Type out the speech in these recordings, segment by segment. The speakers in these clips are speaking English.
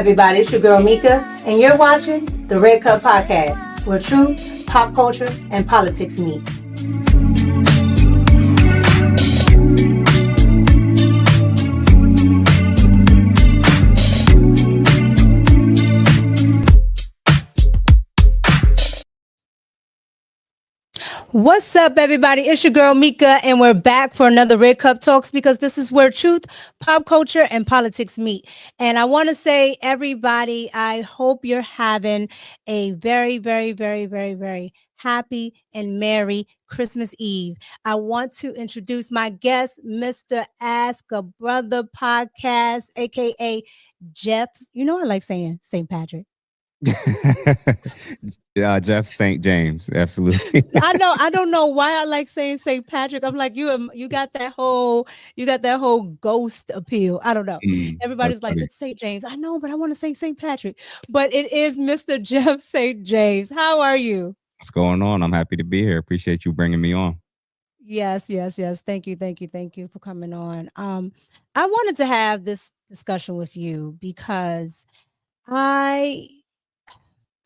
everybody? It's your girl Mika, and you're watching the Red Cup Podcast, where truth, pop culture, and politics meet. What's up, everybody? It's your girl Mika, and we're back for another Red Cup Talks, because this is where truth, pop culture, and politics meet. And I want to say, everybody, I hope you're having a very, very, very, very, very happy and merry Christmas Eve. I want to introduce my guest, Mr. Ask a Brother Podcast, aka Jeff. You know, I like saying St. Patrick. Yeah, Jeff St. James, absolutely. I know. I don't know why I like saying St. Patrick. I'm like, you got that whole ghost appeal. I don't know. Everybody's like, it's St. James. I know, but I want to say St. Patrick. But it is Mr. Jeff St. James. How are you? What's going on? I'm happy to be here. Appreciate you bringing me on. Yes. Thank you for coming on. I wanted to have this discussion with you because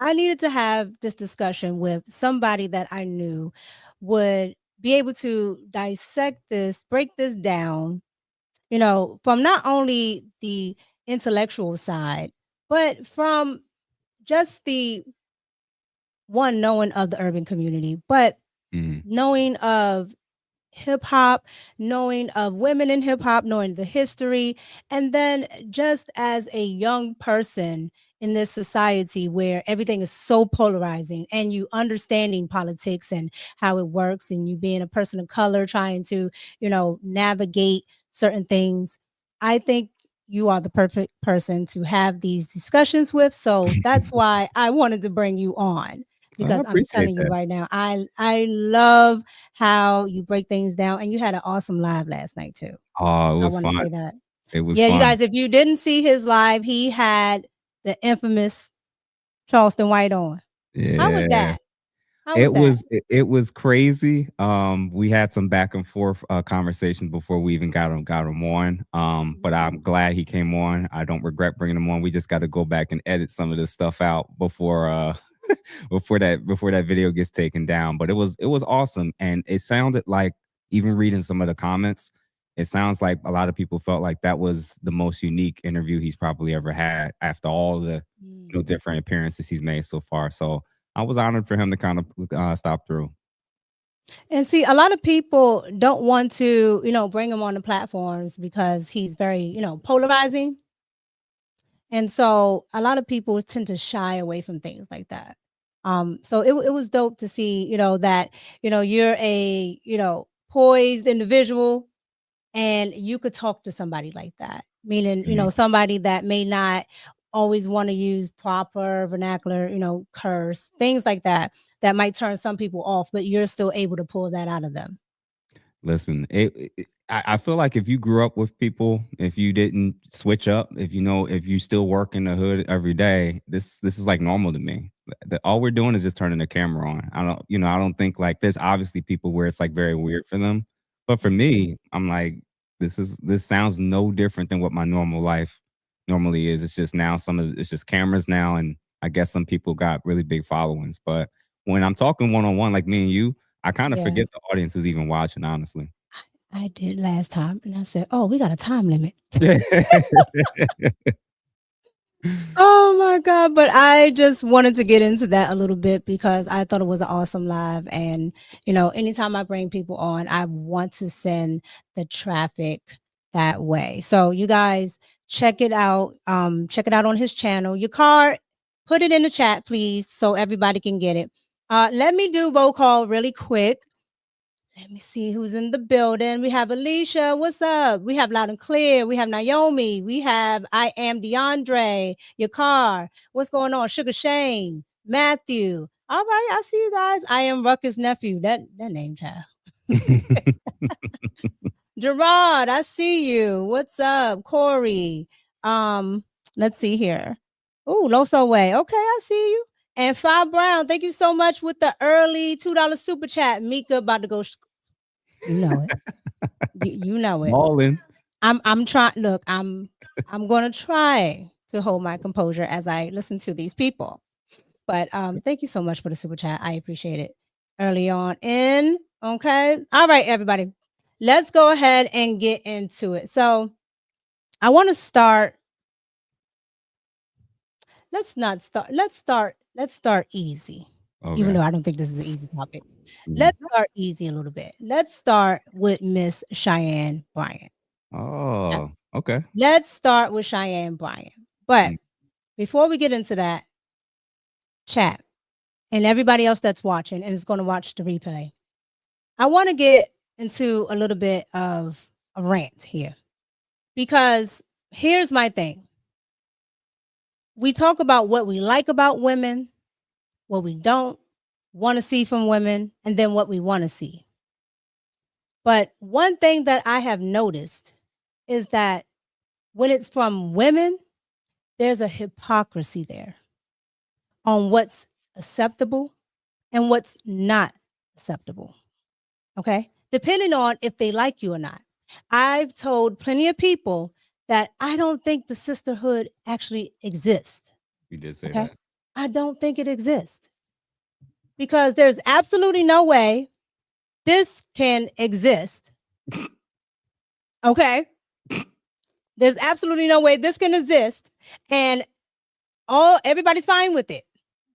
I needed to have this discussion with somebody that I knew would be able to dissect this, break this down, from not only the intellectual side, but from just the one knowing of the urban community, but knowing of hip hop, knowing of women in hip hop, knowing the history, and then just as a young person in this society where everything is so polarizing, and you understanding politics and how it works, and you being a person of color trying to, navigate certain things, I think you are the perfect person to have these discussions with. So that's why I wanted to bring you on. Because I'm telling you right now, I love how you break things down, and you had an awesome live last night too. Oh, it was fun. Say that. It was fun. You guys, if you didn't see his live, he had the infamous Charleston White on. Yeah. How was that? It was crazy. We had some back and forth conversations before we even got him on. But I'm glad he came on. I don't regret bringing him on. We just got to go back and edit some of this stuff out before before that video gets taken down. But it was awesome, and it sounded like, even reading some of the comments, it sounds like a lot of people felt like that was the most unique interview he's probably ever had after all the different appearances he's made so far. So I was honored for him to kind of stop through. And see, a lot of people don't want to, bring him on the platforms because he's very, polarizing. And so a lot of people tend to shy away from things like that. So it was dope to see, that, you're a, poised individual, and you could talk to somebody like that. Meaning, somebody that may not always want to use proper vernacular, curse, things like that might turn some people off, but you're still able to pull that out of them. Listen, I feel like if you grew up with people, if you didn't switch up, if you still work in the hood every day, this is like normal to me. All we're doing is just turning the camera on. I don't think, like, there's obviously people where it's like very weird for them, but for me, I'm like, this sounds no different than what my normal life normally is. It's just now it's just cameras now, and I guess some people got really big followings. But when I'm talking one-on-one like me and you, I kind of forget the audience is even watching, honestly. I did last time, and I said, oh, we got a time limit. Oh my God. But I just wanted to get into that a little bit because I thought it was an awesome live. And, anytime I bring people on, I want to send the traffic that way. So you guys check it out. Check it out on his channel. Your card, put it in the chat, please, so everybody can get it. Let me do roll call really quick. Let me see who's in the building. We have Alicia. What's up? We have Loud and Clear. We have Naomi. We have I Am DeAndre. Your car. What's going on? Sugar Shane. Matthew. All right. I see you guys. I Am Ruckus' nephew. That name, child. Gerard, I see you. What's up? Corey. Let's see here. Oh, Loso Way. Okay, I see you. And Five Brown, thank you so much with the early $2 super chat. Mika about to go. You know it. you know it. All in. I'm trying. Look, I'm gonna try to hold my composure as I listen to these people. But thank you so much for the super chat. I appreciate it. Early on in. Okay. All right, everybody. Let's go ahead and get into it. So I want to start. Let's start easy. Okay. Even though I don't think this is an easy topic. Mhm. Let's start easy a little bit. Let's start with Miss Chyanne Bryant. Oh, okay. Let's start with Chyanne Bryant. But Mm. before we get into that, chat and everybody else that's watching and is going to watch the replay, I want to get into a little bit of a rant here because here's my thing. We talk about what we like about women, what we don't want to see from women, and then what we want to see. But one thing that I have noticed is that when it's from women, there's a hypocrisy there on what's acceptable and what's not acceptable. Okay. Depending on if they like you or not. I've told plenty of people that I don't think the sisterhood actually exists. You did say Okay. that. I don't think it exists because there's absolutely no way this can exist. Okay. There's absolutely no way this can exist. And everybody's fine with it.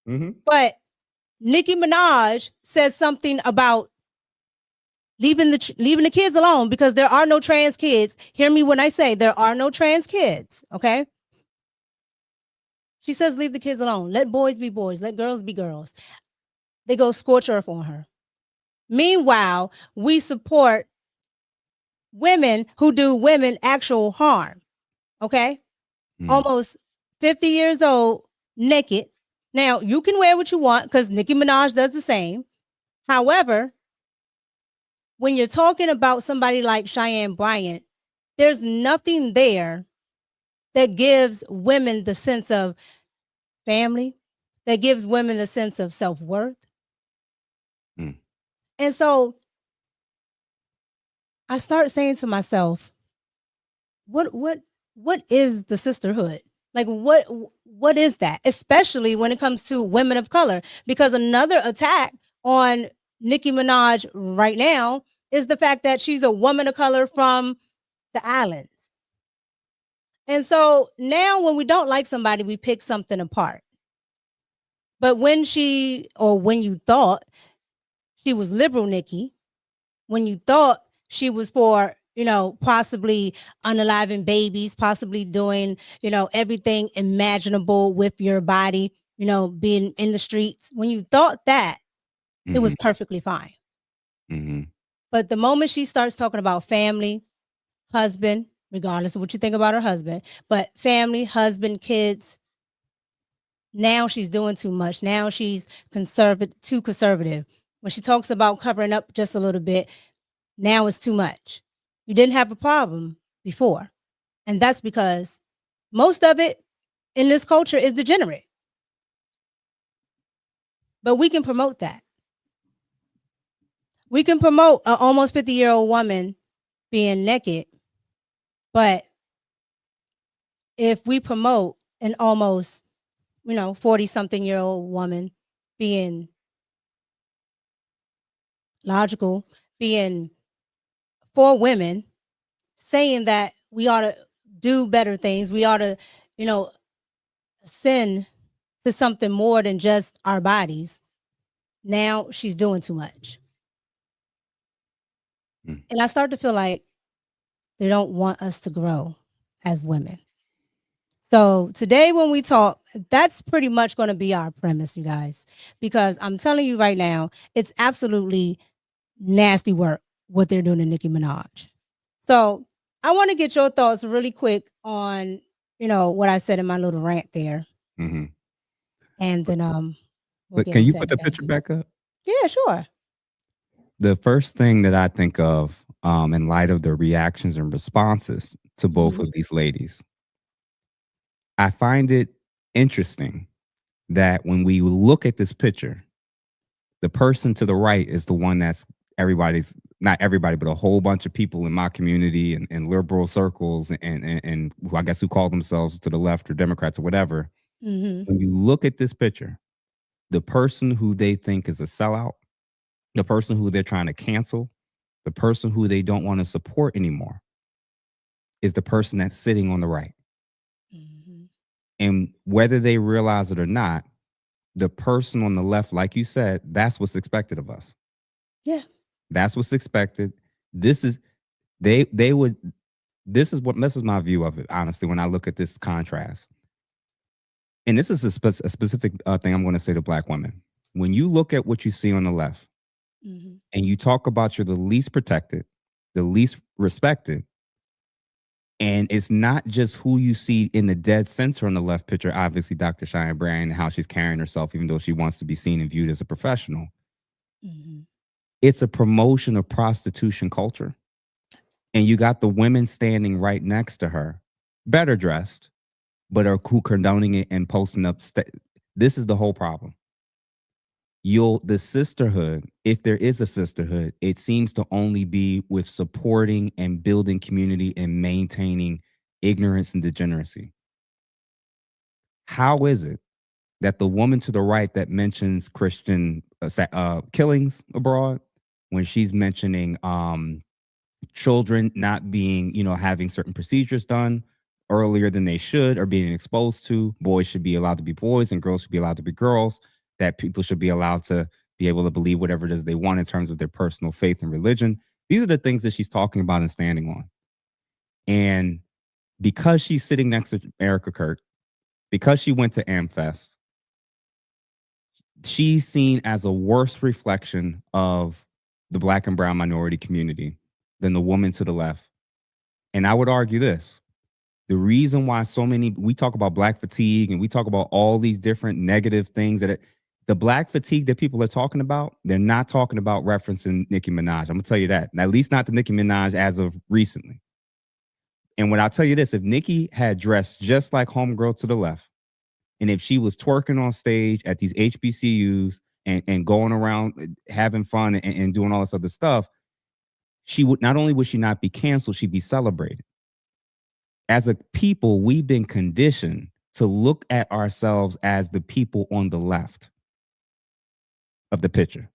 Mm-hmm. But Nicki Minaj says something about leaving the kids alone because there are no trans kids. Hear me when I say there are no trans kids. Okay. She says leave the kids alone. Let boys be boys. Let girls be girls. They go scorch earth on her. Meanwhile, we support women who do women actual harm. Okay. Almost 50 years old, naked. Now, you can wear what you want because Nicki Minaj does the same. However, when you're talking about somebody like Chyanne Bryant, there's nothing there that gives women the sense of family, that gives women a sense of self-worth. And so I start saying to myself, what is the sisterhood? Like what is that? Especially when it comes to women of color, because another attack on Nicki Minaj right now is the fact that she's a woman of color from the islands. And so now when we don't like somebody, we pick something apart. But when you thought she was liberal, Nicki, when you thought she was for, possibly unaliving babies, possibly doing, everything imaginable with your body, being in the streets, when you thought that, it was perfectly fine. But the moment she starts talking about family, husband, regardless of what you think about her husband, but family, husband, kids, now she's doing too much. Now she's too conservative. When she talks about covering up just a little bit, now it's too much. You didn't have a problem before. And that's because most of it in this culture is degenerate. But we can promote that. We can promote an almost 50-year-old woman being naked. But if we promote an almost, 40-something-year-old woman being logical, being for women, saying that we ought to do better things, we ought to, sin to something more than just our bodies. Now she's doing too much. And I start to feel like they don't want us to grow as women. So today when we talk, that's pretty much going to be our premise, you guys, because I'm telling you right now, it's absolutely nasty work what they're doing to Nicki Minaj. So I want to get your thoughts really quick on, what I said in my little rant there. And then we'll But can you put the picture back up? Yeah, sure. The first thing that I think of in light of the reactions and responses to both of these ladies, I find it interesting that when we look at this picture, the person to the right is the one that's everybody's not everybody, but a whole bunch of people in my community and liberal circles and who I guess who call themselves to the left or Democrats or whatever. Mm-hmm. When you look at this picture, the person who they think is a sellout, the person who they're trying to cancel, the person who they don't want to support anymore is the person that's sitting on the right. Mm-hmm. And whether they realize it or not, the person on the left, like you said, that's what's expected of us. Yeah. That's what's expected. This is they would this is my view of it, honestly, when I look at this contrast. And this is a specific thing I'm going to say to Black women. When you look at what you see on the left, Mm-hmm. and you talk about you're the least protected, the least respected, and it's not just who you see in the dead center on the left picture, obviously Dr. Chyanne Bryant and how she's carrying herself, even though she wants to be seen and viewed as a professional. Mm-hmm. It's a promotion of prostitution culture. And you got the women standing right next to her, better dressed, but are who condoning it and posting up. This is the whole problem. The sisterhood, if there is a sisterhood, it seems to only be with supporting and building community and maintaining ignorance and degeneracy. How is it that the woman to the right that mentions Christian killings abroad, when she's mentioning children not being, having certain procedures done earlier than they should or being exposed to, boys should be allowed to be boys and girls should be allowed to be girls, that people should be allowed to be able to believe whatever it is they want in terms of their personal faith and religion. These are the things that she's talking about and standing on. And because she's sitting next to Erica Kirk, because she went to AmFest, she's seen as a worse reflection of the Black and brown minority community than the woman to the left. And I would argue this. The reason why we talk about Black fatigue and we talk about all these different negative things the Black fatigue that people are talking about, they're not talking about referencing Nicki Minaj. I'm going to tell you that. At least not the Nicki Minaj as of recently. And when I tell you this, if Nicki had dressed just like homegirl to the left, and if she was twerking on stage at these HBCUs and going around having fun and doing all this other stuff, she would not only would she not be canceled, she'd be celebrated. As a people, we've been conditioned to look at ourselves as the people on the left of the picture.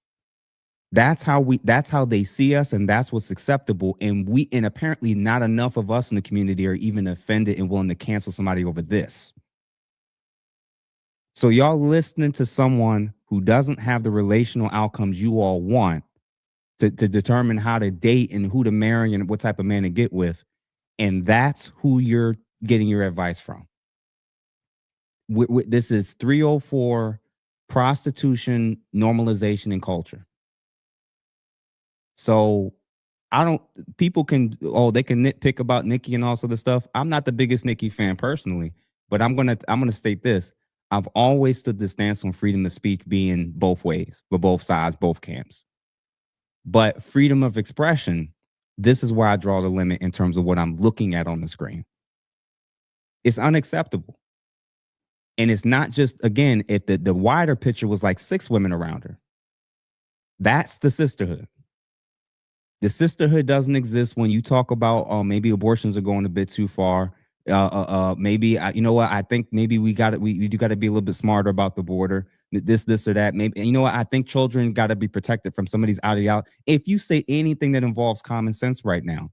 That's how they see us, and that's what's acceptable. And apparently not enough of us in the community are even offended and willing to cancel somebody over this. So y'all listening to someone who doesn't have the relational outcomes you all want to determine how to date and who to marry and what type of man to get with. And that's who you're getting your advice from. This is 304 prostitution, normalization, and culture. So people can nitpick about Nicki and all sort of stuff. I'm not the biggest Nicki fan personally, but I'm gonna state this. I've always stood the stance on freedom of speech being both ways, for both sides, both camps. But freedom of expression, this is where I draw the limit in terms of what I'm looking at on the screen. It's unacceptable. And it's not just, again, if the wider picture was like 6 women around her, that's the sisterhood. The sisterhood doesn't exist when you talk about maybe abortions are going a bit too far. Maybe you know what? I think maybe we do got to be a little bit smarter about the border. This or that. Maybe you know what? I think children got to be protected from some of these ideologies. If you say anything that involves common sense right now,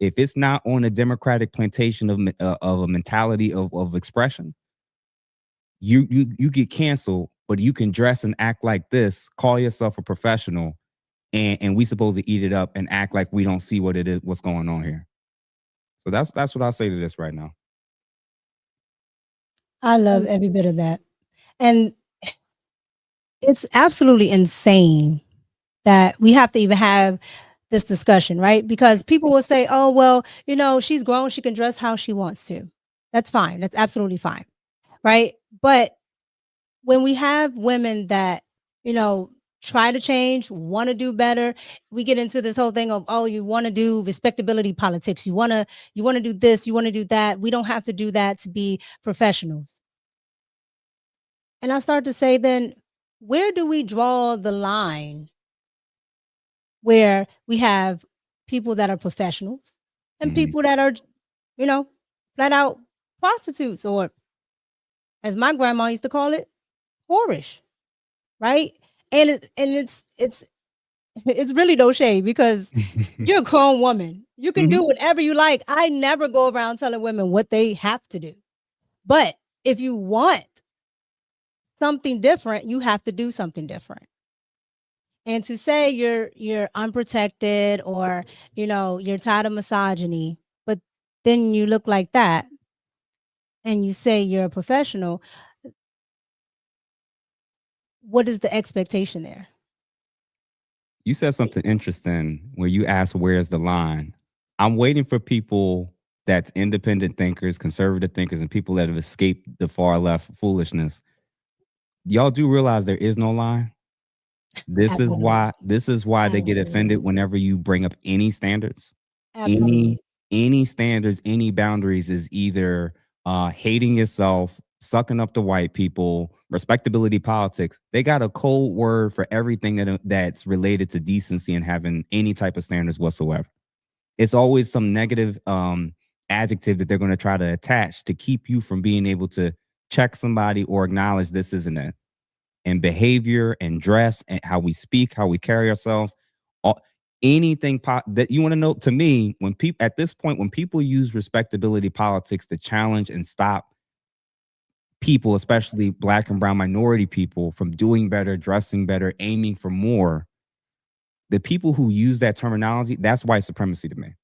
if it's not on a democratic plantation of a mentality of expression, you get canceled. But you can dress and act like this, call yourself a professional, and we supposed to eat it up and act like we don't see what it is, what's going on here. So that's what I'll say to this right now. I love every bit of that. And it's absolutely insane that we have to even have this discussion, right? Because people will say, oh, well, she's grown. She can dress how she wants to. That's fine. That's absolutely fine. Right. But when we have women that, try to change, want to do better, we get into this whole thing of, oh, you want to do respectability politics. You want to do this, you want to do that. We don't have to do that to be professionals. And I start to say, then where do we draw the line where we have people that are professionals and Mhm. people that are, you know, flat out prostitutes, or as my grandma used to call it, whorish, right? And it's really no shade, because you're a grown woman. You can Mhm. do whatever you like. I never go around telling women what they have to do. But if you want something different, you have to do something different. And to say you're unprotected, or you're tired of misogyny, but then you look like that and you say you're a professional, what is the expectation there? You said something interesting where you asked, where's the line? I'm waiting for people that's independent thinkers, conservative thinkers, and people that have escaped the far left foolishness. Y'all do realize there is no line. Absolutely. This is why they get offended Absolutely. whenever you bring up any standards. Absolutely. Any any standards, any boundaries is either hating yourself, sucking up to white people, respectability politics. They got a code word for everything that's related to decency and having any type of standards whatsoever. It's always some negative adjective that they're going to try to attach to keep you from being able to check somebody or acknowledge this isn't it. And behavior and dress and how we speak, how we carry ourselves, all, anything that you want to know. To me, when people at this point, when people use respectability politics to challenge and stop people, especially black and brown minority people, from doing better, dressing better, aiming for more, the people who use that terminology, that's white supremacy to me.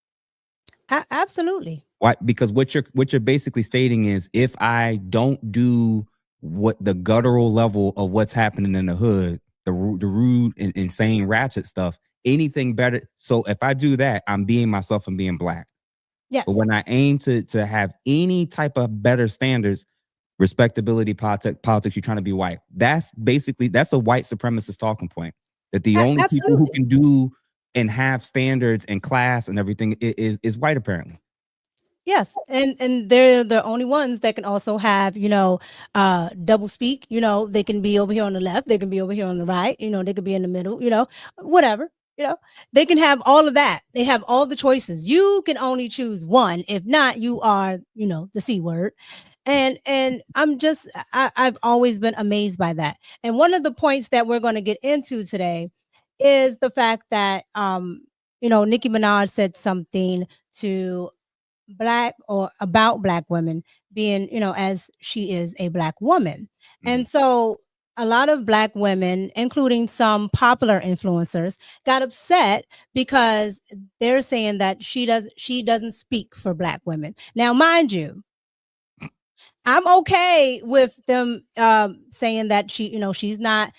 Absolutely. Why? Because what you're basically stating is, if I don't do what the guttural level of what's happening in the hood, the rude and insane ratchet stuff, anything better. So if I do that, I'm being myself and being black. But Yes. when I aim to have any type of better standards, respectability, politics, you're trying to be white. That's a white supremacist talking point. That the only people who Absolutely. can do and have standards and class and everything is white, apparently. Yes, and they're the only ones that can also have, double speak. They can be over here on the left, they can be over here on the right, they could be in the middle, whatever. You know, they can have all of that. They have all the choices. You can only choose one. If not, you are, the C word. And I've always been amazed by that. And one of the points that we're going to get into today is the fact that Nicki Minaj said something to black or about black women, being as she is a black woman. Mhm. And so a lot of black women, including some popular influencers, got upset because they're saying that she doesn't speak for black women. Now, mind you, I'm okay with them saying that she's not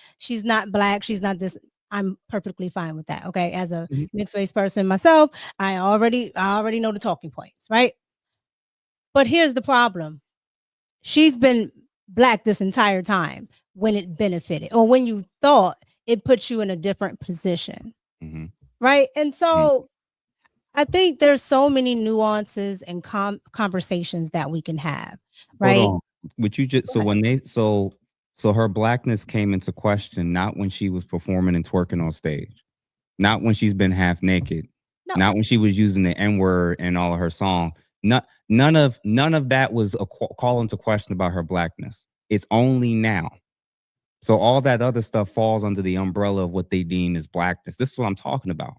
black, she's not this. I'm perfectly fine with that. Okay, as a Mhm. mixed race person myself, I already know the talking points, right? But here's the problem. She's been black this entire time when it benefited, or when you thought it put you in a different position, Mhm. right? And Mhm. so I think there's so many nuances and conversations that we can have, Hold right? on. Would you just Go so ahead. when they so her blackness came into question not when she was performing and twerking on stage, not when she's been half naked, No. not when she was using the N word in all of her songs. None of that was a call into question about her blackness. It's only now. So all that other stuff falls under the umbrella of what they deem as blackness. This is what I'm talking about,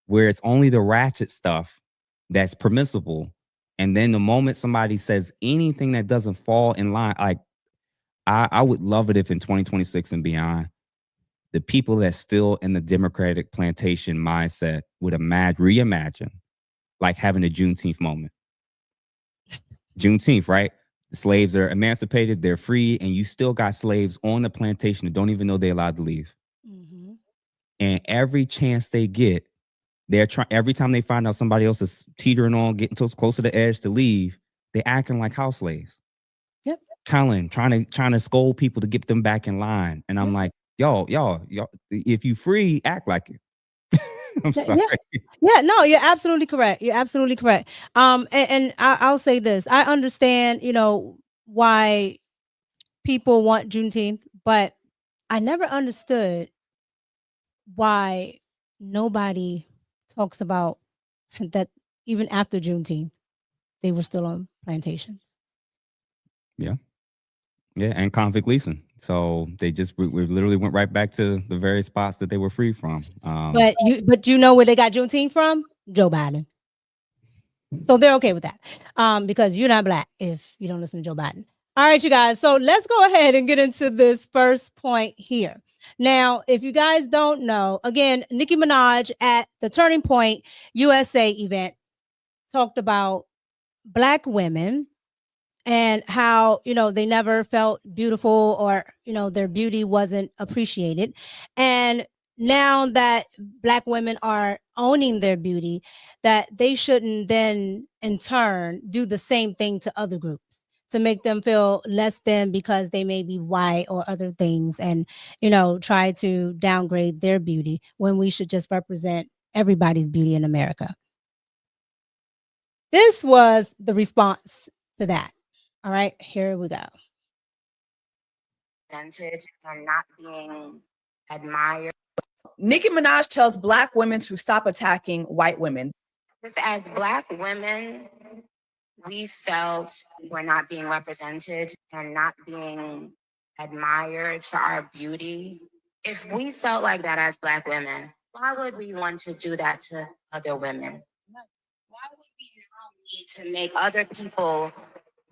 where it's only the ratchet stuff that's permissible. And then the moment somebody says anything that doesn't fall in line, like I would love it if in 2026 and beyond, the people that's still in the Democratic plantation mindset would reimagine like having a Juneteenth moment. Juneteenth, right? The slaves are emancipated, they're free, and you still got slaves on the plantation that don't even know they're allowed to leave. Hmm. And every chance they get, they're trying. Every time they find out somebody else is teetering on, getting close to the edge to leave, they acting like house slaves, Yep. trying to scold people to get them back in line. And I'm Yep. like, y'all, if you free, act like it. I'm sorry. Yeah. Yeah. No, you're absolutely correct. You're absolutely correct. I'll say this. I understand, why people want Juneteenth, but I never understood why. nobody talks about that even after Juneteenth, they were still on plantations. Yeah. Yeah, and convict leasing. So they just we literally went right back to the very spots that they were free from. But you know where they got Juneteenth from? Joe Biden. So they're okay with that, because you're not black if you don't listen to Joe Biden. All right, you guys. So let's go ahead and get into this first point here. Now, if you guys don't know, again, Nicki Minaj at the Turning Point USA event talked about Black women and how, they never felt beautiful, or, their beauty wasn't appreciated. And now that Black women are owning their beauty, that they shouldn't then in turn do the same thing to other groups to make them feel less than because they may be white or other things, and, try to downgrade their beauty when we should just represent everybody's beauty in America. This was the response to that. All right, here we go. And not being admired. Nicki Minaj tells Black women to stop attacking white women. If as Black women, we felt we're not being represented and not being admired for our beauty, if we felt like that as Black women, why would we want to do that to other women? Why would we now need to make other people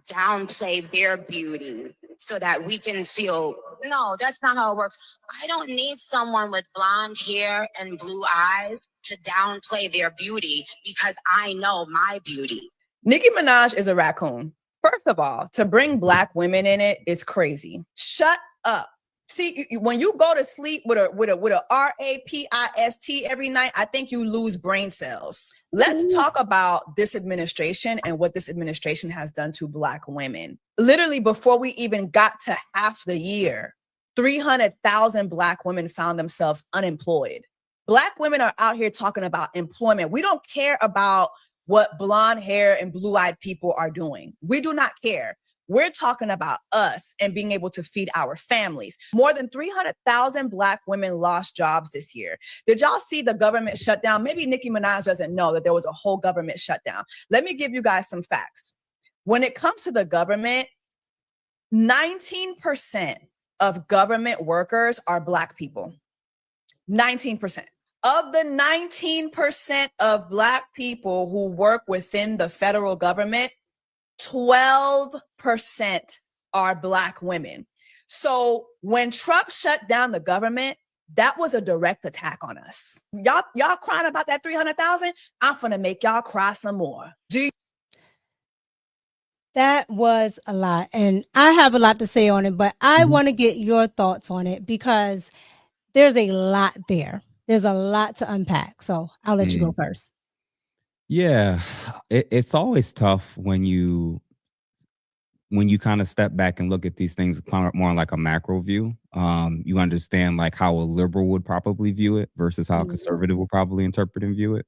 downplay their beauty so that we can feel, no, that's not how it works. I don't need someone with blonde hair and blue eyes to downplay their beauty because I know my beauty. Nicki Minaj is a raccoon. First of all, to bring Black women in it is crazy. Shut up. See, when you go to sleep with a RAPIST every night, I think you lose brain cells. Let's talk about this administration and what this administration has done to Black women. Literally, before we even got to half the year, 300,000 Black women found themselves unemployed. Black women are out here talking about employment. We don't care about what blonde hair and blue-eyed people are doing. We do not care. We're talking about us and being able to feed our families. More than 300,000 Black women lost jobs this year. Did y'all see the government shutdown? Maybe Nicki Minaj doesn't know that there was a whole government shutdown. Let me give you guys some facts. When it comes to the government, 19% of government workers are Black people. 19%. Of the 19% of Black people who work within the federal government, 12% are Black women. So when Trump shut down the government, that was a direct attack on us. Y'all crying about that 300,000? I'm gonna make y'all cry some more. That was a lot, and I have a lot to say on it, but I want to get your thoughts on it because there's a lot there. There's a lot to unpack. So I'll let you go first. Yeah, it's always tough when you kind of step back and look at these things more like a macro view. You understand like how a liberal would probably view it versus how a conservative will probably interpret and view it.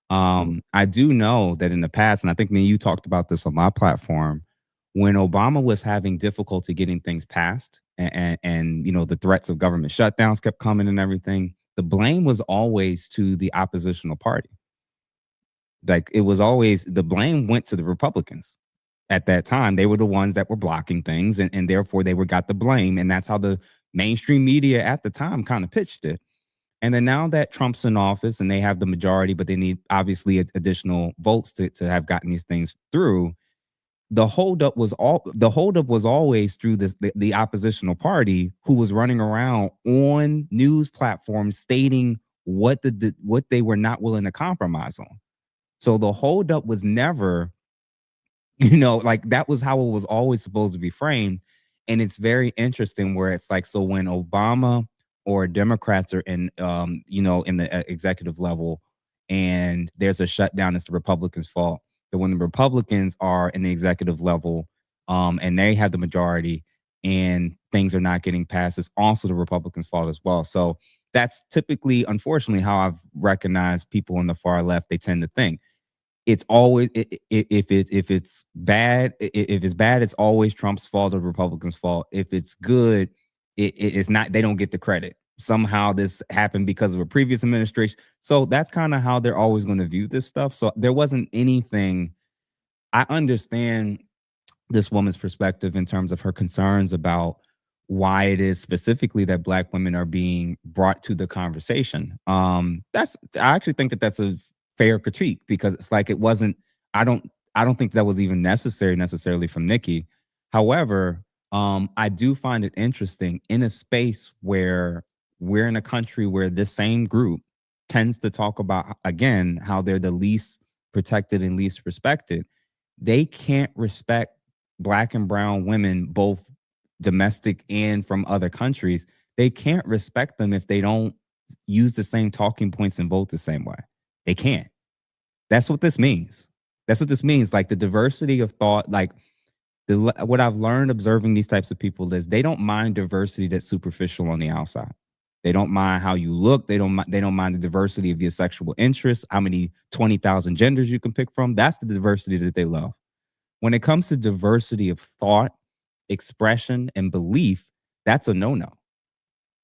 I do know that in the past, and I think me and you talked about this on my platform, when Obama was having difficulty getting things passed and the threats of government shutdowns kept coming and everything, the blame was always to the oppositional party. Like it was always, the blame went to the Republicans. At that time, they were the ones that were blocking things, and therefore they got the blame. And that's how the mainstream media at the time kind of pitched it. And then now that Trump's in office and they have the majority, but they need obviously additional votes to have gotten these things through, the holdup was always through the oppositional party who was running around on news platforms stating what they were not willing to compromise on. So the holdup was never, like that was how it was always supposed to be framed. And it's very interesting where it's like, so when Obama or Democrats are in the executive level and there's a shutdown, it's the Republicans' fault. But when the Republicans are in the executive level and they have the majority and things are not getting passed, it's also the Republicans' fault as well. So that's typically, unfortunately, how I've recognized people on the far left. They tend to think it's always, if it's bad, it's always Trump's fault or the Republicans' fault. If it's good, it's not, they don't get the credit. somehow this happened because of a previous administration. So that's kind of how they're always going to view this stuff. So there wasn't anything. I understand this woman's perspective in terms of her concerns about why it is specifically that Black women are being brought to the conversation. I actually think that that's a fair critique, because it's like it wasn't. I don't think that was even necessarily from Nicki. However, I do find it interesting in a space where we're in a country where this same group tends to talk about, again, how they're the least protected and least respected. They can't respect Black and brown women, both domestic and from other countries. They can't respect them if they don't use the same talking points and vote the same way. They can't. That's what this means. That's what this means. Like the diversity of thought, like what I've learned observing these types of people is they don't mind diversity that's superficial on the outside. They don't mind how you look. They don't mind the diversity of your sexual interests, how many 20,000 genders you can pick from. That's the diversity that they love. When it comes to diversity of thought, expression, and belief, that's a no-no.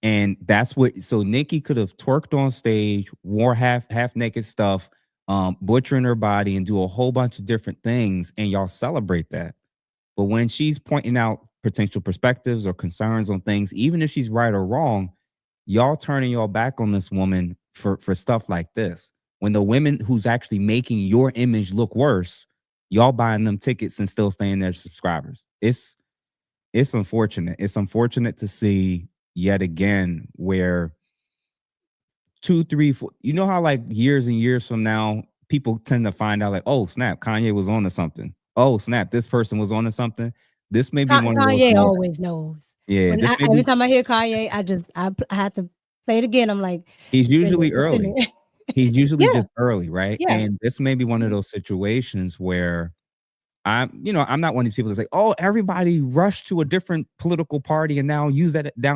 And that's what, so Nicki could have twerked on stage, wore half naked stuff, butchering her body and do a whole bunch of different things, and y'all celebrate that. But when she's pointing out potential perspectives or concerns on things, even if she's right or wrong, y'all turning y'all back on this woman for stuff like this. When the women who's actually making your image look worse, y'all buying them tickets and still staying their subscribers. It's unfortunate. It's unfortunate to see yet again where 2, 3, 4, you know how like years and years from now, people tend to find out like, oh, snap, Kanye was on to something. Oh, snap, this person was on to something. This may be one of those. Kanye always knows. Yeah. Every time I hear Kanye, I have to play it again. I'm like, he's usually early. He's usually just early, right? Yeah. And this may be one of those situations where I'm not one of these people that say, oh, everybody rush to a different political party and now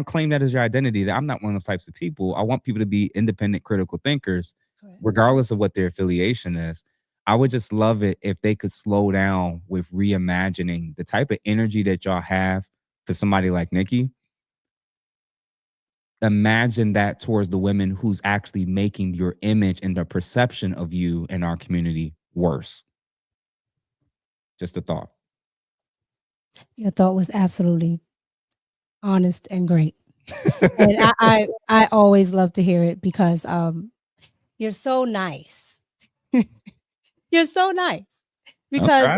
claim that as your identity. I'm not one of those types of people. I want people to be independent, critical thinkers, regardless of what their affiliation is. I would just love it if they could slow down with reimagining the type of energy that y'all have for somebody like Nicki. Imagine that towards the women who's actually making your image and the perception of you in our community worse. Just a thought. Your thought was absolutely honest and great. And I always love to hear it because you're so nice. You're so nice. Because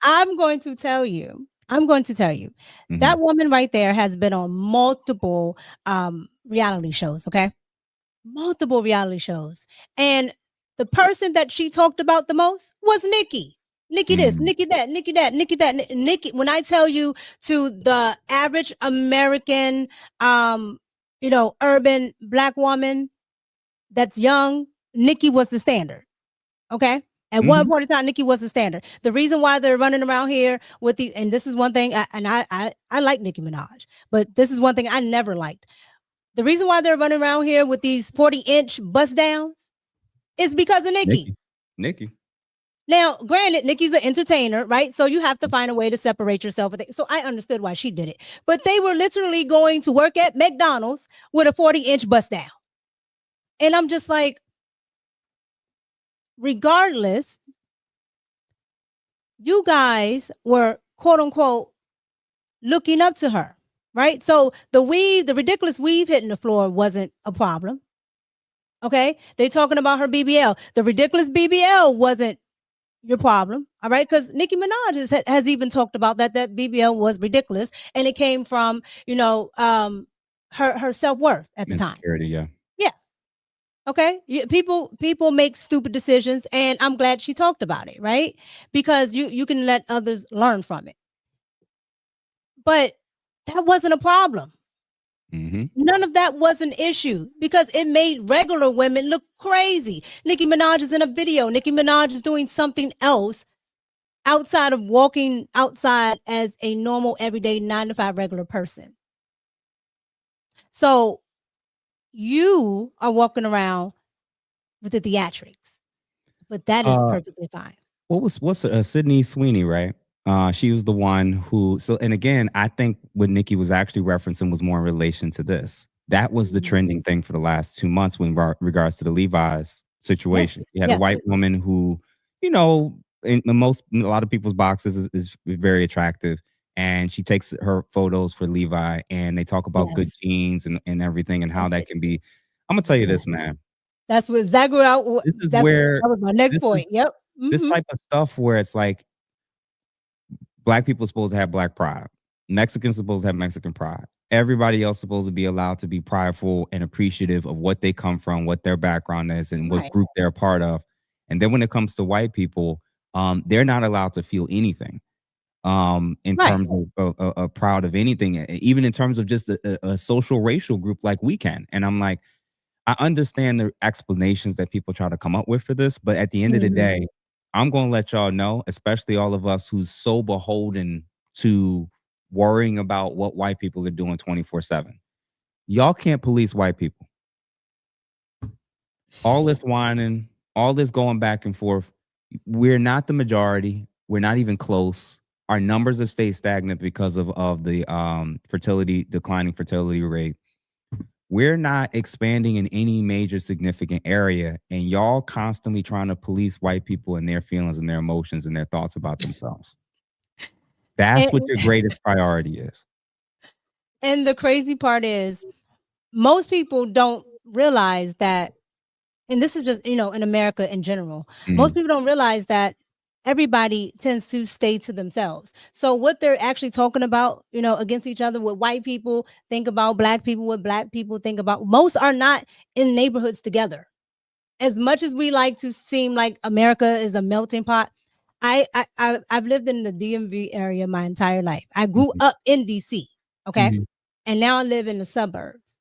I'm going to tell you, that woman right there has been on multiple reality shows, okay? Multiple reality shows. And the person that she talked about the most was Nicki. Nicki this, Nicki that, Nicki that, Nicki that, Nicki. When I tell you, to the average American, urban Black woman that's young, Nicki was the standard. Okay. At one point in time, Nicki was the standard. The reason why they're running around here with the, and this is one thing, I like Nicki Minaj, but this is one thing I never liked. The reason why they're running around here with these 40-inch bust downs is because of Nicki. Now, granted, Nicki's an entertainer, right? So you have to find a way to separate yourself with it. So I understood why she did it. But they were literally going to work at McDonald's with a 40-inch bust down. And I'm just like, regardless, you guys were, quote unquote, looking up to her, right? So the ridiculous weave hitting the floor wasn't a problem. Okay. They talking about her BBL. The ridiculous BBL wasn't your problem. All right. Because Nicki Minaj has even talked about that BBL was ridiculous. And it came from, her self-worth at the time. Yeah. Okay. People make stupid decisions, and I'm glad she talked about it, right? Because you can let others learn from it. But that wasn't a problem. None of that was an issue because it made regular women look crazy. Nicki Minaj is in a video. Nicki Minaj is doing something else outside of walking outside as a normal, everyday 9-to-5 regular person. So you are walking around with the theatrics, but that is perfectly fine. What's Sydney Sweeney, right? She was the one who, and again, I think what Nicki was actually referencing was more in relation to this. That was the trending thing for the last 2 months when regards to the Levi's situation. You had a white woman who, you know, in a lot of people's boxes is very attractive. And she takes her photos for Levi and they talk about good jeans and everything and how that can be. I'm gonna tell you this, man. That's what exactly what This is where that was my next point. Yep. This type of stuff where it's like Black people supposed to have Black pride. Mexicans supposed to have Mexican pride. Everybody else supposed to be allowed to be prideful and appreciative of what they come from, what their background is, and what group they're a part of. And then when it comes to white people, they're not allowed to feel anything in terms of proud of anything, even in terms of just a social racial group like we can. And I'm like, I understand the explanations that people try to come up with for this, but at the end of the day, I'm going to let y'all know, especially all of us who's so beholden to worrying about what white people are doing 24/7. Y'all can't police white people. All this whining, all this going back and forth. We're not the majority. We're not even close. Our numbers have stayed stagnant because of the declining fertility rate. We're not expanding in any major significant area, and y'all constantly trying to police white people and their feelings and their emotions and their thoughts about themselves. That's what your greatest priority is. And the crazy part is most people don't realize that, and this is just, in America in general, most people don't realize that everybody tends to stay to themselves. So what they're actually talking about, against each other, what white people think about Black people, what Black people think about, most are not in neighborhoods together. As much as we like to seem like America is a melting pot, I've lived in the DMV area my entire life. I grew up in DC, okay? And now I live in the suburbs.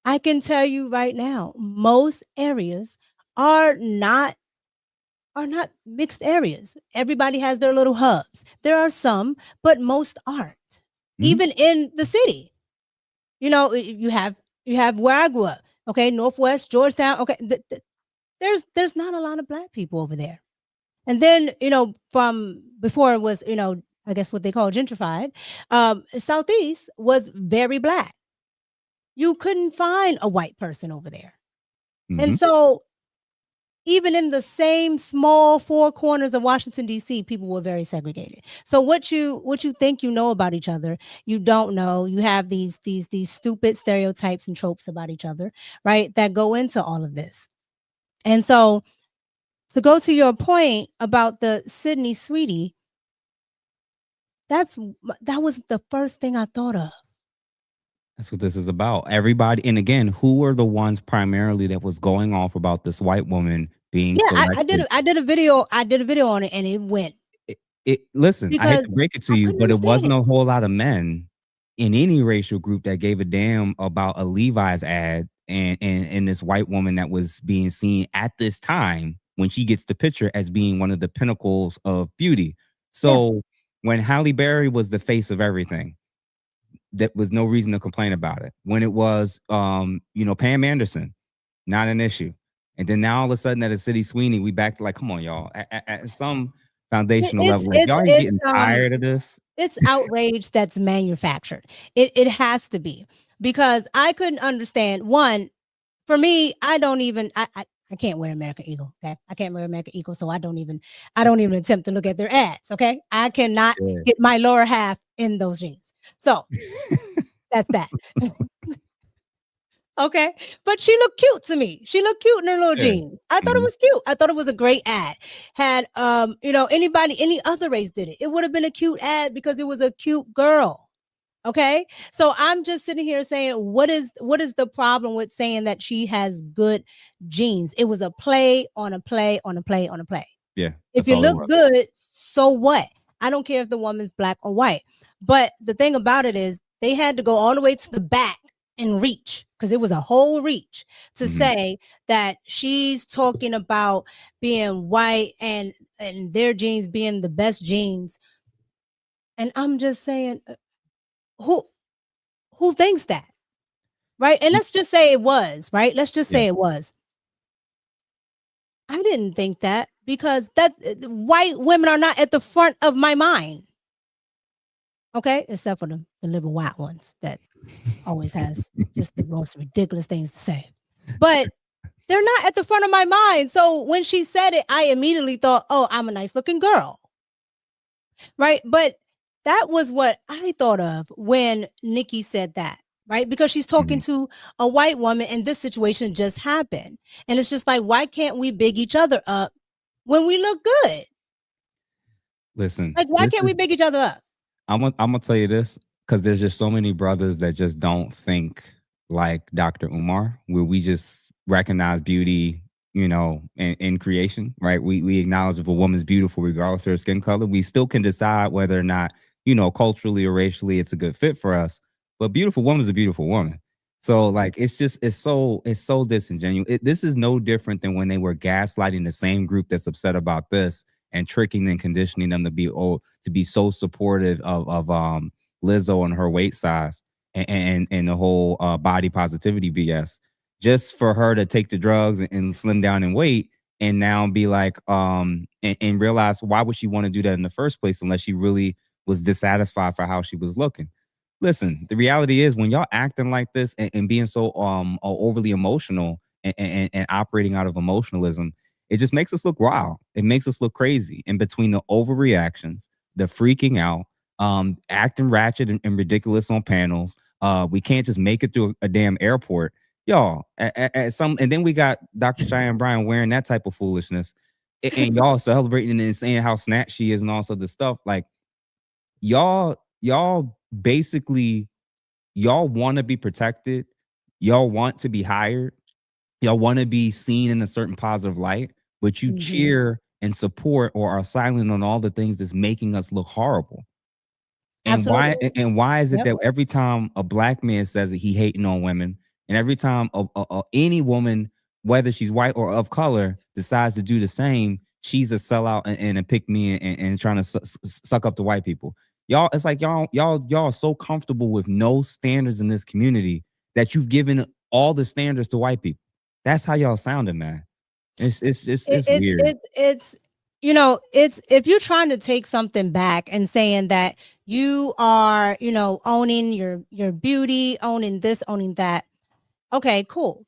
I can tell you right now, most areas are not mixed areas. Everybody has their little hubs. There are some, but most aren't. Even in the city, you have where I grew up. Okay, Northwest Georgetown. Okay, there's not a lot of Black people over there. And then from before it was I guess what they call gentrified. Southeast was very Black. You couldn't find a white person over there, and so. Even in the same small four corners of Washington, D.C., people were very segregated. So what you think you know about each other, you don't know. You have these stupid stereotypes and tropes about each other, right? That go into all of this. And so to go to your point about the Sydney Sweetie, that was the first thing I thought of. That's what this is about. Everybody, and again, who are the ones primarily that was going off about this white woman being selected? I did a video on it, and it went. Listen, I hate to break it to you, but it wasn't a whole lot of men in any racial group that gave a damn about a Levi's ad and this white woman that was being seen at this time when she gets the picture as being one of the pinnacles of beauty. So when Halle Berry was the face of everything, that was no reason to complain about it. When it was, Pam Anderson, not an issue. And then now all of a sudden at a City Sweeney, we back to like, come on, y'all. At some foundational level, like, y'all are getting tired of this. It's outrage that's manufactured. It has to be, because I couldn't understand. One, for me, I can't wear American Eagle. Okay, I can't wear American Eagle, so I don't even attempt to look at their ads. Okay, I cannot get my lower half in those jeans. So that's that. Okay, but she looked cute to me. She looked cute in her little jeans. I thought it was cute. I thought it was a great ad. Had any other race did it, it would have been a cute ad because it was a cute girl. Okay, so I'm just sitting here saying, what is the problem with saying that she has good jeans? It was a play on a play on a play on a play. Yeah. If you look good, so what? I don't care if the woman's Black or white. But the thing about it is they had to go all the way to the back and reach, because it was a whole reach to say that she's talking about being white and their jeans being the best jeans. And I'm just saying, who thinks that? Right? And let's just say it was, right? Let's just say it was. I didn't think that, because that white women are not at the front of my mind. Okay, except for the little white ones that Always has just the most ridiculous things to say. But they're not at the front of my mind. So when she said it, I immediately thought, oh, I'm a nice looking girl. Right. But that was what I thought of when Nicki said that. Right. Because she's talking to a white woman and this situation just happened. And it's just like, why can't we big each other up when we look good? Listen, like, why can't we big each other up? I'm gonna tell you this, because there's just so many brothers that just don't think like Dr. Umar, where we just recognize beauty, you know, in creation, right? We acknowledge if a woman's beautiful, regardless of her skin color. We still can decide whether or not, you know, culturally or racially, it's a good fit for us. But beautiful woman's a beautiful woman. So like, it's so disingenuous. This is no different than when they were gaslighting the same group that's upset about this and tricking and conditioning them to be so supportive of Lizzo and her weight size and the whole body positivity BS, just for her to take the drugs and slim down in weight and now be like and realize, why would she want to do that in the first place unless she really was dissatisfied for how she was looking? Listen, the reality is, when y'all acting like this and being so overly emotional and operating out of emotionalism, it just makes us look wild. It makes us look crazy. And between the overreactions, the freaking out, acting ratchet and ridiculous on panels, we can't just make it through a damn airport. Y'all, and then we got Dr. Chyanne Bryant wearing that type of foolishness, and y'all celebrating and saying how snatched she is and all sorts of stuff. Like, y'all basically, y'all want to be protected. Y'all want to be hired. Y'all want to be seen in a certain positive light, but you cheer and support or are silent on all the things that's making us look horrible. And why is it that every time a black man says that he hating on women, and every time any woman, whether she's white or of color, decides to do the same, she's a sellout and a pick me and trying to suck up to white people? Y'all, it's like y'all are so comfortable with no standards in this community that you've given all the standards to white people. That's how y'all sounding, man. It's weird. It's you know, it's, if you're trying to take something back and saying that you are, you know, owning your beauty, owning this, owning that. Okay, cool.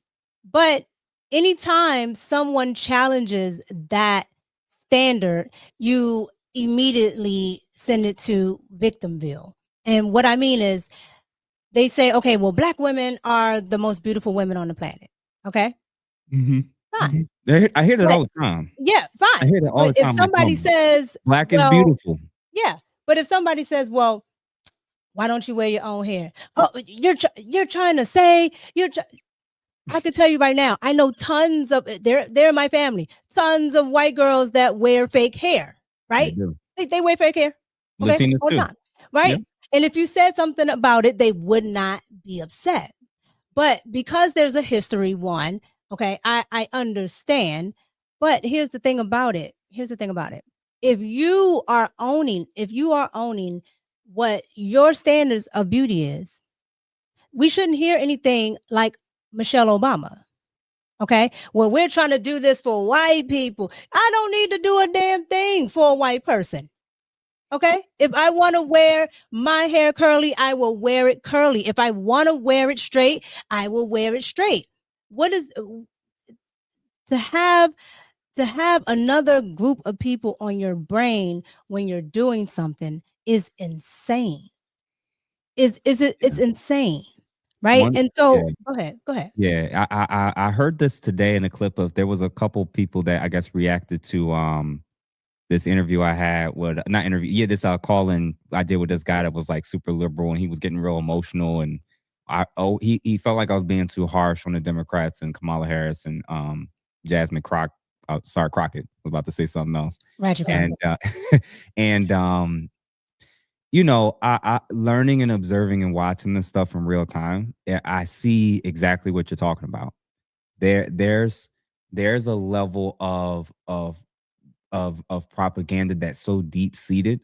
But anytime someone challenges that standard, you immediately send it to Victimville. And what I mean is, they say, okay, well, black women are the most beautiful women on the planet. Okay. Fine. I hear that all the time. Yeah, fine. I hear that all the time. If somebody says black is beautiful. Yeah. But if somebody says, well, why don't you wear your own hair? Oh, you're trying to say I could tell you right now, I know tons of, they're in my family, tons of white girls that wear fake hair, right? They wear fake hair. Okay? Latinas all the time, right? Yeah. And if you said something about it, they would not be upset. But because there's a history, one, okay, I understand. But here's the thing about it. If you are owning what your standards of beauty is, we shouldn't hear anything like Michelle Obama. Okay. Well, we're trying to do this for white people. I don't need to do a damn thing for a white person. Okay. If I want to wear my hair curly, I will wear it curly. If I want to wear it straight, I will wear it straight. What is to have another group of people on your brain when you're doing something is insane. It's insane. Right. And so go ahead. Yeah. I heard this today in a clip of, there was a couple people that I guess reacted to this interview I had with, not interview. Yeah. This call-in I did with this guy that was like super liberal, and he was getting real emotional, and he felt like I was being too harsh on the Democrats and Kamala Harris and Jasmine Crockett. Crockett. I was about to say something else. And you know, I learning and observing and watching this stuff in real time, I see exactly what you're talking about. There's a level of propaganda that's so deep seated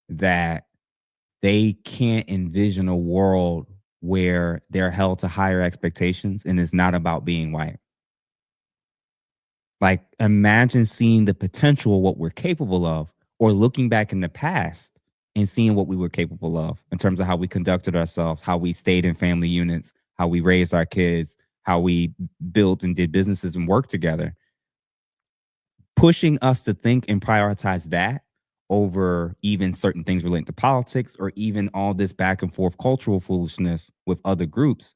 that they can't envision a world where they're held to higher expectations and it's not about being white. Like, imagine seeing the potential of what we're capable of, or looking back in the past and seeing what we were capable of in terms of how we conducted ourselves, how we stayed in family units, how we raised our kids, how we built and did businesses and worked together. Pushing us to think and prioritize that over even certain things relating to politics or even all this back and forth cultural foolishness with other groups.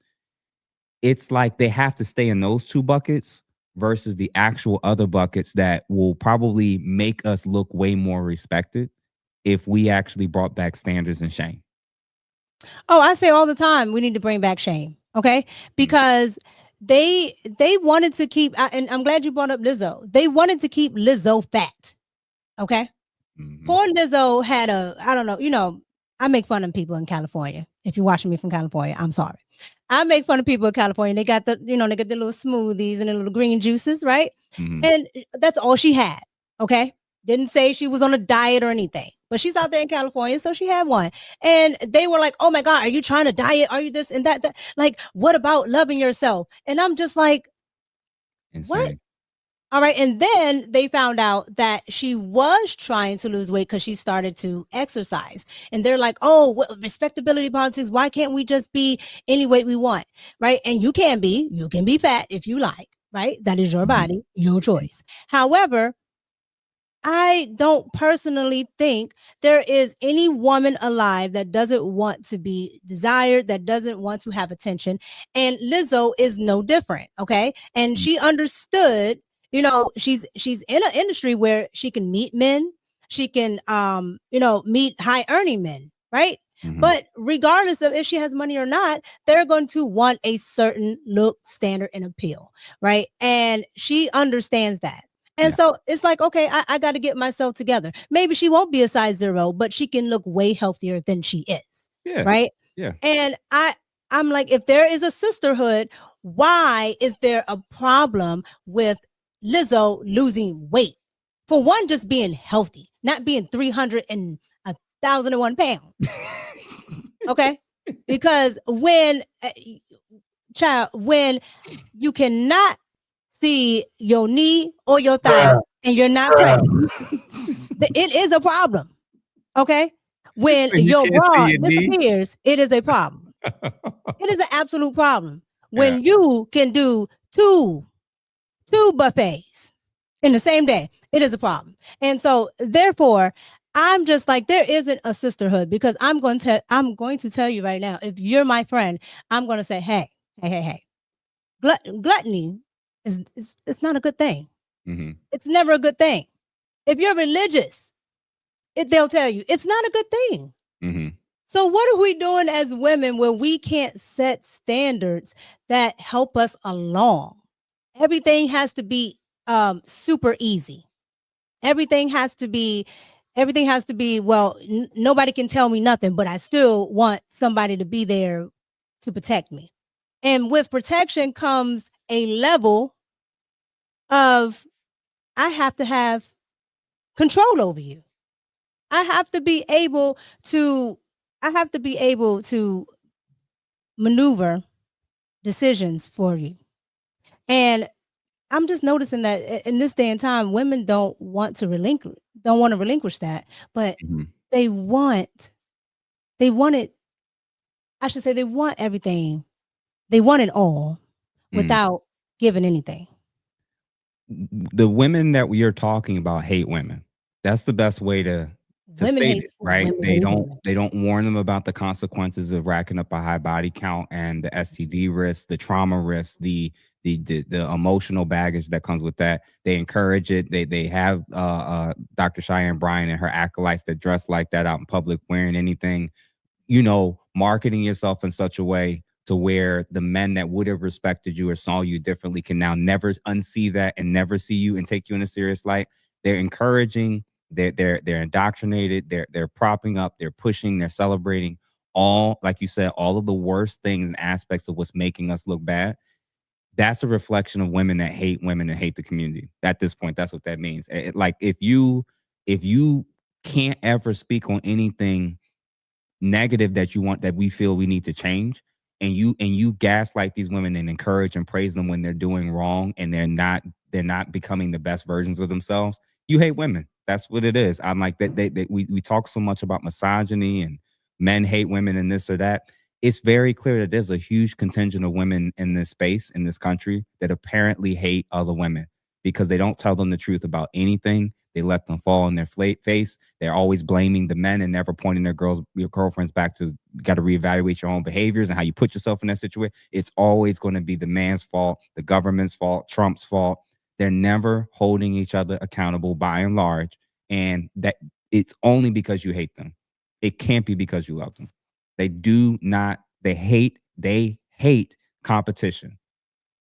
It's like they have to stay in those two buckets versus the actual other buckets that will probably make us look way more respected if we actually brought back standards and shame. Oh, I say all the time, we need to bring back shame. Okay. Because they wanted to keep, and I'm glad you brought up Lizzo. They wanted to keep Lizzo fat. Okay. Poor Lizzo had I don't know, I make fun of people in California. If you're watching me from California, I'm sorry. I make fun of people in California. They got they got the little smoothies and the little green juices, right? And that's all she had. Okay. Didn't say she was on a diet or anything, but she's out there in California, so she had one. And they were like, "Oh my God, are you trying to diet? Are you this and that? Like, what about loving yourself?" And I'm just like, Insane. what? All right. And then they found out that she was trying to lose weight because she started to exercise. And they're like, oh, respectability politics. Why can't we just be any weight we want? Right. And you can be fat if you like. Right. That is your body, your choice. However, I don't personally think there is any woman alive that doesn't want to be desired, that doesn't want to have attention. And Lizzo is no different. Okay. And she understood, she's in an industry where she can meet men, she can meet high earning men, right? But regardless of if she has money or not, they're going to want a certain look, standard, and appeal, right? And she understands that. And so it's like, okay, I got to get myself together. Maybe she won't be a size 0, but she can look way healthier than she is. Yeah. Right. Yeah. And I'm like, if there is a sisterhood, why is there a problem with Lizzo losing weight? For one, just being healthy, not being 300 and 1,001 pounds. Okay. Because when you cannot see your knee or your thigh and you're not pregnant, it is a problem. Okay. When your bra disappears, it is a problem. It is an absolute problem. When you can do two buffets in the same day, it is a problem. And so therefore, I'm just like, there isn't a sisterhood, because I'm going to tell you right now, if you're my friend, I'm going to say, hey. Gluttony it's not a good thing. It's never a good thing. If you're religious, they'll tell you it's not a good thing. So what are we doing as women when we can't set standards that help us along? Everything has to be super easy. Everything has to be, well, nobody can tell me nothing, but I still want somebody to be there to protect me. And with protection comes a level of, I have to have control over you. I have to be able to maneuver decisions for you. And I'm just noticing that in this day and time, women don't want to relinquish that, but they want everything. They want it all without giving anything. The women that we are talking about hate women. That's the best way to state it, right? They don't warn them about the consequences of racking up a high body count and the STD risk, the trauma risk, the emotional baggage that comes with that. They encourage it. They have Dr. Chyanne Bryant and her acolytes that dress like that out in public, wearing anything, marketing yourself in such a way to where the men that would have respected you or saw you differently can now never unsee that and never see you and take you in a serious light. They're encouraging, they're indoctrinated, they're propping up, they're pushing, they're celebrating all, like you said, all of the worst things and aspects of what's making us look bad. That's a reflection of women that hate women and hate the community. At this point, that's what that means. Like if you can't ever speak on anything negative that we feel we need to change, and you gaslight these women and encourage and praise them when they're doing wrong and they're not becoming the best versions of themselves, you hate women. That's what it is. I'm like we talk so much about misogyny and men hate women and this or that. It's very clear that there's a huge contingent of women in this space, in this country, that apparently hate other women because they don't tell them the truth about anything. They let them fall on their face. They're always blaming the men and never pointing your girlfriends back to, you got to reevaluate your own behaviors and how you put yourself in that situation. It's always going to be the man's fault, the government's fault, Trump's fault. They're never holding each other accountable by and large. And that it's only because you hate them. It can't be because you love them. They hate competition.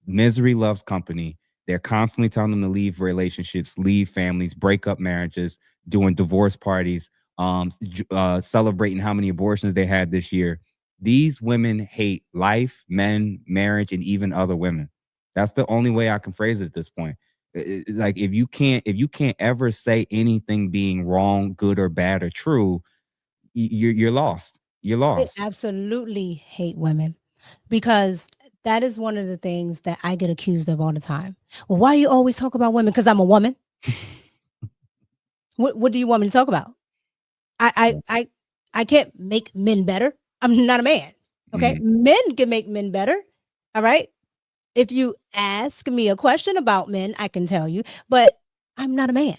Misery loves company. They're constantly telling them to leave relationships, leave families, break up marriages, doing divorce parties, celebrating how many abortions they had this year. These women hate life, men, marriage, and even other women. That's the only way I can phrase it at this point. Like if you can't ever say anything being wrong, good or bad or true, you're lost. You're I lost. absolutely hate women because that is one of the things that I get accused of all the time. Well, why you always talk about women? Because I'm a woman. What do you want me to talk about? I can't make men better. I'm not a man. Okay. Men can make men better. All right. If you ask me a question about men, I can tell you, but I'm not a man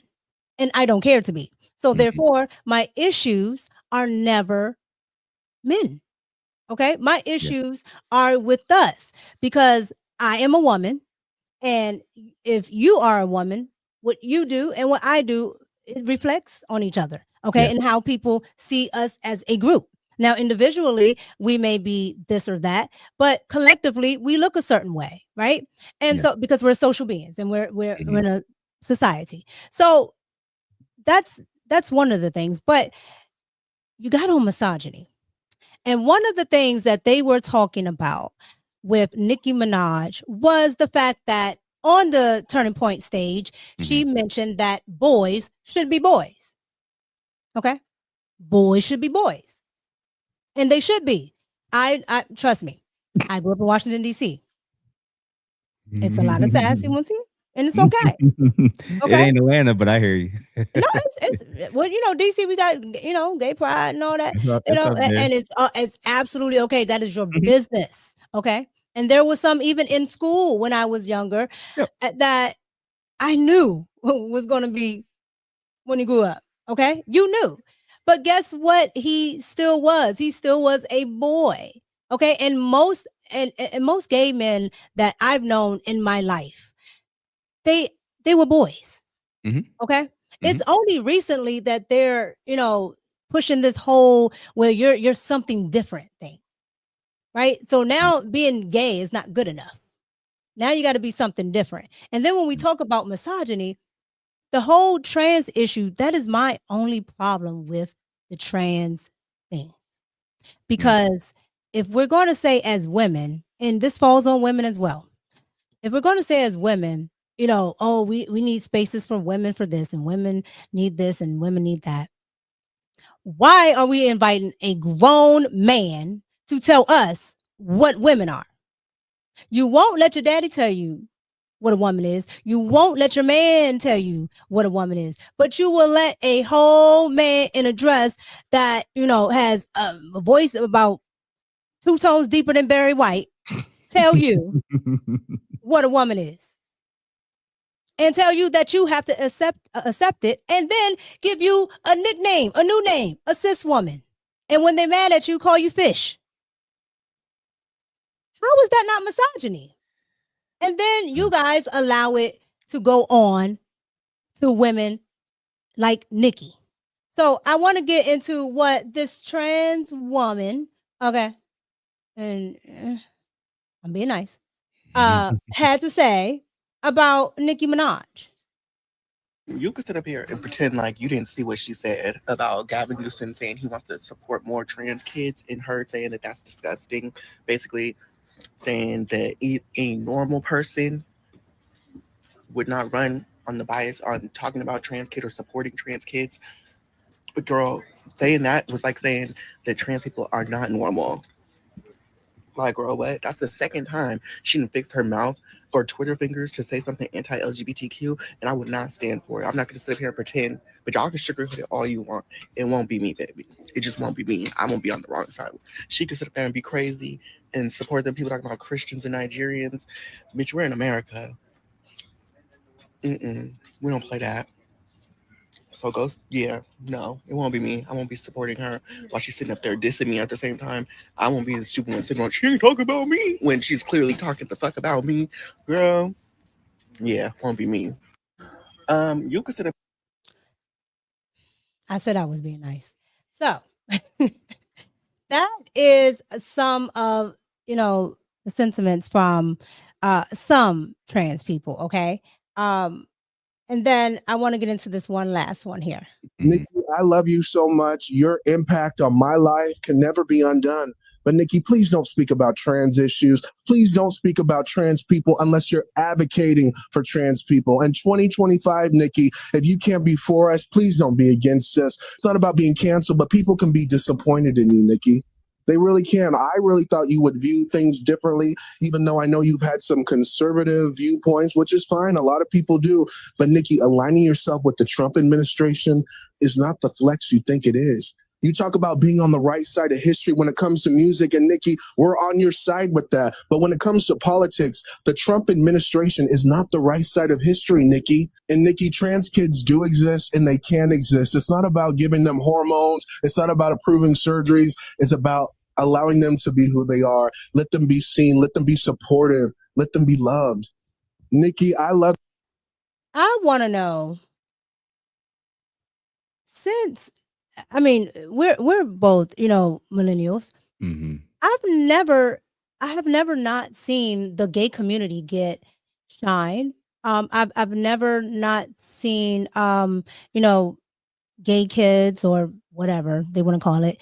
and I don't care to be. So therefore, my issues are never men. Okay. My issues are with us because I am a woman. And if you are a woman, what you do and what I do, it reflects on each other. Okay. Yeah. And how people see us as a group. Now, individually, we may be this or that, but collectively, we look a certain way. Right. And so because we're social beings and we're in a society. So that's one of the things. But you got on misogyny. And one of the things that they were talking about with Nicki Minaj was the fact that on the Turning Point stage, she mentioned that boys should be boys. Okay. Boys should be boys. And they should be. I trust me. I grew up in Washington, D.C. It's a lot of sassy ones here. And it's okay. It ain't Atlanta, but I hear you. No, it's well, DC, we got, gay pride and all that, and it's absolutely okay. That is your business. Okay. And there was some even in school when I was younger that I knew was going to be when he grew up. Okay. You knew, but guess what? He still was a boy. Okay. And most gay men that I've known in my life, they were boys. Okay. It's only recently that they're, pushing this whole, well, you're something different thing. Right. So now being gay is not good enough. Now you got to be something different. And then when we talk about misogyny, the whole trans issue, that is my only problem with the trans things. Because if we're going to say as women, and this falls on women as well, if we're going to say as women, we need spaces for women for this and women need this and women need that. Why are we inviting a grown man to tell us what women are? You won't let your daddy tell you what a woman is. You won't let your man tell you what a woman is, but you will let a whole man in a dress that, has a voice about 2 tones deeper than Barry White tell you what a woman is. And tell you that you have to accept it, and then give you a nickname, a new name, a cis woman. And when they're mad at you, call you fish. How is that not misogyny? And then you guys allow it to go on to women like Nicki. So I want to get into what this trans woman, okay, and I'm being nice, had to say about Nicki Minaj. You could sit up here and pretend like you didn't see what she said about Gavin Newsom saying he wants to support more trans kids, and her saying that that's disgusting. Basically saying that any normal person would not run on the bias on talking about trans kids or supporting trans kids. But girl, saying that was like saying that trans people are not normal. Like, girl, what? That's the second time she done fixed her mouth or Twitter fingers to say something anti-LGBTQ, and I would not stand for it. I'm not going to sit here and pretend, but y'all can sugarcoat it all you want. It won't be me, baby. It just won't be me. I won't be on the wrong side. She could sit up there and be crazy and support them people talking about Christians and Nigerians. Bitch, we're in America. We don't play that. So no, it won't be me. I won't be supporting her while she's sitting up there dissing me at the same time. I won't be the stupid one sitting on, she ain't talking about me when she's clearly talking the fuck about me. Girl, yeah, won't be me. You consider. I said I was being nice. So that is some of, the sentiments from some trans people, okay? And then I want to get into this one last one here. Nicki, I love you so much. Your impact on my life can never be undone. But Nicki, please don't speak about trans issues. Please don't speak about trans people unless you're advocating for trans people. And 2025, Nicki, if you can't be for us, please don't be against us. It's not about being canceled, but people can be disappointed in you, Nicki. They really can. I really thought you would view things differently, even though I know you've had some conservative viewpoints, which is fine. A lot of people do. But Nicki, aligning yourself with the Trump administration is not the flex you think it is. You talk about being on the right side of history when it comes to music, and Nicki, we're on your side with that. But when it comes to politics, the Trump administration is not the right side of history, Nicki. And Nicki, trans kids do exist and they can exist. It's not about giving them hormones. It's not about approving surgeries. It's about allowing them to be who they are. Let them be seen. Let them be supportive. Let them be loved. Nicki, I love. I want to know, since, I mean, we're both, millennials. I have never not seen the gay community get shine. I've never not seen, gay kids or whatever they want to call it,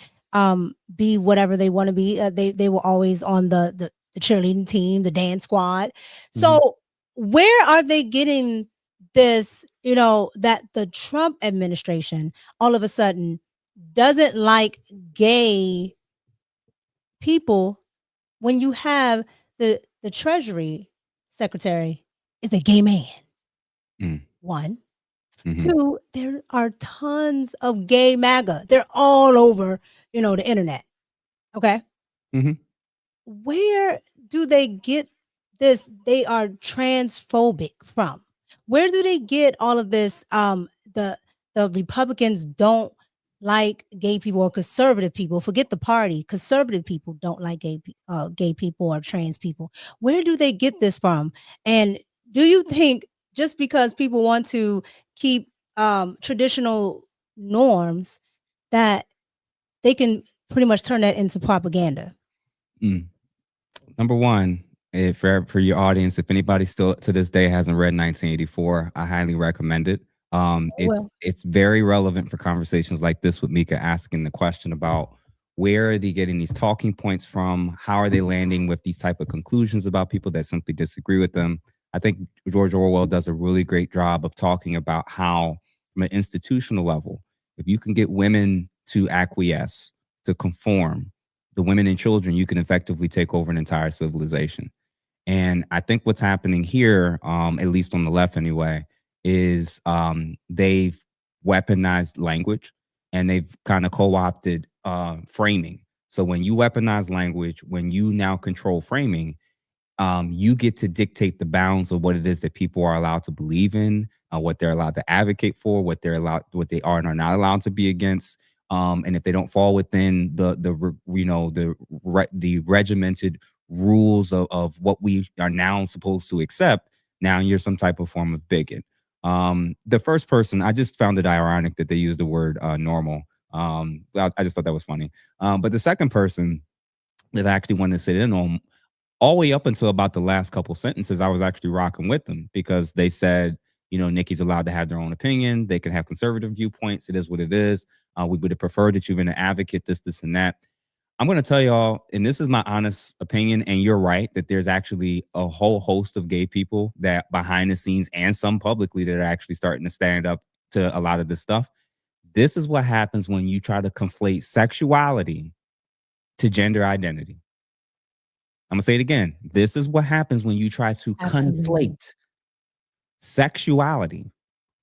be whatever they want to be. They were always on the cheerleading team, the dance squad. So where are they getting this, that the Trump administration all of a sudden doesn't like gay people, when you have the Treasury Secretary is a gay man? One. Two, there are tons of gay MAGA. They're all over, the internet. Okay. Where do they get this? They are transphobic from. Where do they get all of this? The Republicans don't like gay people or conservative people. Forget the party. Conservative people don't like gay people or trans people. Where do they get this from? And do you think just because people want to keep traditional norms that they can pretty much turn that into propaganda? Number one, for your audience, if anybody still to this day hasn't read 1984, I highly recommend it. It's very relevant for conversations like this with Mika asking the question about where are they getting these talking points from? How are they landing with these type of conclusions about people that simply disagree with them? I think George Orwell does a really great job of talking about how, from an institutional level, if you can get women to acquiesce, to conform, the women and children, you can effectively take over an entire civilization. And I think what's happening here, at least on the left anyway, is they've weaponized language and they've kind of co-opted framing. So when you weaponize language, when you now control framing, you get to dictate the bounds of what it is that people are allowed to believe in, what they're allowed to advocate for, what they are and are not allowed to be against. And if they don't fall within the regimented rules of what we are now supposed to accept, now you're some type of form of bigot. The first person, I just found it ironic that they used the word normal. I just thought that was funny. But the second person that I actually wanted to sit in on, all the way up until about the last couple sentences, I was actually rocking with them because they said, Nicki's allowed to have their own opinion. They can have conservative viewpoints. It is what it is. We would have preferred that you've been an advocate, this, and that. I'm going to tell y'all, and this is my honest opinion, and you're right, that there's actually a whole host of gay people that behind the scenes and some publicly that are actually starting to stand up to a lot of this stuff. This is what happens when you try to conflate sexuality to gender identity. I'm gonna say it again. This is what happens when you try to Absolutely. conflate sexuality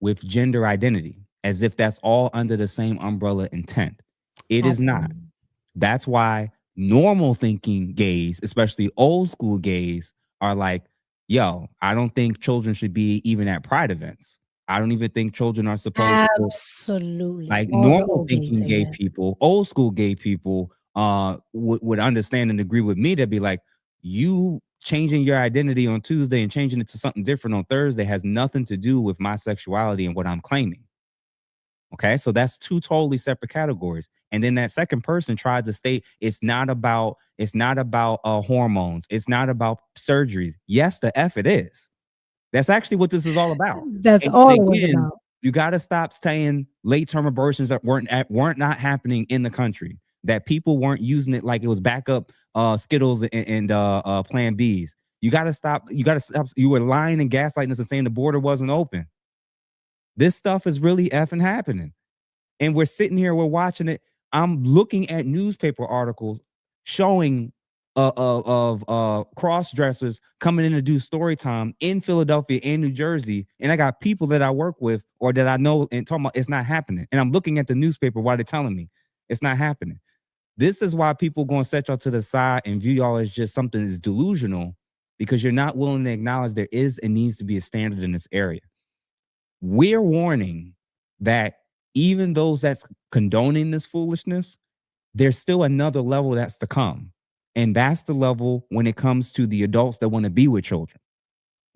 with gender identity as if that's all under the same umbrella intent. It is not. Absolutely. That's why normal thinking gays, especially old school gays, are like, yo, I don't think children should be even at pride events. I don't even think children are supposed to, Absolutely. like, All the normal old gays thinking say gay that. people, old school gay people would understand and agree with me. They'd be like, you changing your identity on Tuesday and changing it to something different on Thursday has nothing to do with my sexuality and what I'm claiming. Okay, so that's two totally separate categories. And then that second person tried to state it's not about hormones. It's not about surgeries. Yes, the F it is. That's actually what this is all about. That's And all it was again, about. you got to stop saying late term abortions that weren't not happening in the country. That people weren't using it like it was backup Skittles and Plan Bs. You got to stop. You got to stop. You were lying and gaslighting us and saying the border wasn't open. This stuff is really effing happening. And we're sitting here, we're watching it. I'm looking at newspaper articles showing of cross-dressers coming in to do story time in Philadelphia and New Jersey. And I got people that I work with or that I know and talking about it's not happening. And I'm looking at the newspaper while they're telling me it's not happening. This is why people going to set y'all to the side and view y'all as just something that's delusional, because you're not willing to acknowledge there is and needs to be a standard in this area. We're warning that even those that's condoning this foolishness, there's still another level that's to come. And that's the level when it comes to the adults that want to be with children.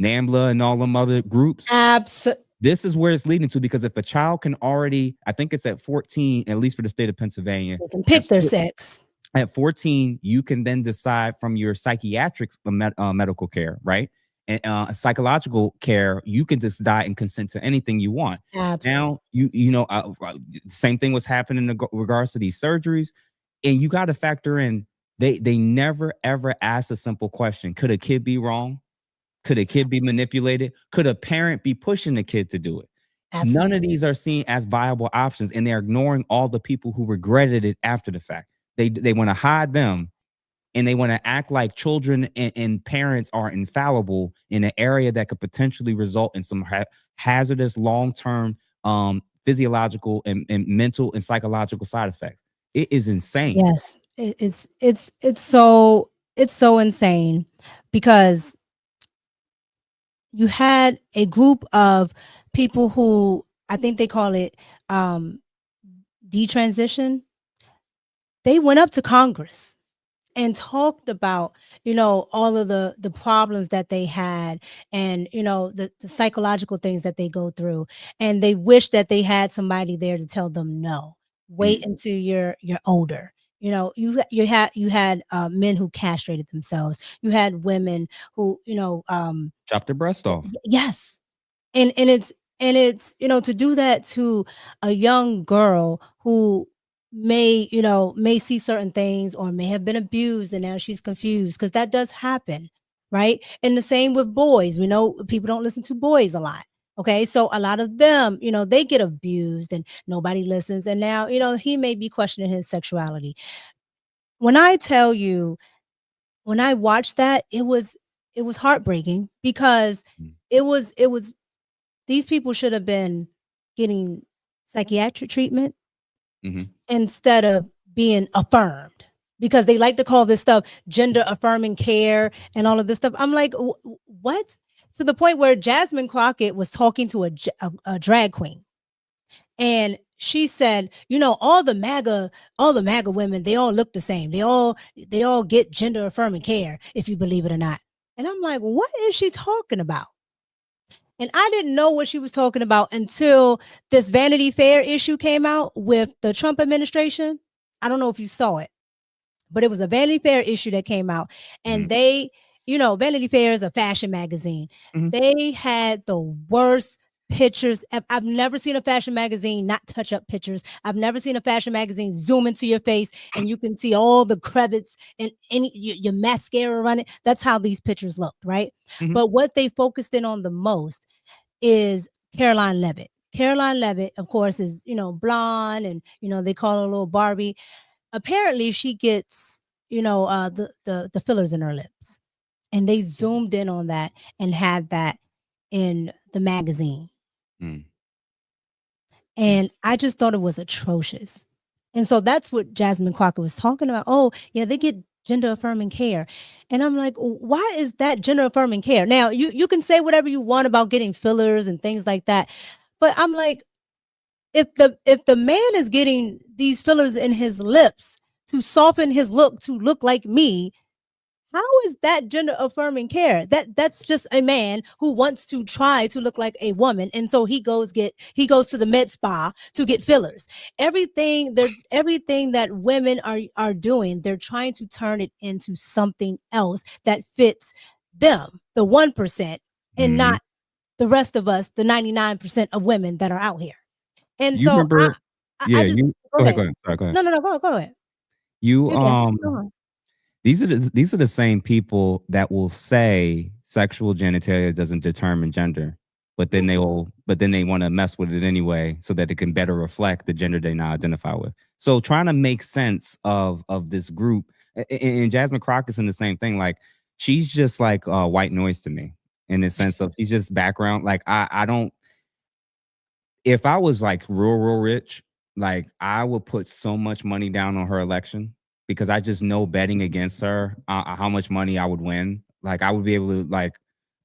NAMBLA and all them other groups. Absolutely. This is where it's leading to, because if a child can already, I think it's at 14, at least for the state of Pennsylvania, They can pick their sex. At 14, you can then decide from your psychiatric medical care, right? And psychological care, you can decide and consent to anything you want. Absolutely. Now, you know, same thing was happening in regards to these surgeries. And you got to factor in, they never, ever asked a simple question. Could a kid be wrong? Could a kid be manipulated? Could a parent be pushing the kid to do it? Absolutely. None of these are seen as viable options, and they're ignoring all the people who regretted it after the fact. They want to hide them, and they want to act like children and parents are infallible in an area that could potentially result in some hazardous long-term physiological and mental and psychological side effects. It is insane. Yes, it's so insane, because you had a group of people who, I think they call it detransition. They went up to Congress and talked about, you know, all of the problems that they had, and, you know, the psychological things that they go through, and they wish that they had somebody there to tell them, no, wait until you're older. You know, you had men who castrated themselves. You had women who, you know, Chop their breast off. yes, and it's you know, to do that to a young girl who may see certain things or may have been abused, and now she's confused, because that does happen, right? And the same with boys. We know people don't listen to boys a lot. Okay, so a lot of them, you know, they get abused and nobody listens, and now, you know, he may be questioning his sexuality. When I tell you, when I watched that, it was heartbreaking, because it was these people should have been getting psychiatric treatment instead of being affirmed, because they like to call this stuff gender affirming care and all of this stuff. I'm like, what? To the point where Jasmine Crockett was talking to a drag queen, and she said, you know, all the MAGA women, they all look the same. They all get gender affirming care, if you believe it or not. And I'm like, what is she talking about? And I didn't know what she was talking about until this Vanity Fair issue came out with the Trump administration. I don't know if you saw it, but it was a Vanity Fair issue that came out. And they, you know, Vanity Fair is a fashion magazine. They had the worst pictures. I've never seen a fashion magazine not touch up pictures. I've never seen a fashion magazine zoom into your face and you can see all the crevices and your mascara running. That's how these pictures looked, right? But what they focused in on the most is Caroline Levitt. Caroline Levitt, of course, is, you know, blonde, and, you know, they call her little Barbie. Apparently she gets the fillers in her lips, and they zoomed in on that and had that in the magazine. Mm. And I just thought it was atrocious. And so that's what Jasmine Crockett was talking about. Oh, yeah, they get gender affirming care. And I'm like, why is that gender affirming care? Now, you can say whatever you want about getting fillers and things like that. But I'm like, if the man is getting these fillers in his lips to soften his look to look like me, how is that gender affirming care? That's just a man who wants to try to look like a woman, and so he goes to the med spa to get fillers. Everything that women are doing, they're trying to turn it into something else that fits them, the 1%, and not the rest of us, the 99% of women that are out here. And You so remember? I just Go ahead. Sorry, go ahead. No, go ahead. You Go on. These are the same people that will say sexual genitalia doesn't determine gender, but then they want to mess with it anyway so that it can better reflect the gender they now identify with. So trying to make sense of this group, and Jasmine Crockett's in the same thing. Like, she's just like white noise to me, in the sense of she's just background. Like, I don't. If I was like real rich, like, I would put so much money down on her election, because I just know betting against her, how much money I would win. Like, I would be able to, like,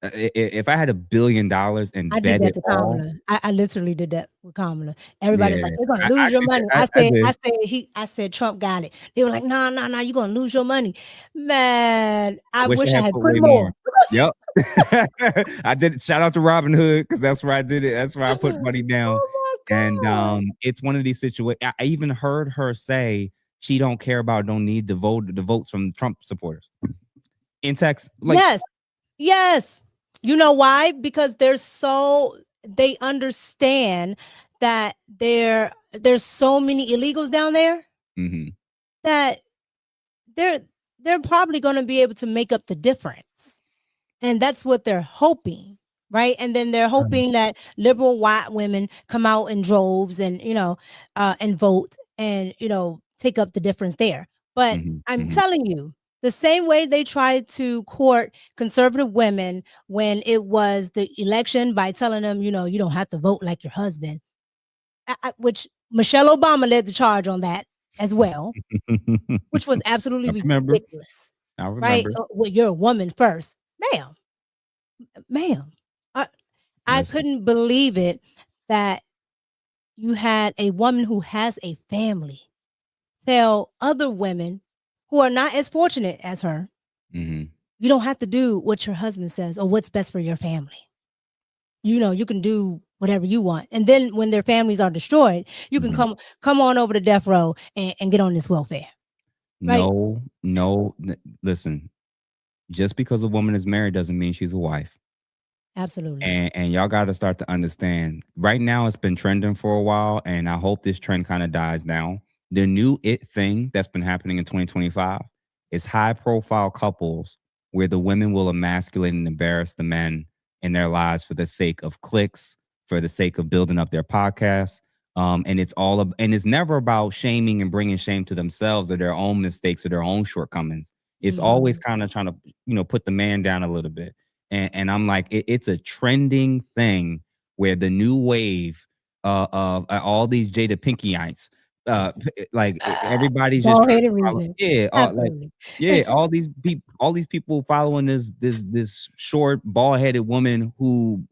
if I had $1 billion and I did bet that it to all. Kamala. I literally did that with Kamala. Everybody's Yeah, like, "You're gonna I lose your actually money." did. I said Trump got it. They were like, "No, you're gonna lose your money." Man, I Wish wish I I had had put put way more. more. Yep. I did. Shout out to Robin Hood, because that's where I did it. That's where I put money down. Oh my And God. it's one of these situations. I even heard her say she don't need the votes from Trump supporters in Texas. Like, Yes. You know why? Because they understand that there's so many illegals down there that they're probably going to be able to make up the difference. And that's what they're hoping, right? And then they're hoping that liberal white women come out in droves and, and vote and, take up the difference there. But I'm telling you, the same way they tried to court conservative women when it was the election by telling them, you don't have to vote like your husband, which Michelle Obama led the charge on that as well, which was absolutely I remember. ridiculous. I Right? remember. Well, you're a woman first, ma'am. I couldn't believe it that you had a woman who has a family tell other women who are not as fortunate as her, you don't have to do what your husband says or what's best for your family. You can do whatever you want. And then when their families are destroyed, you can come on over to death row and get on this welfare. Right? No. Listen, just because a woman is married doesn't mean she's a wife. Absolutely. And y'all got to start to understand. Right now, it's been trending for a while, and I hope this trend kind of dies down. The new thing that's been happening in 2025 is high-profile couples where the women will emasculate and embarrass the men in their lives for the sake of clicks, for the sake of building up their podcast. And it's never about shaming and bringing shame to themselves or their own mistakes or their own shortcomings. It's always kind of trying to, put the man down a little bit. And I'm like, it's a trending thing where the new wave of all these Jada Pinkyites, like everybody's just trying to follow, all these people following this short bald-headed woman who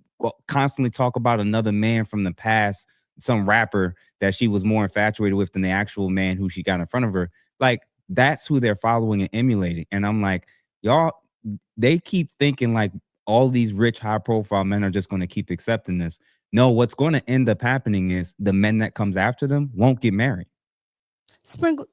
constantly talk about another man from the past, some rapper that she was more infatuated with than the actual man who she got in front of her. Like, that's who they're following and emulating. And I'm like, y'all, they keep thinking like all these rich, high-profile men are just going to keep accepting this. No, what's going to end up happening is the men that comes after them won't get married. Sprinkle.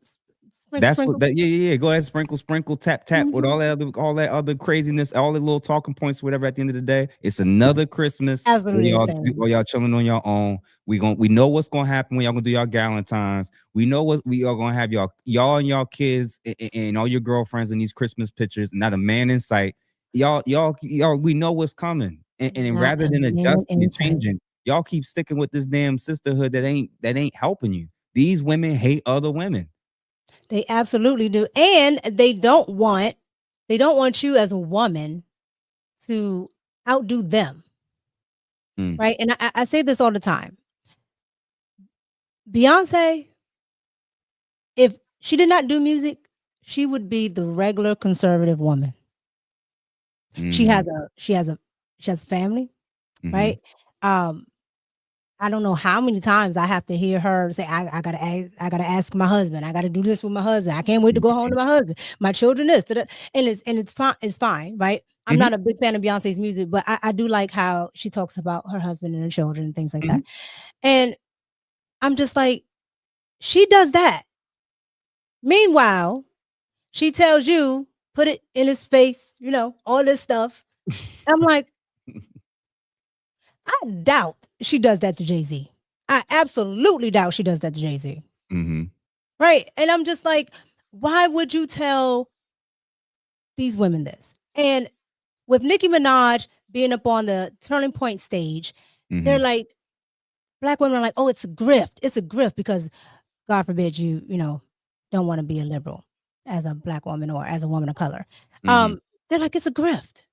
That's what that. Yeah. Go ahead, sprinkle, tap, with all that other craziness, all the little talking points, whatever. At the end of the day, it's another Christmas. Absolutely, while y'all chilling on your own. We know what's gonna happen when y'all gonna do y'all Galentines. We know what we are gonna have y'all and y'all kids and all your girlfriends in these Christmas pictures. Not a man in sight. Y'all. We know what's coming. And rather than adjusting and changing, y'all keep sticking with this damn sisterhood that ain't helping you. These women hate other women. They absolutely do. And they don't want you as a woman to outdo them. Mm. Right. And I say this all the time. Beyonce, if she did not do music, she would be the regular conservative woman. She has a family, right? Um, I don't know how many times I have to hear her say, I gotta ask my husband. I gotta do this with my husband. I can't wait to go home to my husband. My children this, and it's fine. It's fine, right? I'm not a big fan of Beyonce's music, but I do like how she talks about her husband and her children and things like that. And I'm just like, she does that. Meanwhile, she tells you, put it in his face, all this stuff. I'm like, I doubt she does that to Jay-Z. I absolutely doubt she does that to Jay-Z. Right. And I'm just like, why would you tell these women this? And with Nicki Minaj being up on the Turning Point stage, they're like, Black women are like, oh, it's a grift. It's a grift because God forbid you don't want to be a liberal as a Black woman or as a woman of color. They're like, it's a grift.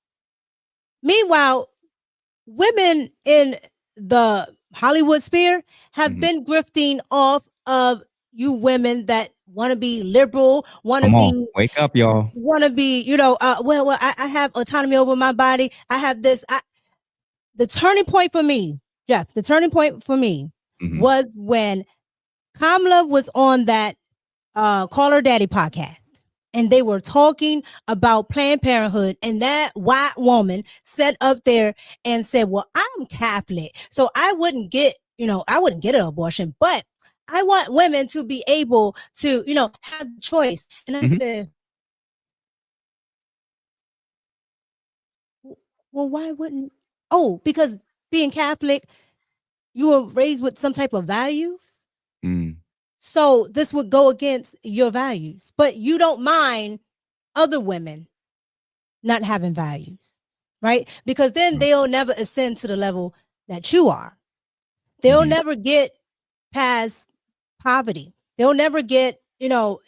Meanwhile, women in the Hollywood sphere have been grifting off of you women that want to be liberal, want to be wake up, y'all. Want to be, I have autonomy over my body. I have this. The turning point for me, Jeff, the turning point for me was when Kamala was on that Call Her Daddy podcast. And they were talking about Planned Parenthood, and that white woman sat up there and said, well, I'm Catholic, so I wouldn't get an abortion, but I want women to be able to, have the choice. And I said, well, why wouldn't? Oh, because being Catholic, you were raised with some type of values. So this would go against your values, but you don't mind other women not having values, right? Because then they'll never ascend to the level that you are. They'll never get past poverty. They'll never get, they'll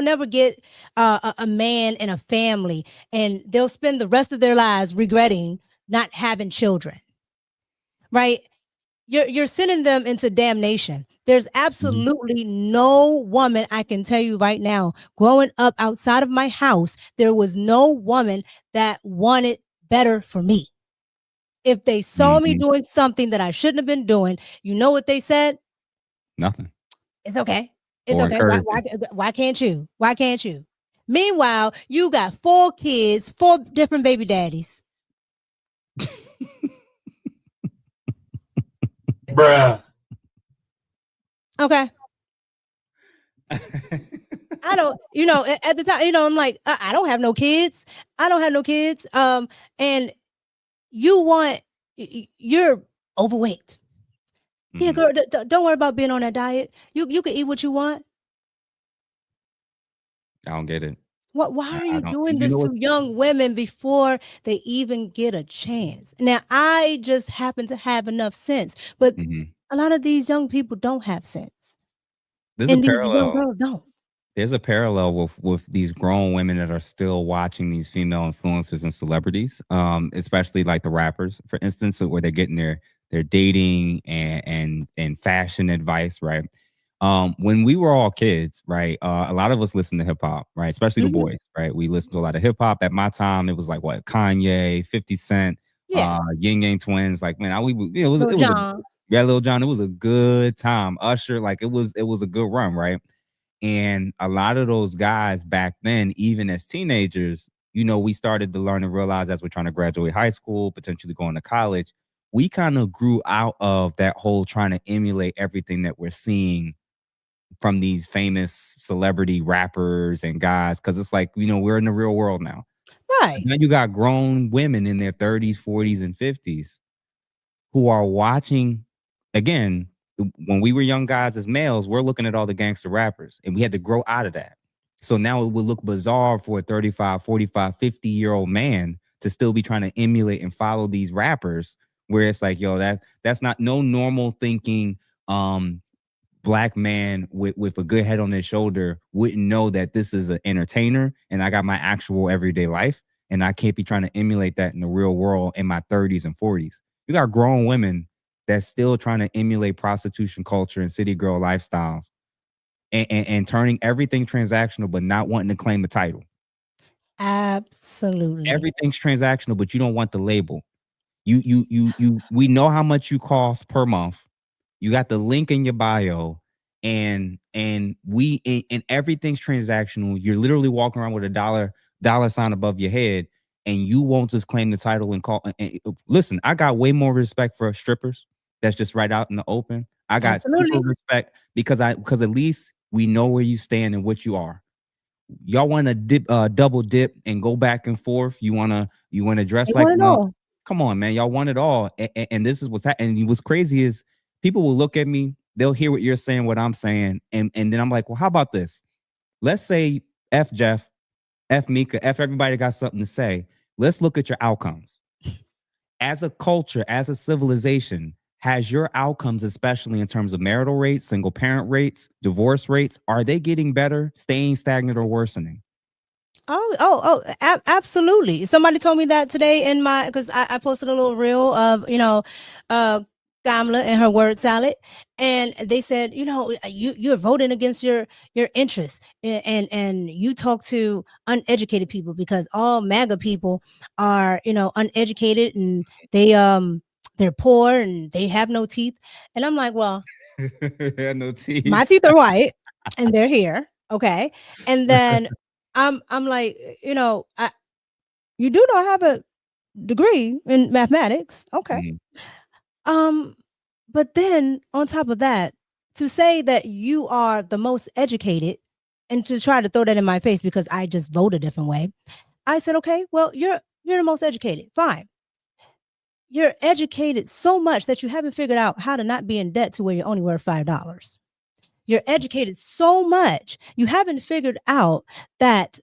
never get a man and a family, and they'll spend the rest of their lives regretting not having children, right? You're sending them into damnation. There's absolutely no woman, I can tell you right now, growing up outside of my house, there was no woman that wanted better for me. If they saw me doing something that I shouldn't have been doing, you know what they said? Nothing. It's okay. It's okay. Why can't you? Why can't you? Meanwhile, you got 4 kids, 4 different baby daddies. Bruh. Okay. I don't, at the time, I'm like, I don't have no kids. I don't have no kids. And you're overweight. Yeah, girl, don't worry about being on that diet. You can eat what you want. I don't get it. Why are you doing this to young women before they even get a chance? Now, I just happen to have enough sense, but a lot of these young people don't have sense. There's and a these parallel. young girls don't. There's a parallel with these grown women that are still watching these female influencers and celebrities, especially like the rappers, for instance, where they're getting their dating and fashion advice, right? When we were all kids, right, a lot of us listened to hip hop, right? Especially the boys, right? We listened to a lot of hip hop. At my time, it was like what, Kanye, 50 Cent, Yin Yang Twins. Like, man, it was Lil Jon. Lil Jon. It was a good time. Usher, like it was a good run, right? And a lot of those guys back then, even as teenagers, we started to learn and realize as we're trying to graduate high school, potentially going to college, we kind of grew out of that whole trying to emulate everything that we're seeing from these famous celebrity rappers and guys. Cause it's like, we're in the real world now. Right. Now you got grown women in their 30s, 40s, and 50s who are watching, again, when we were young guys as males, we're looking at all the gangster rappers and we had to grow out of that. So now it would look bizarre for a 35, 45, 50-year-old man to still be trying to emulate and follow these rappers, where it's like, yo, that's not no normal thinking black man with a good head on his shoulder wouldn't know that this is an entertainer and I got my actual everyday life, and I can't be trying to emulate that in the real world in my 30s and 40s. You got grown women that's still trying to emulate prostitution culture and city girl lifestyles and turning everything transactional, but not wanting to claim the title. Absolutely. Everything's transactional, but you don't want the label. We know how much you cost per month. You got the link in your bio, and everything's transactional. You're literally walking around with a dollar sign above your head, and you won't just claim the title and call. And listen, I got way more respect for strippers. That's just right out in the open. I got super respect because at least we know where you stand and what you are. Y'all want to double dip and go back and forth. You want to dress like no. Come on, man. Y'all want it all. And this is what's happening. And what's crazy is people will look at me, they'll hear what you're saying, what I'm saying. And then I'm like, well, how about this? Let's say F Jeff, F Mika, F everybody got something to say. Let's look at your outcomes. As a culture, as a civilization, has your outcomes, especially in terms of marital rates, single parent rates, divorce rates, are they getting better, staying stagnant, or worsening? Absolutely. Somebody told me that today because I posted a little reel of, Kamala and her word salad. And they said, you're voting against your interests, and you talk to uneducated people because all MAGA people are, uneducated, and they're poor and they have no teeth. And I'm like, well, no teeth. My teeth are white and they're here. Okay. And then I'm like, you do not have a degree in mathematics. Okay. But then on top of that, to say that you are the most educated and to try to throw that in my face because I just vote a different way. I said, okay, well, you're the most educated. Fine. You're educated so much that you haven't figured out how to not be in debt to where you're only worth $5. You're educated so much, you haven't figured out that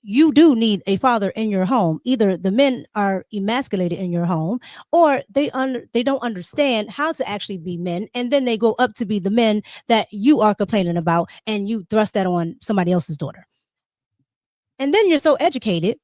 you do need a father in your home. Either the men are emasculated in your home, or they don't understand how to actually be men, and then they go up to be the men that you are complaining about, and you thrust that on somebody else's daughter. And then you're so educated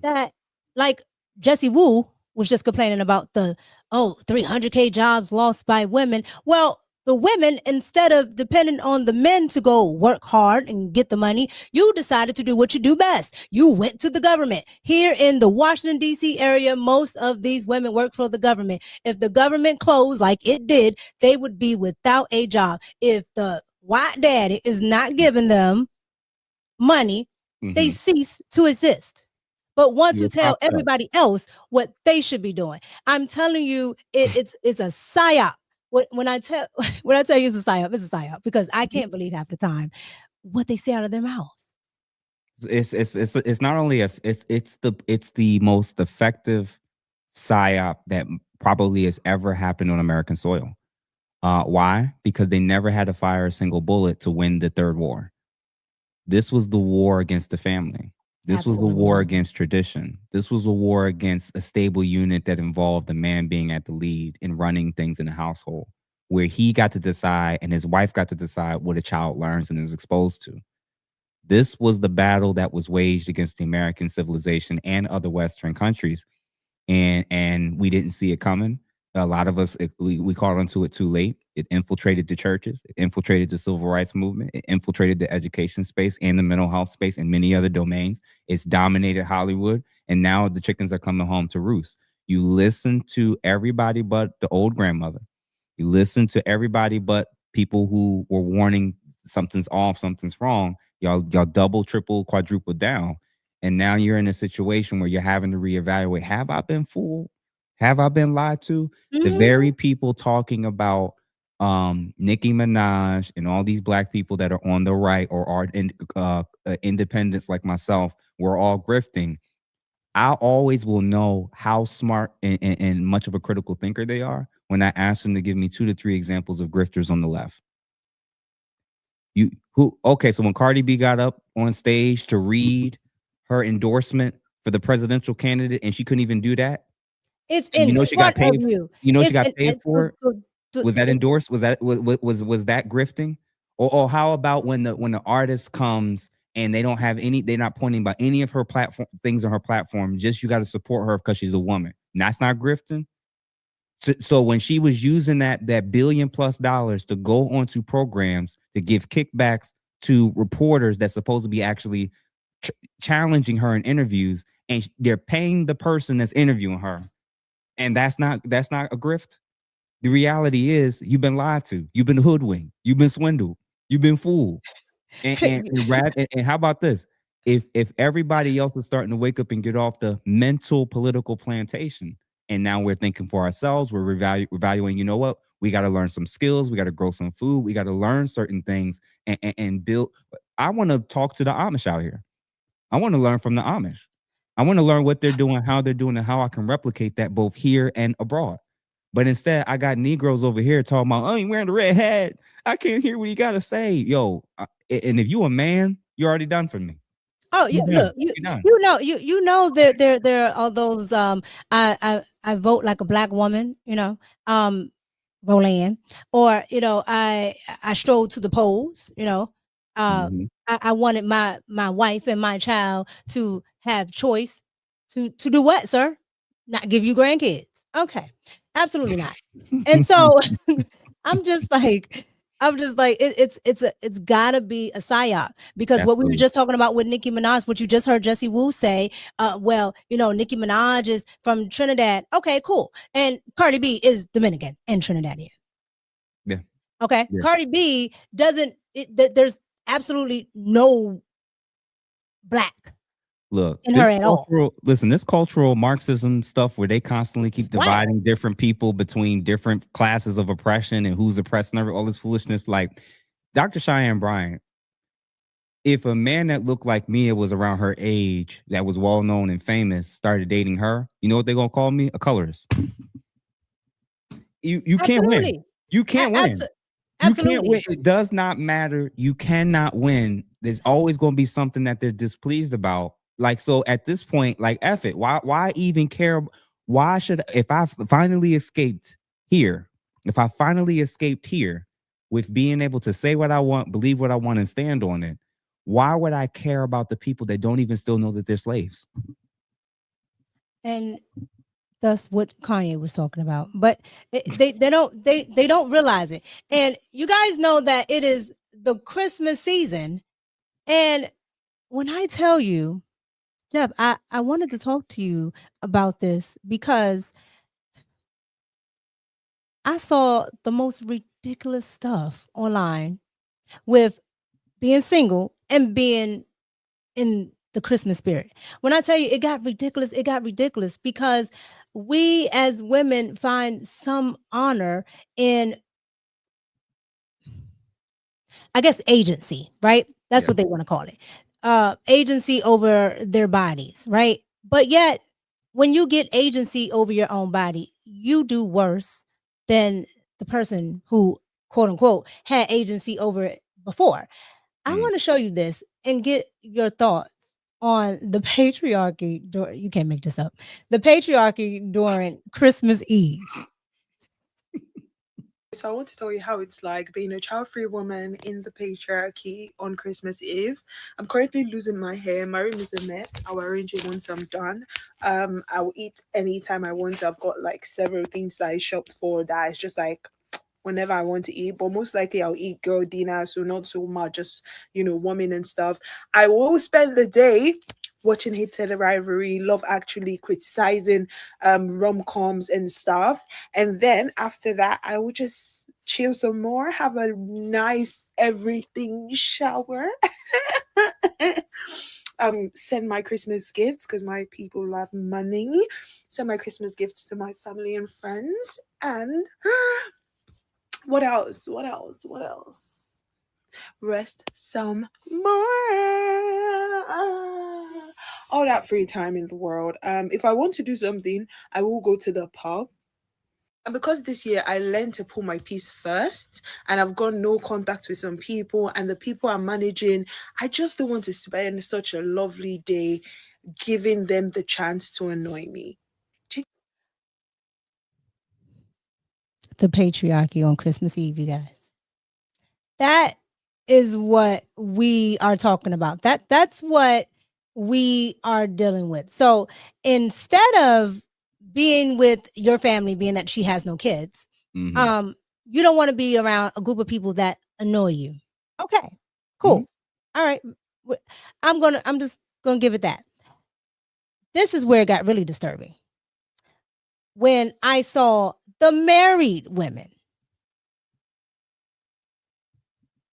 that, like Jesse Wu was just complaining about the 300K jobs lost by women. Well, the women, instead of depending on the men to go work hard and get the money, you decided to do what you do best. You went to the government. Here in the Washington, D.C. area, most of these women work for the government. If the government closed like it did, they would be without a job. If the white daddy is not giving them money, they cease to exist. But want to tell everybody else what they should be doing. I'm telling you, it's a psyop. When I tell you it's a psyop because I can't believe half the time what they say out of their mouths. It's not only it's the most effective psyop that probably has ever happened on American soil. Why? Because they never had to fire a single bullet to win the third war. This was the war against the family. This was the war against tradition. This was a war against a stable unit that involved the man being at the lead and running things in the household, where he got to decide and his wife got to decide what a child learns and is exposed to. This was the battle that was waged against the American civilization and other Western countries. And we didn't see it coming. A lot of us, we caught onto it too late. It infiltrated the churches. It infiltrated the civil rights movement. It infiltrated the education space and the mental health space and many other domains. It's dominated Hollywood. And now the chickens are coming home to roost. You listen to everybody but the old grandmother. You listen to everybody but people who were warning something's off, something's wrong. Y'all double, triple, quadruple down. And now you're in a situation where you're having to reevaluate. Have I been fooled? Have I been lied to? The very people talking about Nicki Minaj and all these black people that are on the right or are independents like myself, we're all grifting. I always will know how smart and much of a critical thinker they are when I ask them to give me 2 to 3 examples of grifters on the left. So when Cardi B got up on stage to read her endorsement for the presidential candidate and she couldn't even do that, it's in front of you. She got paid for it. Was that endorsed? Was that was that grifting? Or how about when the artist comes and they don't have any, they're not pointing by any of her platform things on her platform, just you got to support her because she's a woman. That's not grifting. So when she was using that $1 billion+ to go onto programs to give kickbacks to reporters that's supposed to be actually challenging her in interviews, and they're paying the person that's interviewing her, and that's not a grift. The reality is you've been lied to, you've been hoodwinked, you've been swindled, you've been fooled. And how about this? If everybody else is starting to wake up and get off the mental political plantation, and now we're thinking for ourselves, we're evaluating, you know what? We got to learn some skills, we got to grow some food, we got to learn certain things and build. I want to talk to the Amish out here. I want to learn from the Amish. I want to learn what they're doing, how they're doing, and how I can replicate that both here and abroad. But instead, I got Negroes over here talking about, I ain't wearing the red hat. I can't hear what he got to say. Yo, and if you a man, you're already done for me. Oh, you look, you know there are those I vote like a black woman, Roland, or I strolled to the polls, I wanted my wife and my child to have choice to do what, sir? Not give you grandkids. Okay. Absolutely not. And so I'm just like it's gotta be a psyop, because what we were just talking about with Nicki Minaj, what you just heard Jesse Wu say, Nicki Minaj is from Trinidad. Okay, cool. And Cardi B is Dominican and Trinidadian. Yeah. Okay. Yeah. Cardi B doesn't, there's absolutely no black. Look, this cultural Marxism stuff where they constantly keep dividing different people between different classes of oppression and who's oppressing all this foolishness. Like Dr. Chyanne Bryant, if a man that looked like me, it was around her age, that was well known and famous, started dating her, you know what they're gonna call me? A colorist. You can't win. You can't win. You can't win. It does not matter. You cannot win. There's always going to be something that they're displeased about. Like, so at this point, like, F it. Why even care? Why should, if I finally escaped here with being able to say what I want, believe what I want, and stand on it, why would I care about the people that don't even still know that they're slaves? And that's what Kanye was talking about, but they don't realize it. And you guys know that it is the Christmas season, and when I tell you, Jeff, I wanted to talk to you about this because I saw the most ridiculous stuff online with being single and being in the Christmas spirit. When I tell you it got ridiculous because we as women find some honor in, I guess, agency, right? That's what they want to call it. Agency over their bodies, right? But yet, when you get agency over your own body, you do worse than the person who, quote unquote, had agency over it before. I want to show you this and get your thoughts on the patriarchy. You can't make this up. The patriarchy during Christmas Eve. So I want to tell you how it's like being a child-free woman in the patriarchy on Christmas Eve. I'm currently losing my hair. My room is a mess. I'll arrange it once I'm done. I'll eat anytime I want. So I've got like several things that I shopped for that is just like whenever I want to eat, but most likely I'll eat girl dinner, so not so much, just warming and stuff. I will spend the day watching Hated Rivalry, Love Actually, criticizing rom-coms and stuff, and then after that I will just chill some more, have a nice everything shower. Send my Christmas gifts because my people love money. Send my Christmas gifts to my family and friends, and what else? Rest some more. All that free time in the world. If I want to do something, I will go to the pub. And because this year I learned to put my piece first, and I've got no contact with some people, and the people I'm managing, I just don't want to spend such a lovely day giving them the chance to annoy me. the patriarchy on Christmas Eve, you guys. That is what we are talking about. That's what we are dealing with. So instead of being with your family, being that she has no kids, Mhm. you don't want to be around a group of people that annoy you. Okay, cool. All right. I'm just gonna give it that. This is where it got really disturbing. When I saw the married women.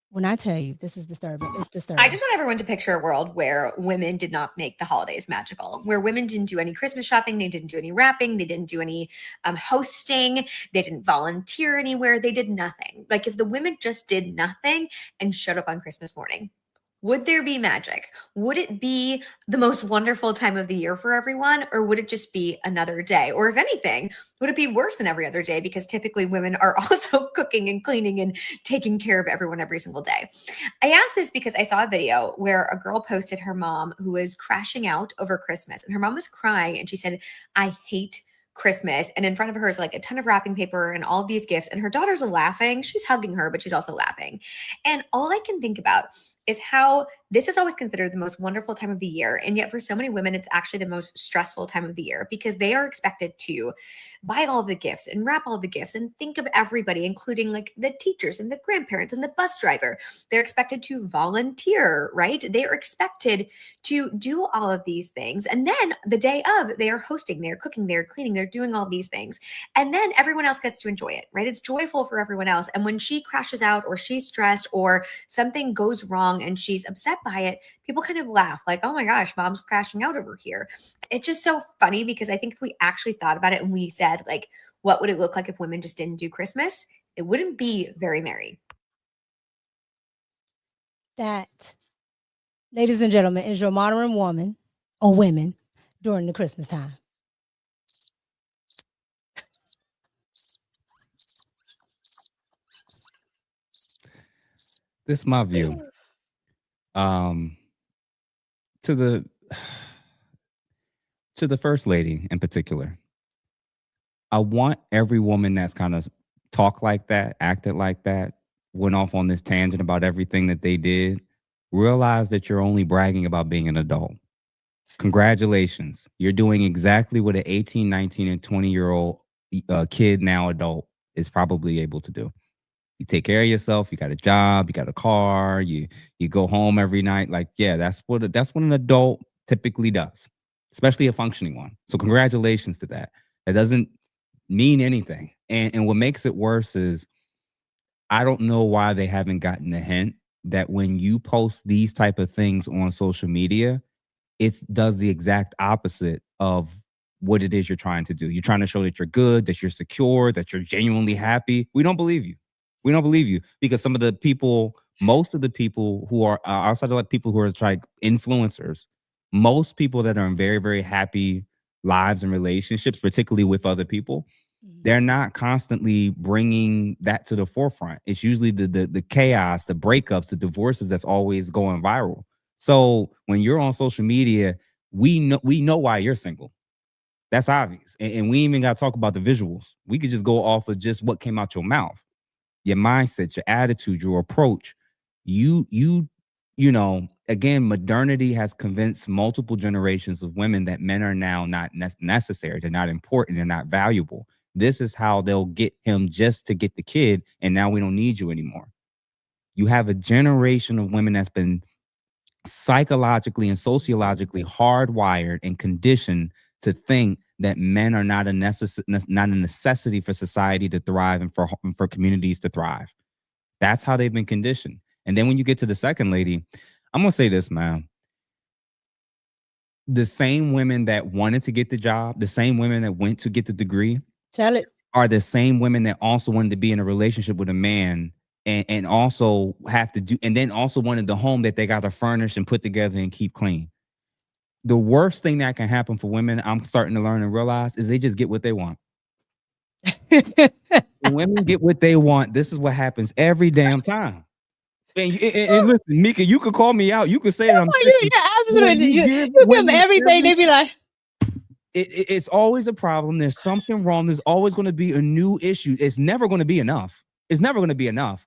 When I tell you this is disturbing, it's disturbing. I just want everyone to picture a world where women did not make the holidays magical, where women didn't do any Christmas shopping, they didn't do any wrapping, they didn't do any hosting, they didn't volunteer anywhere, they did nothing. Like if the women just did nothing and showed up on Christmas morning, would there be magic? Would it be the most wonderful time of the year for everyone? Or would it just be another day? Or if anything, would it be worse than every other day? Because typically women are also cooking and cleaning and taking care of everyone every single day. I asked this because I saw a video where a girl posted her mom who was crashing out over Christmas. And her mom was crying and she said, "I hate Christmas." And in front of her is like a ton of wrapping paper and all these gifts. And her daughters are laughing. She's hugging her, but she's also laughing. And all I can think about is how this is always considered the most wonderful time of the year. And yet for so many women, it's actually the most stressful time of the year because they are expected to buy all the gifts and wrap all the gifts and think of everybody, including like the teachers and the grandparents and the bus driver. They're expected to volunteer, right? They are expected to do all of these things. And then the day of, they are hosting, they're cooking, they're cleaning, they're doing all these things. And then everyone else gets to enjoy it, right? It's joyful for everyone else. And when she crashes out or she's stressed or something goes wrong and she's upset by it, people kind of laugh like, "Oh my gosh, mom's crashing out over here." It's just so funny because I think if we actually thought about it and we said like, what would it look like if women just didn't do Christmas? It wouldn't be very merry. That, ladies and gentlemen, is your modern woman or women during the Christmas time. This is my view. To the first lady in particular, I want every woman that's kind of talked like that, acted like that, went off on this tangent about everything that they did, realize that you're only bragging about being an adult. Congratulations. You're doing exactly what an 18, 19, and 20-year-old kid, now adult, is probably able to do. You take care of yourself. You got a job. You got a car. You go home every night. Like, yeah, that's what an adult typically does, especially a functioning one. So congratulations to that. That doesn't mean anything. And what makes it worse is I don't know why they haven't gotten the hint that when you post these type of things on social media, it does the exact opposite of what it is you're trying to do. You're trying to show that you're good, that you're secure, that you're genuinely happy. We don't believe you. We don't believe you because some of the people, most of the people who are outside of like people who are like influencers, most people that are in very, very happy lives and relationships, particularly with other people, they're not constantly bringing that to the forefront. It's usually the chaos, the breakups, the divorces that's always going viral. So when you're on social media, we know why you're single. That's obvious. And we even got to talk about the visuals. We could just go off of just what came out your mouth, your mindset, your attitude, your approach. You know, again, modernity has convinced multiple generations of women that men are now not necessary. They're not important. They're not valuable. This is how they'll get him just to get the kid. And now we don't need you anymore. You have a generation of women that's been psychologically and sociologically hardwired and conditioned to think that men are not a necessity for society to thrive and for communities to thrive. That's how they've been conditioned. And then when you get to the second lady, I'm going to say this, man. The same women that wanted to get the job, the same women that went to get the degree, tell it, are the same women that also wanted to be in a relationship with a man and also have to do, and then also wanted the home that they got to furnish and put together and keep clean. The worst thing that can happen for women, I'm starting to learn and realize, is they just get what they want. When women get what they want, this is what happens every damn time. And listen, Mika, you could call me out. You could say that I'm absolutely. You give them everything. They be like, it's always a problem. There's something wrong. There's always going to be a new issue. It's never going to be enough. It's never going to be enough.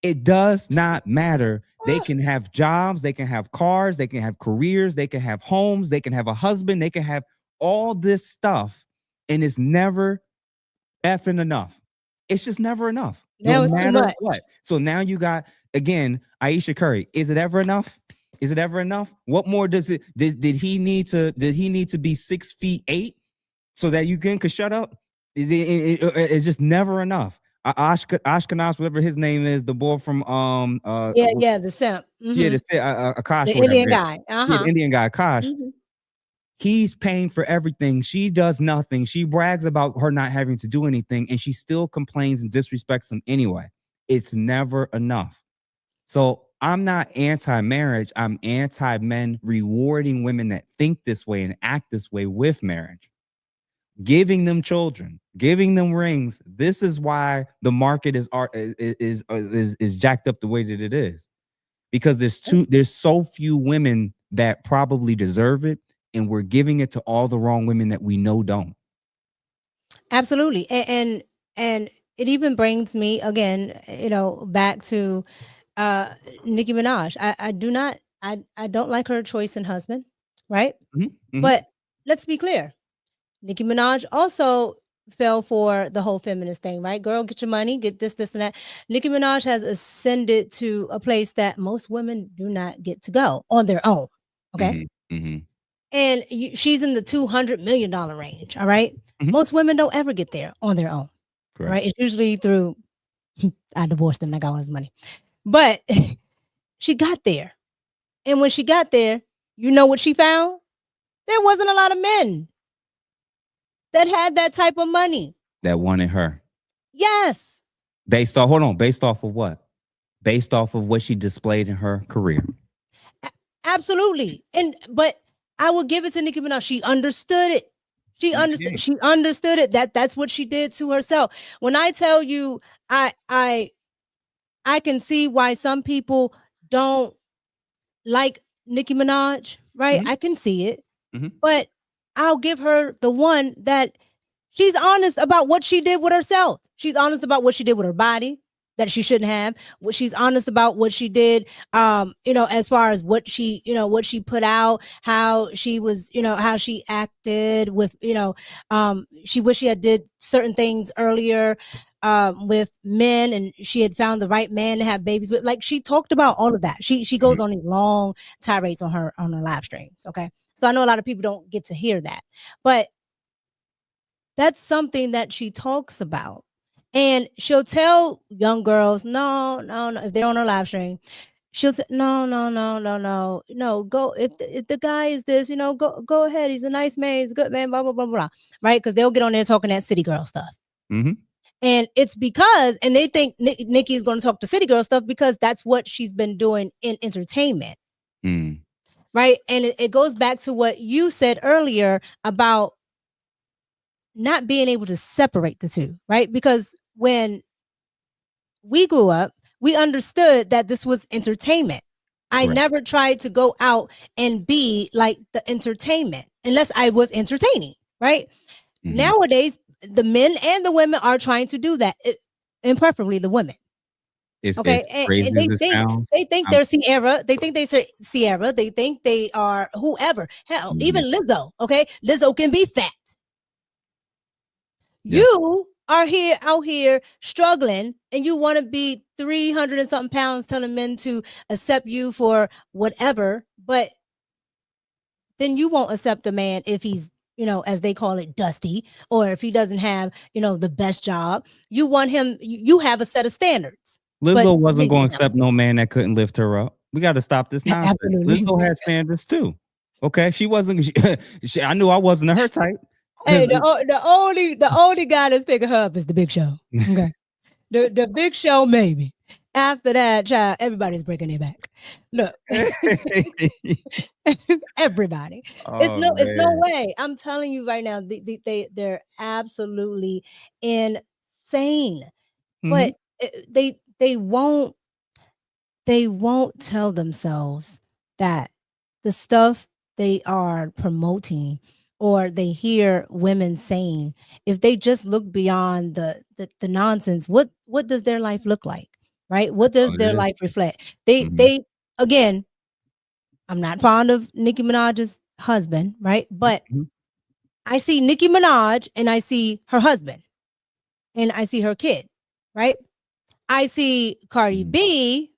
It does not matter. They can have jobs, they can have cars, they can have careers, they can have homes, they can have a husband, they can have all this stuff, and it's never effing enough. It's just never enough. Now it's too much. What. So now you got, again, Aisha Curry. Is it ever enough? Is it ever enough? What more does it did he need to be 6'8" so that you could shut up? It's just never enough. Ashkenaz, whatever his name is, the boy from the simp. Yeah, Akash, the Indian guy. Yeah, the Indian guy, Akash. He's paying for everything. She does nothing. She brags about her not having to do anything, and she still complains and disrespects him anyway. It's never enough. So I'm not anti-marriage. I'm anti-men rewarding women that think this way and act this way with marriage. Giving them children, giving them rings. This is why the market is jacked up the way that it is, because there's so few women that probably deserve it, and we're giving it to all the wrong women that we know don't. Absolutely, and it even brings me again, back to Nicki Minaj. I don't like her choice in husband, right? But let's be clear. Nicki Minaj also fell for the whole feminist thing, right? Girl, get your money, get this, and that. Nicki Minaj has ascended to a place that most women do not get to go on their own. Okay. And she's in the $200 million range. All right. Most women don't ever get there on their own. Correct. Right. It's usually through, I divorced them, I got all his money. But she got there. And when she got there, you know what she found? There wasn't a lot of men that had that type of money that wanted her. Yes. Based off of what? Based off of what she displayed in her career. Absolutely. But I will give it to Nicki Minaj. She understood it. She understood it. That's what she did to herself. When I tell you, I can see why some people don't like Nicki Minaj, right? I can see it. But I'll give her the one that she's honest about what she did with herself. She's honest about what she did with her body that she shouldn't have. She's honest about what she did, as far as what she put out, how she was, how she acted with, she wished she had did certain things earlier with men, and she had found the right man to have babies with. Like, she talked about all of that. She goes on these long tirades on her live streams. Okay. So I know a lot of people don't get to hear that, but that's something that she talks about. And she'll tell young girls, no, if they're on her live stream, she'll say, no, go, if the guy is this, go ahead. He's a nice man. He's a good man, blah, blah, blah, blah. Right? Because they'll get on there talking that city girl stuff. And it's because, and they think Nicki is going to talk to city girl stuff because that's what she's been doing in entertainment. Right. And it goes back to what you said earlier about not being able to separate the two. Right. Because when we grew up, we understood that this was entertainment. I never tried to go out and be like the entertainment unless I was entertaining. Right. Nowadays, the men and the women are trying to do that, and preferably the women. Okay, and they think they're Sierra. They think they're Sierra. They think they are whoever. Hell, even Lizzo. Okay, Lizzo can be fat. Yeah. You are out here struggling, and you want to be 300 and something pounds, telling men to accept you for whatever. But then you won't accept a man if he's, as they call it, dusty, or if he doesn't have, the best job. You want him. You have a set of standards. Lizzo wasn't going to accept no man that couldn't lift her up. We got to stop this nonsense. Lizzo had standards too. Okay, she wasn't. I knew I wasn't her type. Hey, the only guy that's picking her up is the Big Show. Okay, the Big Show maybe. After that, child, everybody's breaking their back. Look, everybody. It's no way. I'm telling you right now, they're absolutely insane. But they won't tell themselves that the stuff they are promoting or they hear women saying, if they just look beyond the nonsense, what does their life look like? Right? What does it their is. life reflect? They again, I'm not fond of Nicki Minaj's husband, right? But Mhm. I see Nicki Minaj and I see her husband and I see her kid, right? I see Cardi Mhm. B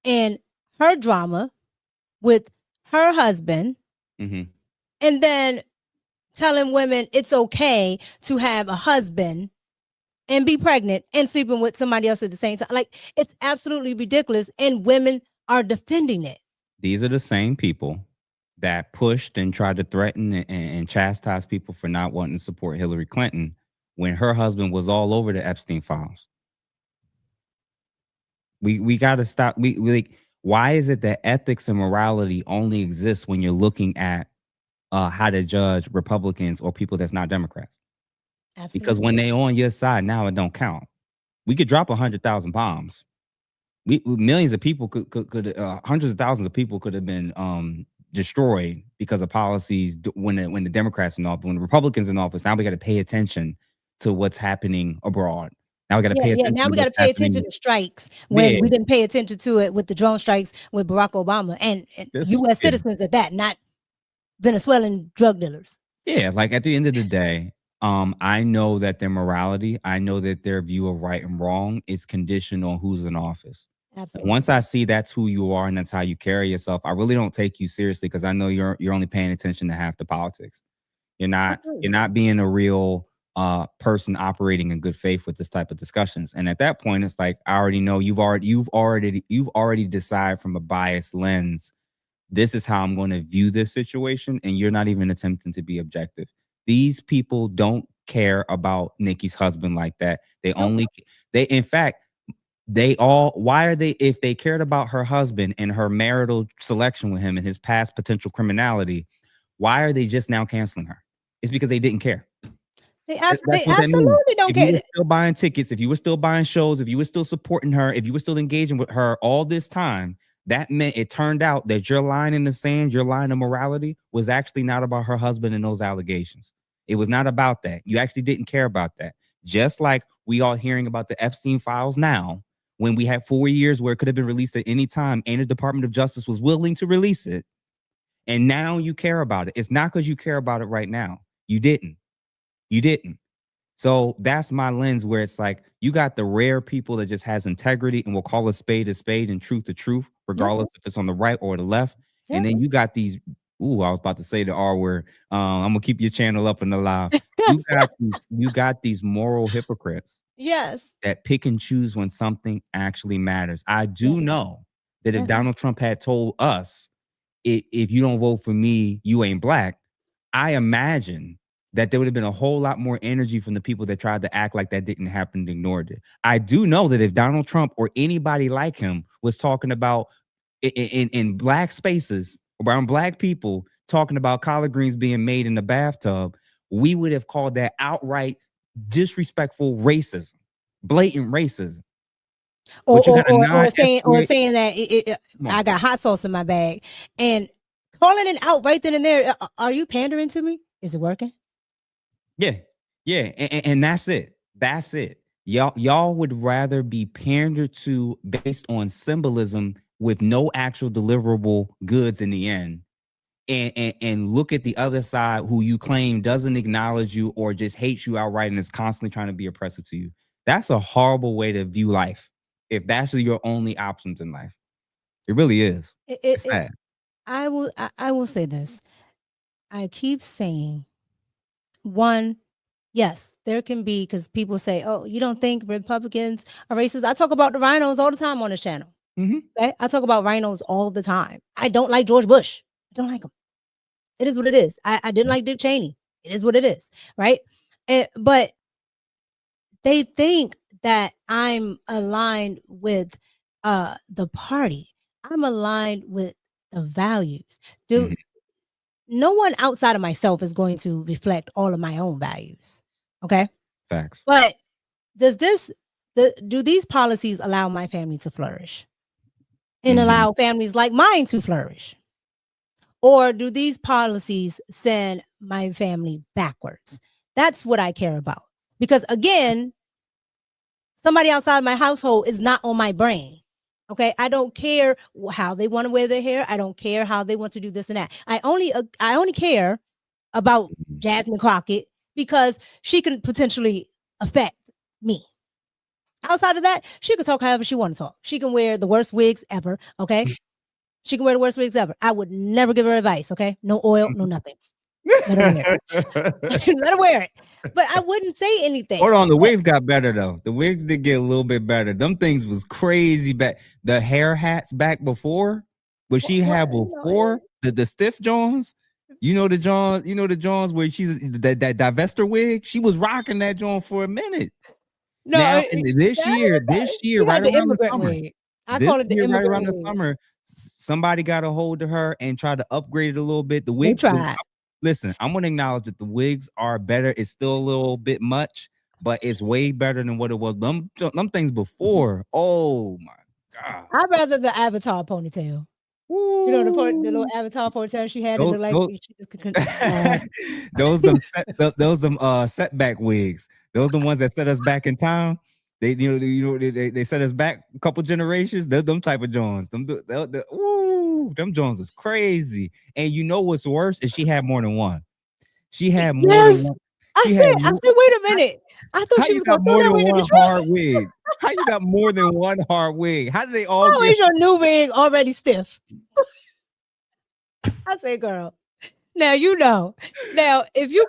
and her drama with her husband, Mhm. and then telling women it's okay to have a husband and be pregnant and sleeping with somebody else at the same time. Like, it's absolutely ridiculous, and women are defending it. These are the same people that pushed and tried to threaten and chastise people for not wanting to support Hillary Clinton when her husband was all over the Epstein files. We got to stop. We like, why is it that ethics and morality only exists when you're looking at how to judge Republicans or people that's not Democrats? Because when Absolutely. they on your side now, it don't count. We could drop 100,000 bombs. We millions of people could hundreds of thousands of people could have been destroyed because of policies when the Democrats in office, when the Republicans in office. Now we got to pay attention to what's happening abroad. Now we got to Yeah, pay yeah. attention Now to we got to what's pay attention happening. to strikes when Yeah, we didn't pay attention to it with the drone strikes with Barack Obama and this, U.S. yeah, citizens at that, not Venezuelan drug dealers. yeah. Like at the end of the day, I know that their morality, I know that their view of right and wrong is conditioned on who's in office. And once Absolutely. I see that's who you are and that's how you carry yourself, I really don't take you seriously because I know you're only paying attention to half the politics. You're not being a real person operating in good faith with this type of discussions. And at that point, it's like I already know you've already decided from a biased lens. This is how I'm going to view this situation, and you're not even attempting to be objective. These people don't care about Nikki's husband like that. Nope. They in fact they all why are they if they cared about her husband and her marital selection with him and his past potential criminality, why are they just now canceling her? It's because they didn't care. They That's what that means. absolutely don't If you care. were still buying tickets, if you were still buying shows, if you were still supporting her, if you were still engaging with her all this time, that meant it turned out that your line in the sand, your line of morality was actually not about her husband and those allegations. It was not about that. You actually didn't care about that. Just like we all hearing about the Epstein files now, when we had 4 years where it could have been released at any time and the Department of Justice was willing to release it. And now you care about it. It's not because you care about it right now. You didn't. You didn't. So that's my lens where it's like you got the rare people that just has integrity and will call a spade and truth to truth, regardless if it's on the right or the left. Yeah. And then you got these, I was about to say the R word. I'm gonna keep your channel up and alive. You got these moral hypocrites Yes. that pick and choose when something actually matters. I do Yes. know that if Yeah. Donald Trump had told us, if you don't vote for me, you ain't black, I imagine that there would have been a whole lot more energy from the people that tried to act like that didn't happen and ignored it. I do know that if Donald Trump or anybody like him was talking about in black spaces around black people talking about collard greens being made in the bathtub, we would have called that outright disrespectful racism, blatant racism. But you got a Or non-FBA. saying that I got hot sauce in my bag and calling it out right then and there. Are you pandering to me? Is it working? Yeah, yeah, and that's it. That's it. Y'all would rather be pandered to based on symbolism with no actual deliverable goods in the end, and look at the other side who you claim doesn't acknowledge you or just hates you outright and is constantly trying to be oppressive to you. That's a horrible way to view life. If that's your only options in life, it really is. It's sad. I will say this. I keep saying, one, yes, there can be, because people say, oh, you don't think Republicans are racist? I talk about the rhinos all the time on this channel. Okay? I talk about rhinos all the time. I don't like George Bush. I don't like him. It is what it is. I didn't like Dick Cheney. It is what it is. Right. But they think that I'm aligned with the party. I'm aligned with the values. Mhm. No one outside of myself is going to reflect all of my own values. Okay. Facts. But do these policies allow my family to flourish and allow families like mine to flourish? or do these policies send my family backwards? That's what I care about. Because again, somebody outside my household is not on my brain. Okay, I don't care how they want to wear their hair. I don't care how they want to do this and that. I only care about Jasmine Crockett because she can potentially affect me. Outside of that, she can talk however she want to talk. She can wear the worst wigs ever. Okay, she can wear the worst wigs ever. I would never give her advice. Okay, no oil, no nothing. Let her wear it. Let her wear it. But I wouldn't say anything. Hold on, the wigs got better though. The wigs did get a little bit better. Them things was crazy back. The hair hats back before, what she had before, the stiff Johns. You know the Johns where she's that divester wig. She was rocking that John for a minute. No, now this year, right around the summer. I call it the immigrant right around the wig. summer, somebody got a hold of her and tried to upgrade it a little bit. The They wigs. tried. Listen, I'm gonna acknowledge that the wigs are better. It's still a little bit much, but it's way better than what it was. Them things before. Oh my god! I'd rather the Avatar ponytail. Woo. You know the little Avatar ponytail she had in the like. Those setback wigs. Those the ones that set us back in time. They they set us back a couple generations. They're them type of Jones. Them Jones was crazy. And you know what's worse is she had more than one. She had more than one. I said, wait a minute. I thought How she you was got gonna more throw than that wig in one the trash. hard wig? How you got more than one hard wig? How did they all How is your new wig already stiff? I say, girl. Now you know. Now, if you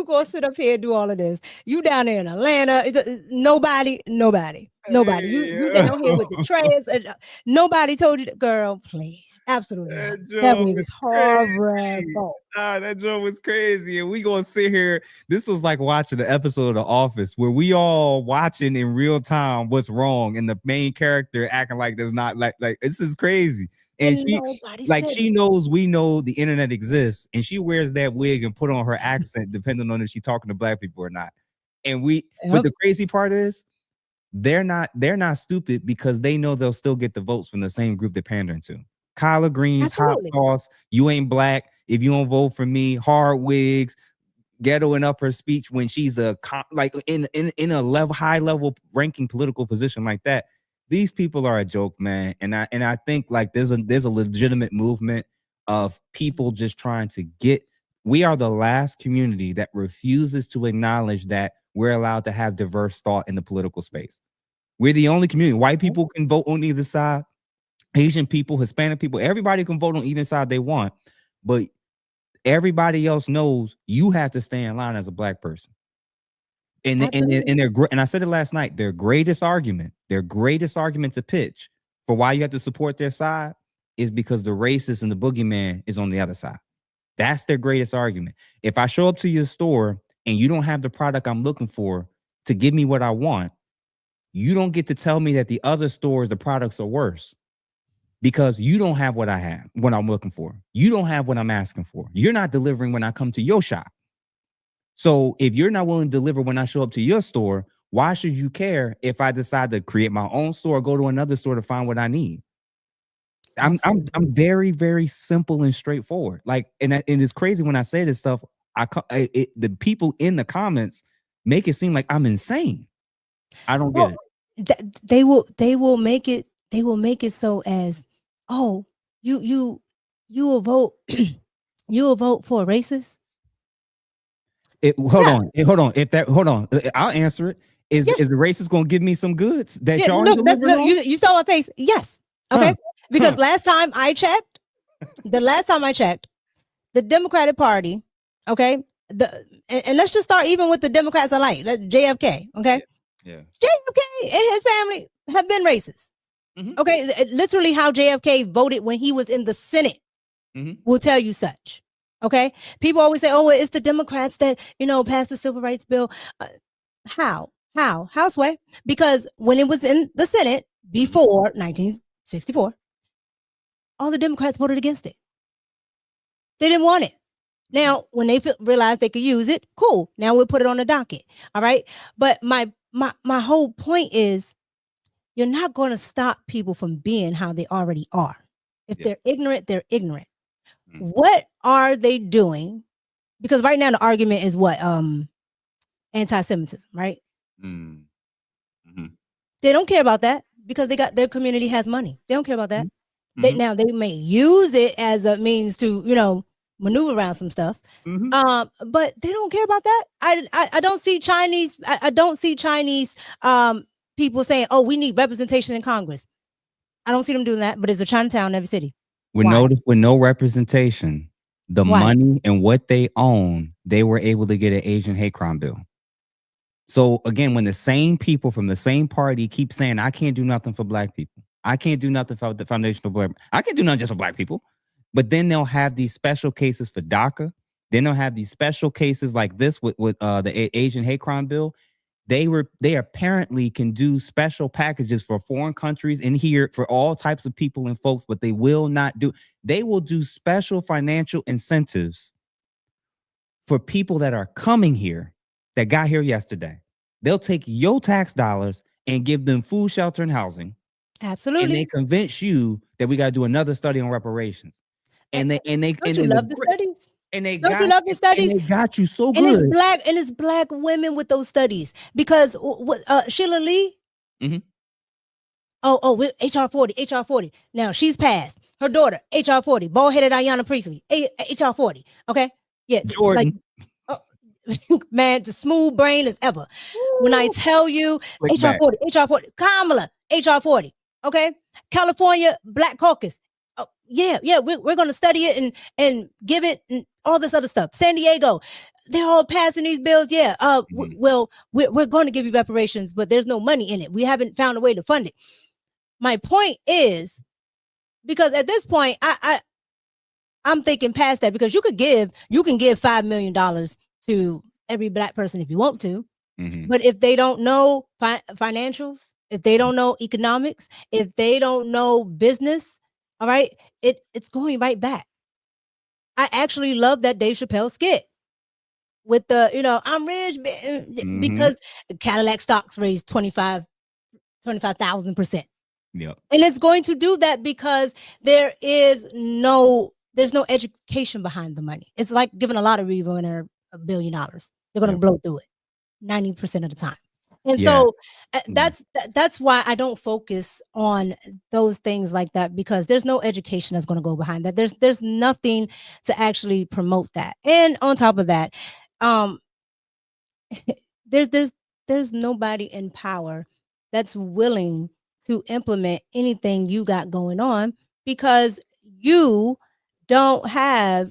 go sit up here and do all of this, you down there in Atlanta, nobody. You down here with the trays. Nobody told you, girl. Please, absolutely. That wig is horrible. That joke was crazy, and we gonna sit here. This was like watching the episode of The Office where we all watching in real time what's wrong, and the main character acting like there's not like this is crazy. And she knows we know the internet exists, and she wears that wig and put on her accent depending on if she's talking to black people or not. And but the crazy part is they're not stupid because they know they'll still get the votes from the same group they're pandering to. Collard greens, hot sauce, you ain't black if you don't vote for me, hard wigs, ghettoing up her speech when she's like in a high level ranking political position like that. These people are a joke, man. And I think like there's a legitimate movement of people just trying to get. We are the last community that refuses to acknowledge that we're allowed to have diverse thought in the political space. We're the only community. White people can vote on either side. Asian people, Hispanic people, everybody can vote on either side they want. But everybody else knows you have to stay in line as a black person. And I said it last night, their greatest argument to pitch for why you have to support their side is because the racist and the boogeyman is on the other side. That's their greatest argument. If I show up to your store and you don't have the product I'm looking for to give me what I want, you don't get to tell me that the other stores, the products are worse because you don't have what I have, what I'm looking for. You don't have what I'm asking for. You're not delivering when I come to your shop. So if you're not willing to deliver when I show up to your store, why should you care if I decide to create my own store or go to another store to find what I need? I'm very, very simple and straightforward. Like, and it's crazy when I say this stuff. The people in the comments make it seem like I'm insane. I don't get it. They will make it so as, oh, you will vote you will vote for a racist. Hold on. I'll answer it. Is the racist going to give me some goods that y'all ain't delivering on? You saw my face. Yes. Okay. Because last time I checked, the Democratic Party, okay, and let's just start even with the Democrats alike, JFK, okay? Yeah. JFK and his family have been racist. Mm-hmm. Okay, literally how JFK voted when he was in the Senate will tell you such. Okay, people always say, "Oh, it's the Democrats that passed the Civil Rights Bill." How, Sway? Because when it was in the Senate before 1964, all the Democrats voted against it. They didn't want it. Now, when they realized they could use it, cool. Now we'll put it on the docket. All right. But my whole point is, you're not going to stop people from being how they already are. If they're ignorant, they're ignorant. What are they doing? Because right now the argument is what anti-Semitism, right? They don't care about that because their community has money. They don't care about that. Now they may use it as a means to, maneuver around some stuff. But they don't care about that. I don't see Chinese. I don't see Chinese people saying, "Oh, we need representation in Congress." I don't see them doing that. But it's a Chinatown in every city. With no representation, the money and what they own, they were able to get an Asian hate crime bill. So again, when the same people from the same party keep saying, "I can't do nothing for Black people. I can't do nothing for the foundational Black. I can't do nothing just for Black people," but then they'll have these special cases for DACA. Then they'll have these special cases like this with the Asian hate crime bill. They apparently can do special packages for foreign countries in here for all types of people and folks, but they will not do. They will do special financial incentives for people that are coming here that got here yesterday. They'll take your tax dollars and give them food, shelter, and housing. Absolutely. And they convince you that we got to do another study on reparations. And they love the studies. And they don't you love the studies? And they got you so and good. It's black women with those studies because Sheila Lee. HR 40. Now she's passed. Her daughter, HR 40, bald-headed Ayanna Priestley, HR 40. Okay, yeah, Jordan. Man, the smooth brain as ever. When I tell you HR 40, Kamala, HR 40. Okay, California Black Caucus. Oh, yeah, we're gonna study it and give it and all this other stuff. San Diego, they're all passing these bills. Yeah, well, we're going to give you reparations, but there's no money in it. We haven't found a way to fund it. My point is, because at this point, I'm thinking past that, because you can give $5 million to every Black person if you want to, but if they don't know financials, if they don't know economics, if they don't know business, all right, it's going right back. I actually love that Dave Chappelle skit with the, I'm rich because Cadillac stocks raised 25,000%. Yep. And it's going to do that because there's no education behind the money. It's like giving a lottery winner $1 billion. They're going to blow through it 90% of the time. And so that's why I don't focus on those things like that, because there's no education that's going to go behind that. There's nothing to actually promote that. And on top of that, there's nobody in power that's willing to implement anything you got going on, because you don't have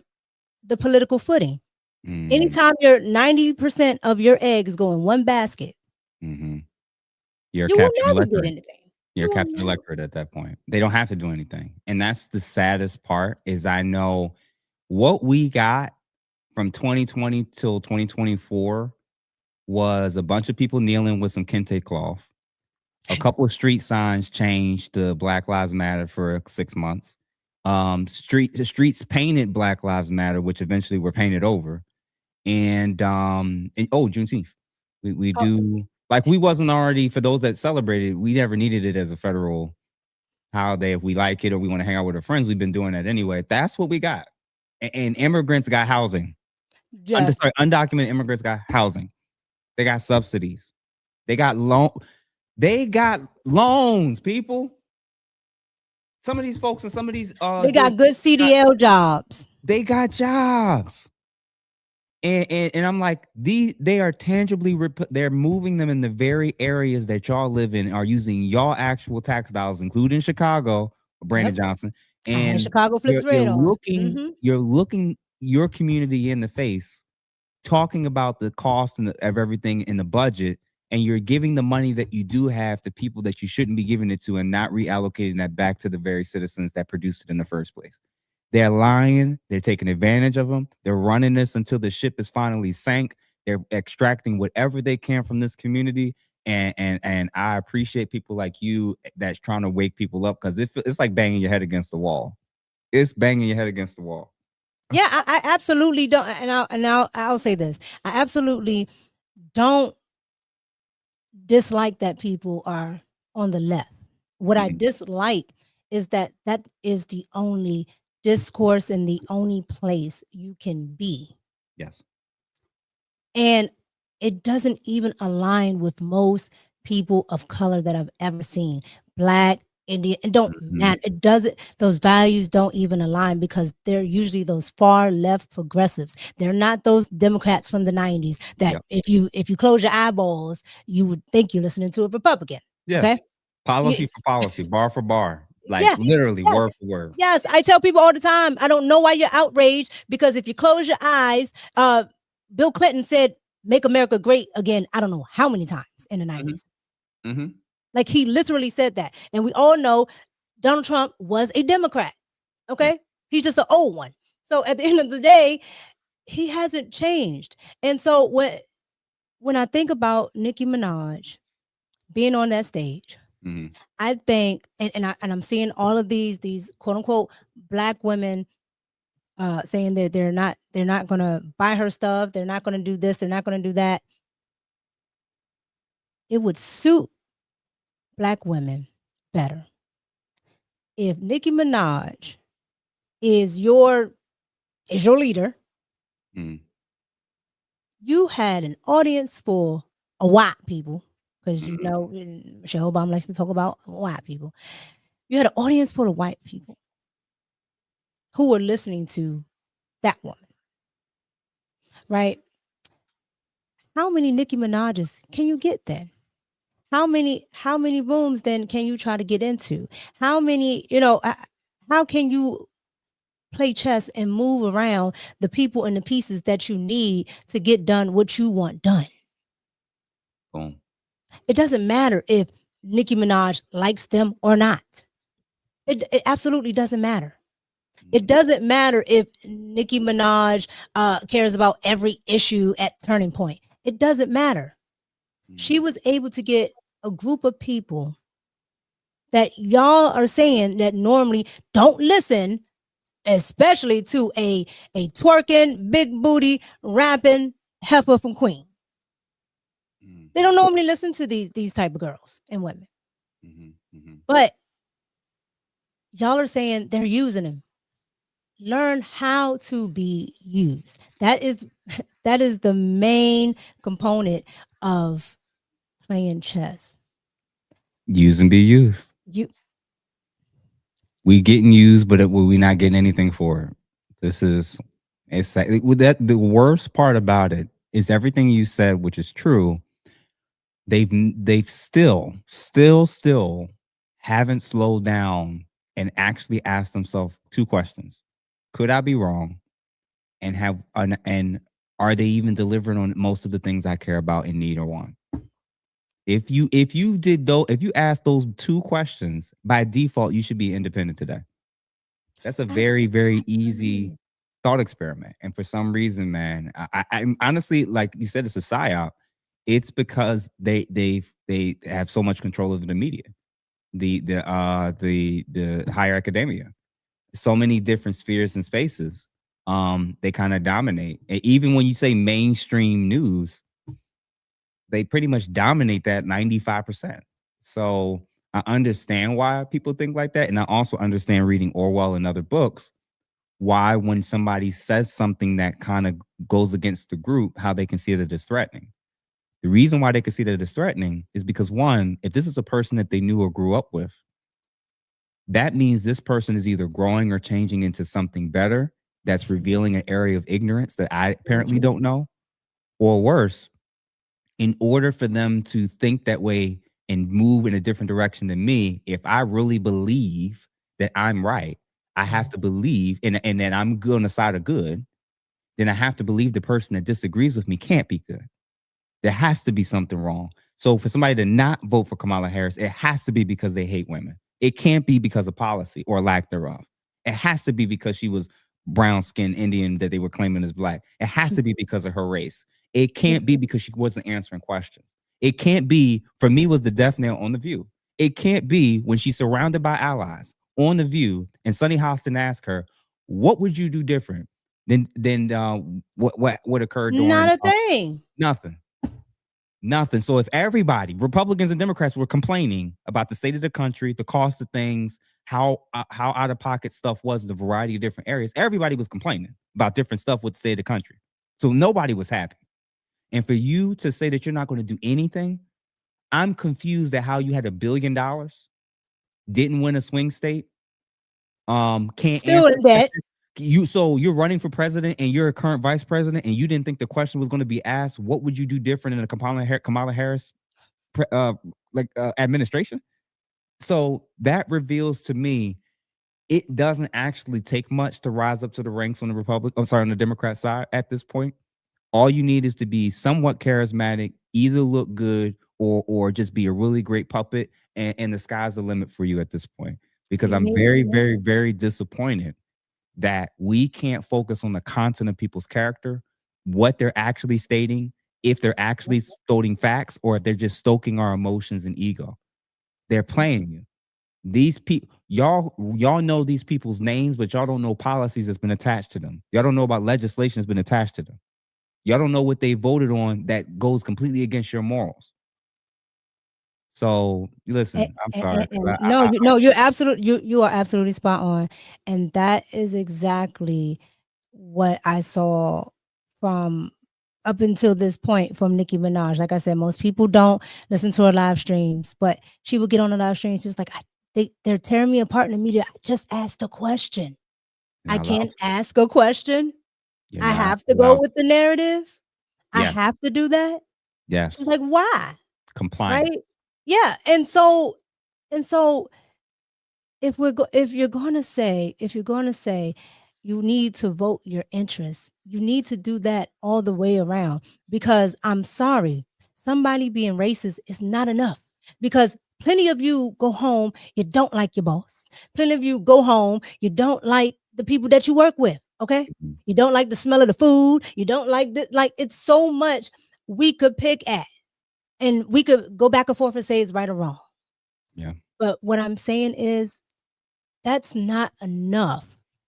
the political footing. Anytime you're 90% of your eggs go in one basket, you're you will never get anything. You're capturing electorate at that point. They don't have to do anything. And that's the saddest part, is I know what we got from 2020 till 2024 was a bunch of people kneeling with some kente cloth. A couple of street signs changed to Black Lives Matter for 6 months. The streets painted Black Lives Matter, which eventually were painted over. And Juneteenth. We do, like, we wasn't already, for those that celebrated, we never needed it as a federal holiday. If we like it or we want to hang out with our friends, we've been doing that anyway. That's what we got. And immigrants got housing. Yeah. Undocumented immigrants got housing. They got subsidies. They got loans, people. Some of these folks and some of these they got good CDL jobs. They got jobs. And I'm like, they are tangibly they're moving them in the very areas that y'all live in, are using y'all actual tax dollars, including Chicago, Brandon Johnson, and Chicago flips red on. You're looking your community in the face, talking about the cost of everything in the budget, and you're giving the money that you do have to people that you shouldn't be giving it to, and not reallocating that back to the very citizens that produced it in the first place. They're lying. They're taking advantage of them. They're running this until the ship is finally sank. They're extracting whatever they can from this community. And I appreciate people like you that's trying to wake people up, because it's like banging your head against the wall. It's banging your head against the wall. Yeah, I absolutely don't. And I'll say this. I absolutely don't dislike that people are on the left. What I dislike is that is the only discourse in the only place you can be. Yes. And it doesn't even align with most people of color that I've ever seen. Black, Indian, it don't matter. It doesn't, those values don't even align because they're usually those far left progressives. They're not those Democrats from the 90s that if you close your eyeballs, you would think you're listening to a Republican. Yes. Okay. Policy for policy, bar for bar. Like Yeah, literally yeah. word for word. Yes, I tell people all the time, I don't know why you're outraged, because if you close your eyes, Bill Clinton said, "Make America great again." I don't know how many times in the 90s. Like he literally said that. And we all know Donald Trump was a Democrat. Okay. He's just an old one. So at the end of the day, he hasn't changed. And so when I think about Nicki Minaj being on that stage, I think, and I'm seeing all of these quote unquote Black women saying that they're not gonna buy her stuff, they're not gonna do this, they're not gonna do that. It would suit Black women better if Nicki Minaj is your leader. You had an audience full of white people, because you know Michelle Obama likes to talk about white people. You had an audience full of white people who were listening to that woman, right? How many Nicki Minaj's can you get then? How many rooms then can you try to get into? How many, how can you play chess and move around the people and the pieces that you need to get done what you want done? Boom. It doesn't matter if Nicki Minaj likes them or not. It absolutely doesn't matter. It doesn't matter if Nicki Minaj cares about every issue at Turning Point. It doesn't matter. She was able to get a group of people that y'all are saying that normally don't listen, especially to a twerking, big booty, rapping heifer from Queen. They don't normally listen to these type of girls and women. But y'all are saying they're using them. Learn how to be used. That is the main component of playing chess. Use and be used. We getting used, but we not getting anything for it. It's that the worst part about it is everything you said, which is true. They've still haven't slowed down and actually asked themselves two questions: could I be wrong? And are they even delivering on most of the things I care about and need or want? If you ask those two questions, by default, you should be independent today. That's a very, very easy thought experiment. And for some reason, man, I'm honestly, like you said, it's a psyop. It's because they have so much control over the media, the higher academia, so many different spheres and spaces. They kind of dominate. And even when you say mainstream news, they pretty much dominate that 95%. So I understand why people think like that. And I also understand, reading Orwell and other books, why when somebody says something that kind of goes against the group, how they can see it as threatening. The reason why they can see that as threatening is because, one, if this is a person that they knew or grew up with, that means this person is either growing or changing into something better that's revealing an area of ignorance that I apparently don't know, or worse, in order for them to think that way and move in a different direction than me, if I really believe that I'm right, I have to believe, and that I'm good on the side of good, then I have to believe the person that disagrees with me can't be good. There has to be something wrong. So for somebody to not vote for Kamala Harris, it has to be because they hate women. It can't be because of policy or lack thereof. It has to be because she was brown-skinned Indian that they were claiming as Black. It has to be because of her race. It can't be because she wasn't answering questions. It can't be, for me, was the death nail on The View. It can't be when she's surrounded by allies on The View and Sunny Hostin asked her, what would you do different than what occurred during— Not a thing. Nothing. So if everybody, Republicans and Democrats, were complaining about the state of the country, the cost of things, how out of pocket stuff was in a variety of different areas, everybody was complaining about different stuff with the state of the country. So nobody was happy. And for you to say that you're not going to do anything, I'm confused at how you had $1 billion, didn't win a swing state, can't Still answer in debt. So you're running for president and you're a current vice president, and you didn't think the question was going to be asked, what would you do different in a Kamala Harris administration? So that reveals to me it doesn't actually take much to rise up to the ranks on the Democrat side at this point. All you need is to be somewhat charismatic, either look good or just be a really great puppet, and the sky's the limit for you at this point. Because I'm very, very, very disappointed that we can't focus on the content of people's character, what they're actually stating, if they're actually stating facts, or if they're just stoking our emotions and ego. They're playing you. These people, y'all know these people's names, but y'all don't know policies that's been attached to them. Y'all don't know about legislation that's been attached to them. Y'all don't know what they voted on that goes completely against your morals. So listen, I'm sorry. You're absolutely you are absolutely spot on, and that is exactly what I saw from up until this point from Nicki Minaj. Like I said, most people don't listen to her live streams, but she would get on the live streams. She was like, they're tearing me apart in the media. I just asked a question. I can't ask a question. I have to go with the narrative. I have to do that. Yes. She's like, why? Compliant. Right? Yeah. And so if you're going to say you need to vote your interests, you need to do that all the way around, because I'm sorry, somebody being racist is not enough, because plenty of you go home, you don't like your boss. Plenty of you go home, you don't like the people that you work with. Okay. Mm-hmm. You don't like the smell of the food. You don't like it's so much we could pick at, and we could go back and forth and say it's right or wrong. Yeah. But what I'm saying is that's not enough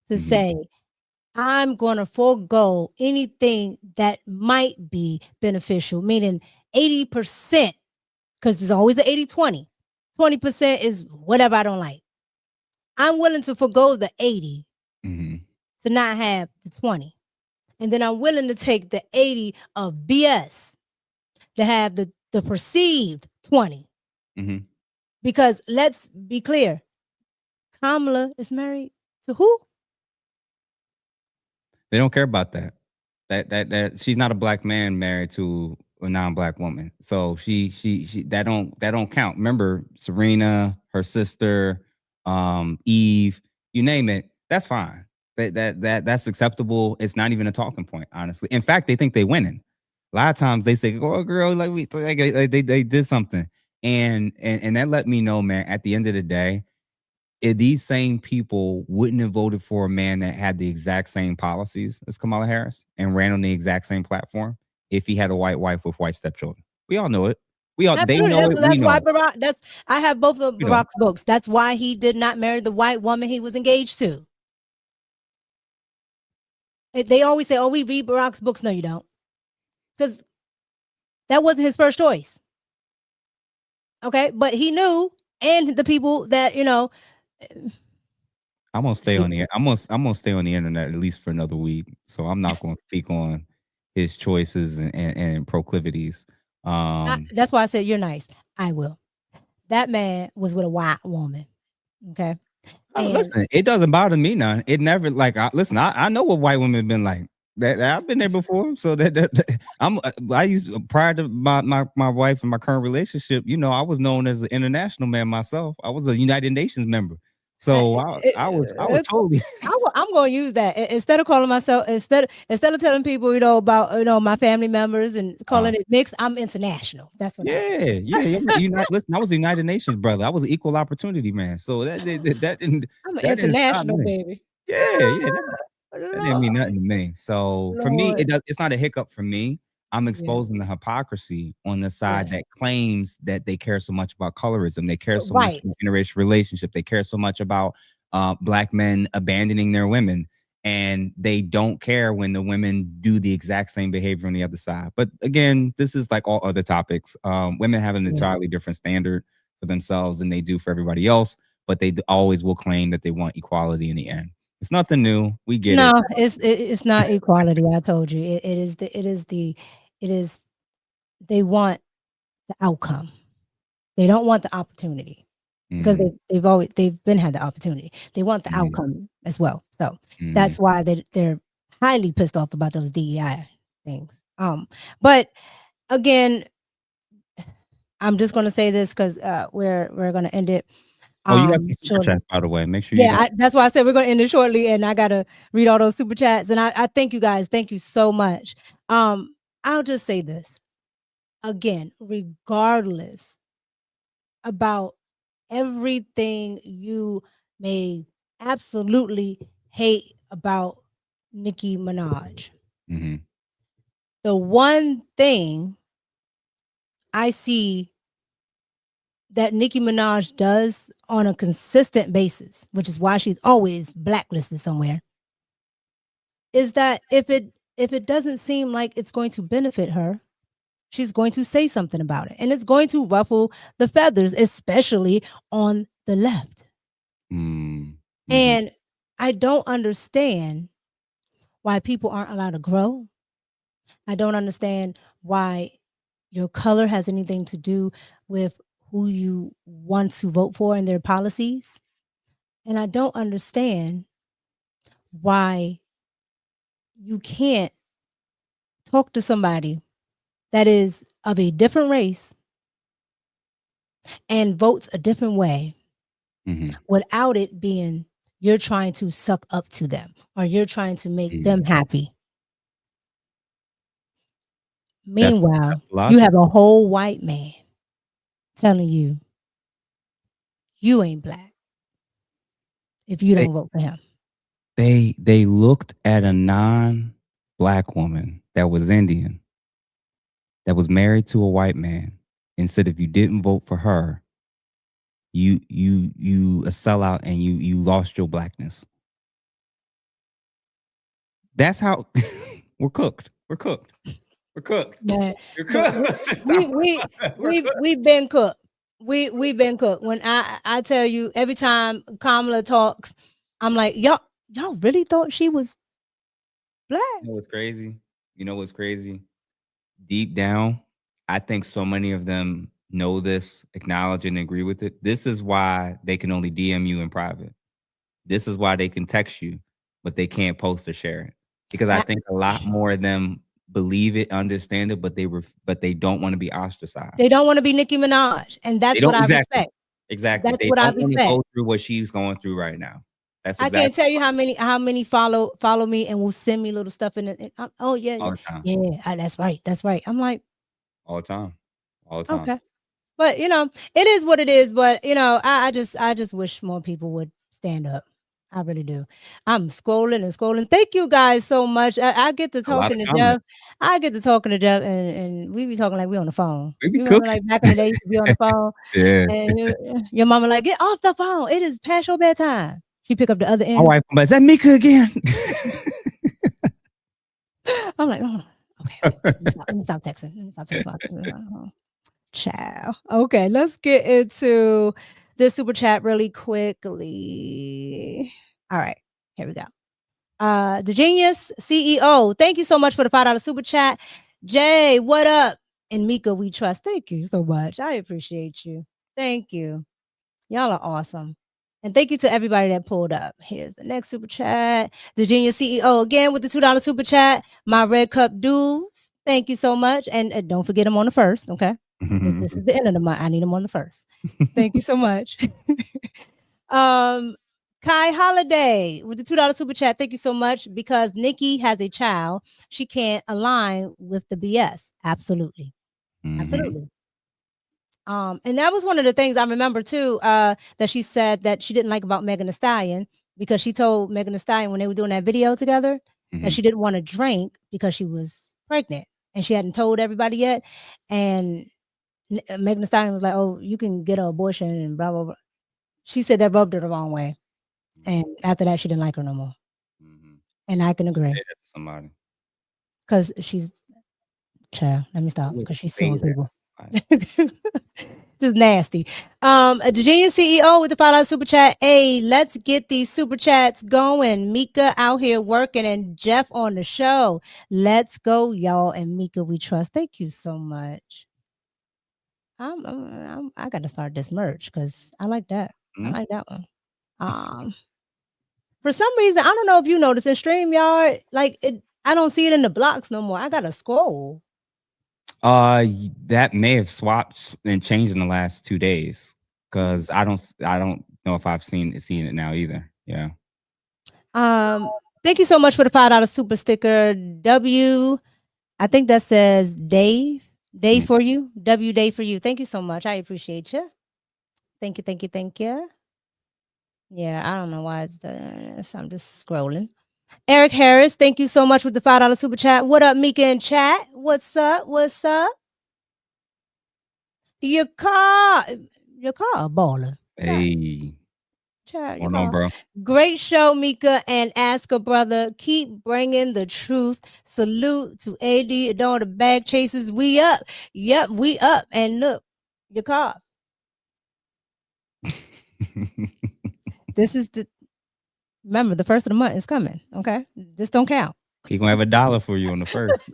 to say I'm going to forego anything that might be beneficial, meaning 80%, because there's always the 80-20. 20% is whatever I don't like. I'm willing to forego the 80 to not have the 20. And then I'm willing to take the 80 of BS to have the perceived 20. Because let's be clear, Kamala is married to who? They don't care about that. That she's not a black man married to a non-black woman. So she that don't count. Remember, Serena, her sister, Eve, you name it, that's fine. That's acceptable. It's not even a talking point, honestly. In fact, they think they're winning. A lot of times they say, "Oh, girl, they did something," and that let me know, man. At the end of the day, if these same people wouldn't have voted for a man that had the exact same policies as Kamala Harris and ran on the exact same platform if he had a white wife with white stepchildren. We all know it. They know it. That's why Barack. I have both of Barack's books. That's why he did not marry the white woman he was engaged to. They always say, "Oh, we read Barack's books." No, you don't, because that wasn't his first choice. Okay, but he knew, and the people that I'm gonna stay on the. I'm gonna stay on the internet at least for another week. So I'm not gonna speak on his choices and proclivities. That's why I said you're nice. I will. That man was with a white woman. Okay. Listen, it doesn't bother me none. It never listen. I know what white women have been like. That I've been there before. So I used prior to my wife and my current relationship. I was known as an international man myself. I was a United Nations member. So I was totally. I'm going to use that instead of calling myself instead of telling people about my family members and calling it mixed. I'm international. That's what. Listen, I was the United Nations brother. I was an equal opportunity man. So that didn't. I'm an international baby. That didn't mean nothing to me. So for me, it's not a hiccup for me. I'm exposing the hypocrisy on the side that claims that they care so much about colorism. They care so much about interracial relationship. They care so much about black men abandoning their women. And they don't care when the women do the exact same behavior on the other side. But again, this is like all other topics. Women have an entirely different standard for themselves than they do for everybody else. but they always will claim that they want equality in the end. It's nothing new. We get it. No, it's not equality. I told you it is they want the outcome. They don't want the opportunity because they've been had the opportunity. They want the outcome as well. So that's why they're highly pissed off about those DEI things. But again, I'm just going to say this because we're going to end it. Oh, you got some super chats, by the way. Make sure you that's why I said we're going to end it shortly, and I got to read all those super chats. And I thank you guys. Thank you so much. I'll just say this again, regardless about everything you may absolutely hate about Nicki Minaj. The one thing I see that Nicki Minaj does on a consistent basis, which is why she's always blacklisted somewhere, is that if it doesn't seem like it's going to benefit her, she's going to say something about it. And it's going to ruffle the feathers, especially on the left. And I don't understand why people aren't allowed to grow. I don't understand why your color has anything to do with who you want to vote for and their policies. And I don't understand why you can't talk to somebody that is of a different race and votes a different way without it being you're trying to suck up to them or you're trying to make them happy. Meanwhile, you have a whole white man telling you you ain't black if you don't vote for him. They looked at a non-black woman that was Indian, that was married to a white man, and said if you didn't vote for her, you a sellout and you lost your blackness. That's how we're cooked. We're cooked. We're cooked. Man, You're cooked. we've been cooked. We've been cooked. When I tell you, every time Kamala talks, I'm like, y'all really thought she was black? You know what's crazy? You know what's crazy? Deep down, I think so many of them know this, acknowledge and agree with it. This is why they can only DM you in private. This is why they can text you, but they can't post or share it. Because I think a lot more of them believe it, understand it, but they don't want to be ostracized. They don't want to be Nicki Minaj, and that's what I respect. Exactly. That's they what I don't want to respect. go through what she's going through right now. That's exactly. I can't tell you how many follow me and will send me little stuff in it. Oh yeah, all the time. Yeah, that's right. I'm like, all the time. Okay, but it is what it is. But I just wish more people would stand up. I really do. I'm scrolling. Thank you guys so much. I get to talking to Jeff. I get to talking to Jeff, and we be talking like we on the phone. We be remember like back in the day, used to be on the phone. Yeah. And your mama like, get off the phone. It is past your bedtime. She pick up the other end. My wife, but is that Mika again? I'm like, oh, okay. Let me stop texting. Ciao. Okay, let's get into this super chat really quickly. All right, here we go. The Genius CEO, thank you so much for the $5 super chat. Jay, what up? And Mika, we trust. Thank you so much. I appreciate you. Thank you. Y'all are awesome. And thank you to everybody that pulled up. Here's the next super chat. The Genius CEO again with the $2 super chat. My Red Cup dudes. Thank you so much. And don't forget them on the 1st. Okay. This is the end of the month. I need them on the 1st. Thank you so much. Kai Holiday with the $2 super chat. Thank you so much. Because Nicki has a child, she can't align with the BS. Absolutely. Absolutely. And that was one of the things I remember too, that she said that she didn't like about Megan Thee Stallion, because she told Megan Thee Stallion when they were doing that video together that she didn't want to drink because she was pregnant and she hadn't told everybody yet. And Megan Thee Stallion was like, "Oh, you can get an abortion," and blah blah blah. She said that rubbed her the wrong way, and after that, she didn't like her no more. And I can agree. Say that to somebody. Because she's child. Let me stop. Because she's suing people. Just nasty. The Genius CEO with the $5 super chat. Hey, let's get these super chats going. Mika out here working and Jeff on the show. Let's go, y'all. And Mika, we trust. Thank you so much. I got to start this merch because I like that. I like that one. For some reason, I don't know if you noticed in StreamYard, like I don't see it in the blocks no more. I gotta scroll. That may have swapped and changed in the last 2 days because I don't know if I've seen it now either. Yeah. Thank you so much for the $5 super sticker. I think that says Dave. Dave for you. W Dave for you. Thank you so much. I appreciate you. Thank you. Thank you. Thank you. Yeah, I don't know why it's so I'm just scrolling. Eric Harris, thank you so much with the $5 super chat. What up, Mika in chat? What's up? What's up? Your car baller. Hey. Chat, Hold on, bro. Great show, Mika and Ask a Brother. Keep bringing the truth. Salute to AD and all the bag chasers. We up. Yep, we up. And look, your car. This is remember, the first of the month is coming. Okay, this don't count. He gonna have $1 for you on the first.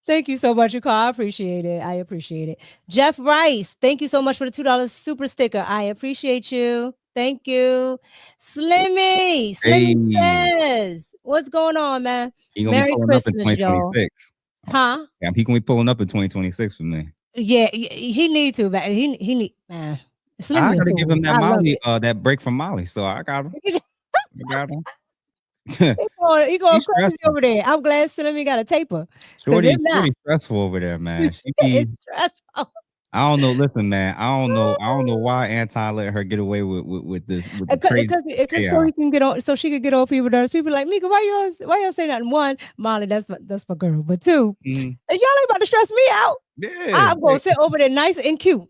Thank you so much, Nicole. I appreciate it. I appreciate it. Jeff Rice, thank you so much for the $2 super sticker. I appreciate you. Thank you. Slimmy says, what's going on, man? He gonna be pulling up in 2026. Huh? Yeah, he gonna be pulling up in 2026 for me. Yeah, he need to, but he need, man. I gotta give him that Molly, that break from Molly. So I got him. I got him. he going crazy over there. I'm glad Slimmy got a taper. Shorty stressful over there, man. It's stressful. I don't know. Listen, man. I don't know why Anton let her get away with this. Because so he can get on, so she could get over people. There's people like Mika. Why y'all say nothing? One, Molly, that's my girl. But two, y'all ain't about to stress me out. Yeah, I'm gonna sit over there nice and cute.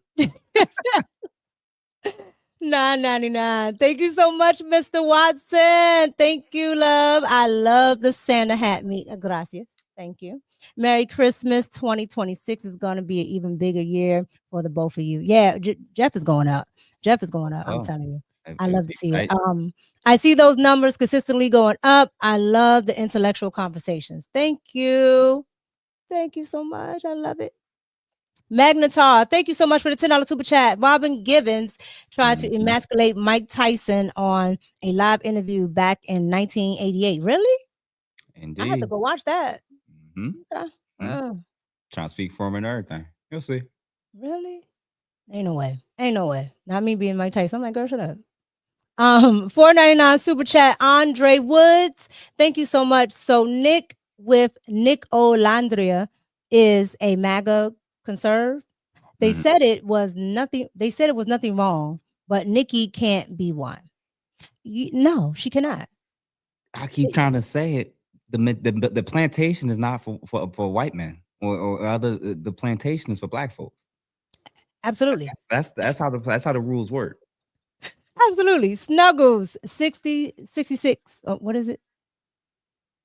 $9.99. Thank you so much, Mr. Watson. Thank you, love. I love the Santa hat meat. Gracias. Thank you. Merry Christmas. 2026 is going to be an even bigger year for the both of you. Yeah, Jeff is going up. Jeff is going up. I'm telling you. I love to see it. I see those numbers consistently going up. I love the intellectual conversations. Thank you. Thank you so much. I love it. Magnetar, thank you so much for the $10 super chat. Robin Givens tried to emasculate Mike Tyson on a live interview back in 1988. Really? Indeed. I had to go watch that. Okay. Trying to speak for him and everything. You'll see. Really? Ain't no way. Ain't no way. Not me being Mike Tyson. I'm like, girl, shut up. $4.99 super chat. Andre Woods, thank you so much. So Nick with Nick Olandria is a MAGA conserve. They said it was nothing. They said it was nothing wrong, but Nikki can't be one. No, she cannot. I keep trying to say it. The plantation is not for white men or other. The plantation is for black folks. Absolutely. That's how the rules work. Absolutely. Snuggles 66. Oh, what is it?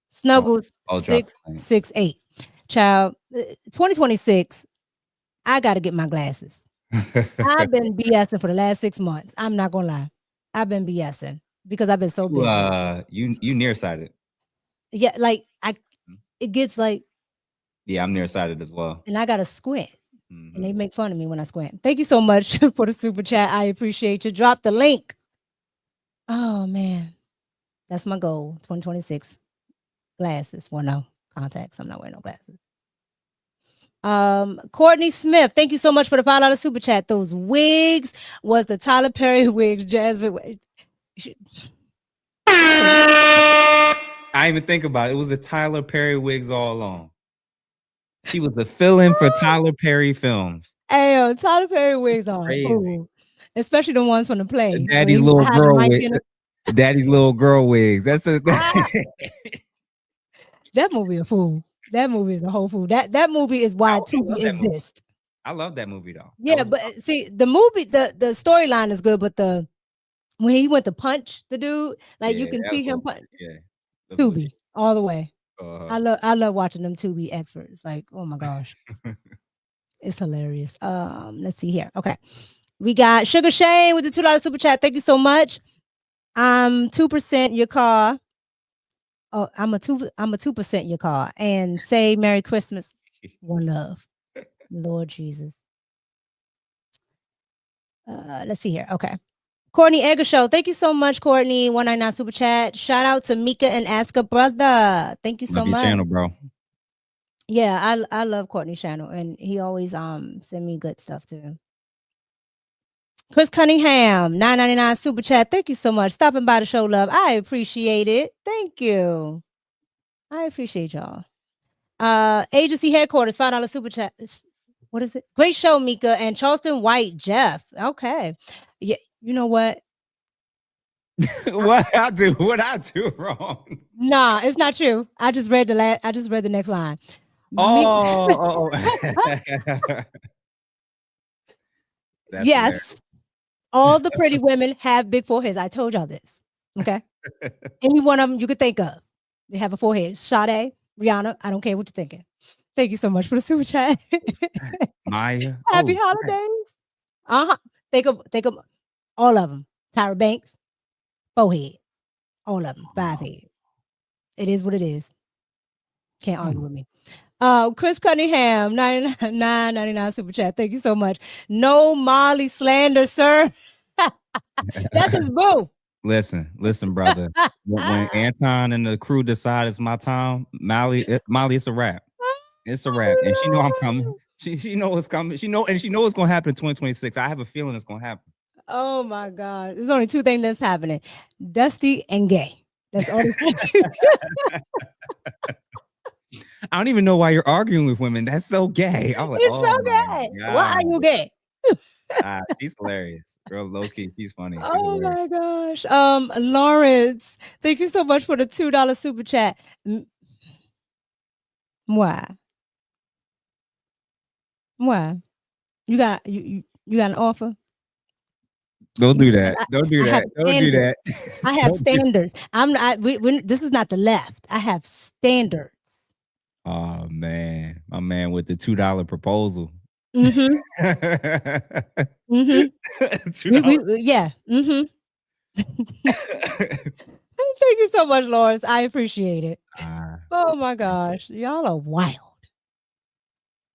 Snuggles 668. Child, 2026. I got to get my glasses. I've been BSing for the last 6 months. I'm not gonna lie. I've been BSing because I've been so busy. You nearsighted. Yeah, like it gets like. Yeah, I'm nearsighted as well. And I gotta squint. And they make fun of me when I squint. Thank you so much for the super chat. I appreciate you. Drop the link. Oh man. That's my goal. 2026. Glasses. Well, no, contacts. I'm not wearing no glasses. Courtney Smith, thank you so much for the $5 super chat. Those wigs was the Tyler Perry wigs. Jasmine. I didn't even think about it. It was the Tyler Perry wigs all along. She was the fill-in for Tyler Perry films. Hey, Tyler Perry wigs are cool. Especially the ones from the play. Daddy's little girl wigs. Daddy's little girl wigs. That's that movie a fool. That movie is a whole fool. That movie is why Tubi exists. I love that movie though. Yeah, but see, the movie, the storyline is good, but when he went to punch the dude, like you can see him punch. Yeah. Tubi all the way. I love watching them two be experts. Like, oh my gosh, it's hilarious. Let's see here. Okay, we got Sugar Shane with the $2 super chat. Thank you so much. 2% your car. Oh, I'm a 2% your car, and say Merry Christmas. One love, Lord Jesus. Let's see here. Okay. Courtney Egger Show. Thank you so much, Courtney. 199 super chat. Shout out to Mika and Ask a Brother. Thank you so Love your much. channel, bro. Yeah, I love Courtney's channel, and he always send me good stuff too. Chris Cunningham, 999 super chat. Thank you so much. Stopping by the show, love. I appreciate it. Thank you. I appreciate y'all. Agency headquarters, $5 super chat. What is it? Great show, Mika and Charleston White Jeff. Okay. Yeah, you know what? What I do wrong? Nah, it's not true. I just read the next line. Oh. That's yes. hilarious. All the pretty women have big foreheads. I told y'all this. Okay. Any one of them you could think of. They have a forehead. Sade, Rihanna, I don't care what you're thinking. Thank you so much for the super chat. Maya. Happy holidays. Uh-huh. Think of all of them. Tyra Banks, forehead. All of them. 5 head. It is what it is. Can't argue with me. Chris Cunningham, 999 super chat. Thank you so much. No Molly slander, sir. That's his boo. Listen, brother. When Anton and the crew decide it's my time, Molly, it's a wrap. It's a wrap, and she know I'm coming. She know it's coming. She know it's gonna happen in 2026. I have a feeling it's gonna happen. Oh my God! There's only 2 things that's happening: dusty and gay. That's all. I don't even know why you're arguing with women. That's so gay. I'm like, it's so gay. Why are you gay? She's hilarious. Girl, low key, she's funny. She's Oh hilarious. my gosh. Lawrence, thank you so much for the $2 super chat. Why? Why? You got an offer? Don't do that. Don't do that. Don't do that. I have standards. I'm not. This is not the left. I have standards. Oh man, my man with the $2 proposal. Mm-hmm. mm-hmm. Yeah. Mm-hmm. Thank you so much, Lawrence. I appreciate it. Oh my gosh, y'all are wild.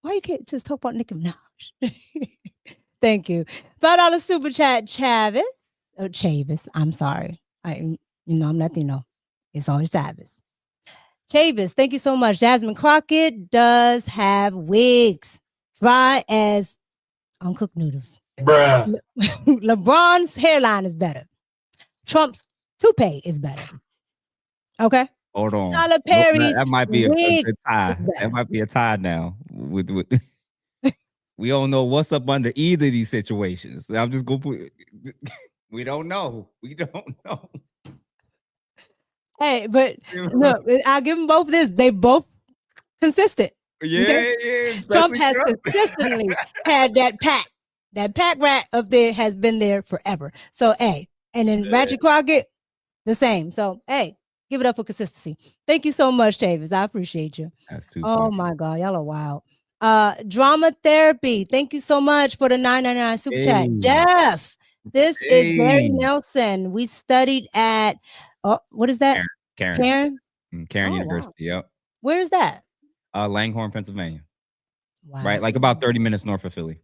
Why you can't just talk about Nicki Minaj? Thank you. $5 super chat, Chavis. Oh, Chavis. I'm sorry. I'm Latino. It's always Chavis. Chavis, thank you so much. Jasmine Crockett does have wigs, dry as uncooked noodles. Bruh. LeBron's hairline is better. Trump's toupee is better. Okay. Hold on. Tyler Perry's that might be a wig tie. That might be a tie now. With we don't know what's up under either of these situations. I'm just gonna put. We don't know. We don't know. Hey, but look, I'll give them both this. They both consistent. Yeah, okay? Yeah. Trump has consistently had that pack. That pack rat up there has been there forever. So, hey, and then Ratchet Crockett, the same. So, hey, give it up for consistency. Thank you so much, Chavis. I appreciate you. That's too Oh funny. my God, y'all are wild. Drama Therapy. Thank you so much for the $9.99 super chat. Jeff, this is Gary Nelson. We studied at what is that? Karen University. Wow. Yep. Where is that? Langhorne, Pennsylvania. Wow. Right, like about 30 minutes north of Philly.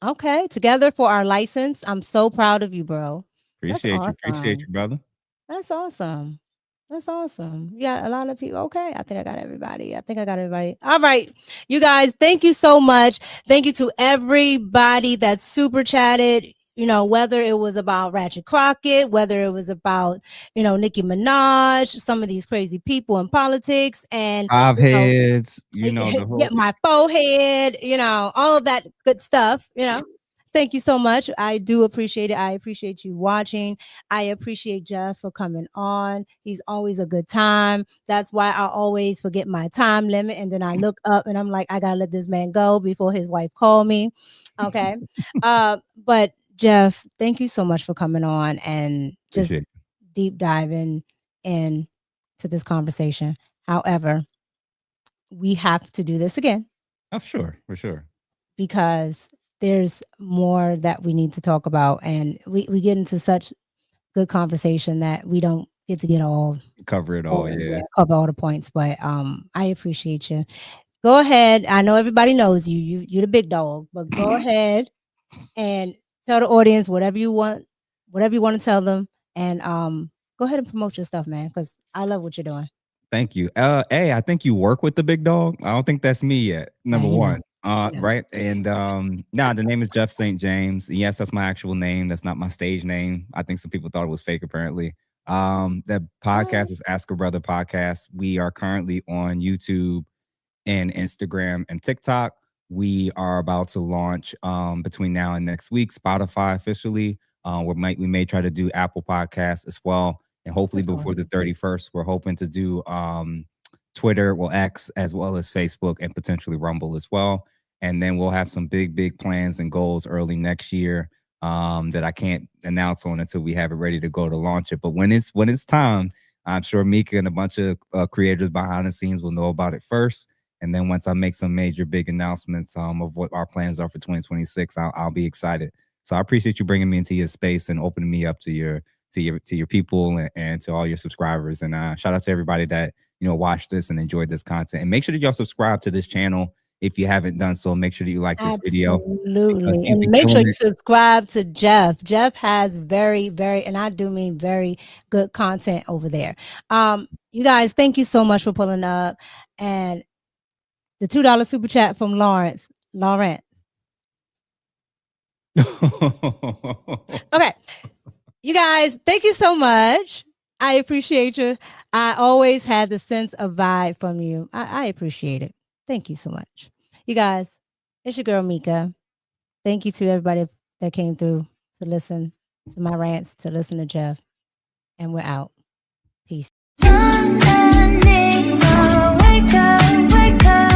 Okay, together for our license. I'm so proud of you, bro. Appreciate you, brother. That's awesome. That's awesome. Yeah, a lot of people. Okay, I think I got everybody. All right, you guys, thank you so much. Thank you to everybody that super chatted. You know, whether it was about Ratchet Crockett, whether it was about, Nicki Minaj, some of these crazy people in politics, and five heads, the whole my forehead, all of that good stuff, Thank you so much. I do appreciate it. I appreciate you watching. I appreciate Jeff for coming on. He's always a good time. That's why I always forget my time limit. And then I look up and I'm like, I gotta let this man go before his wife call me. Okay. But Jeff, thank you so much for coming on and just deep diving into this conversation. However, we have to do this again Oh, sure, for sure. because there's more that we need to talk about, and we get into such good conversation that we don't get to get all Cover it all, yeah. cover all the points. But I appreciate you. Go ahead. I know everybody knows you. You're the big dog, but go ahead and tell the audience whatever you want to tell them, and go ahead and promote your stuff, man, because I love what you're doing. Thank you. Hey, I think you work with the big dog. I don't think that's me yet. Number one. Right. And the name is Jeff St. James. Yes, that's my actual name. That's not my stage name. I think some people thought it was fake, apparently. The podcast is Ask a Brother Podcast. We are currently on YouTube and Instagram and TikTok. We are about to launch between now and next week, Spotify officially. We may try to do Apple Podcasts as well. And hopefully before the 31st, we're hoping to do Twitter, X, as well as Facebook and potentially Rumble as well. And then we'll have some big plans and goals early next year that I can't announce on until we have it ready to go to launch it. But when it's time, I'm sure Mika and a bunch of creators behind the scenes will know about it first. And then once I make some major big announcements of what our plans are for 2026, I'll be excited. So I appreciate you bringing me into your space and opening me up to your people and to all your subscribers. And shout out to everybody that watched this and enjoyed this content. And make sure that y'all subscribe to this channel if you haven't done so. Make sure that you like this video. Absolutely. And make sure you subscribe to Jeff. Jeff has very, and I do mean very good content over there. You guys, thank you so much for pulling up. And the $2 super chat from Lawrence. Okay. You guys, thank you so much. I appreciate you. I always had the sense of vibe from you. I appreciate it. Thank you so much. You guys, it's your girl, Mika. Thank you to everybody that came through to listen to my rants, to listen to Jeff. And we're out. Peace. Wake up, wake up.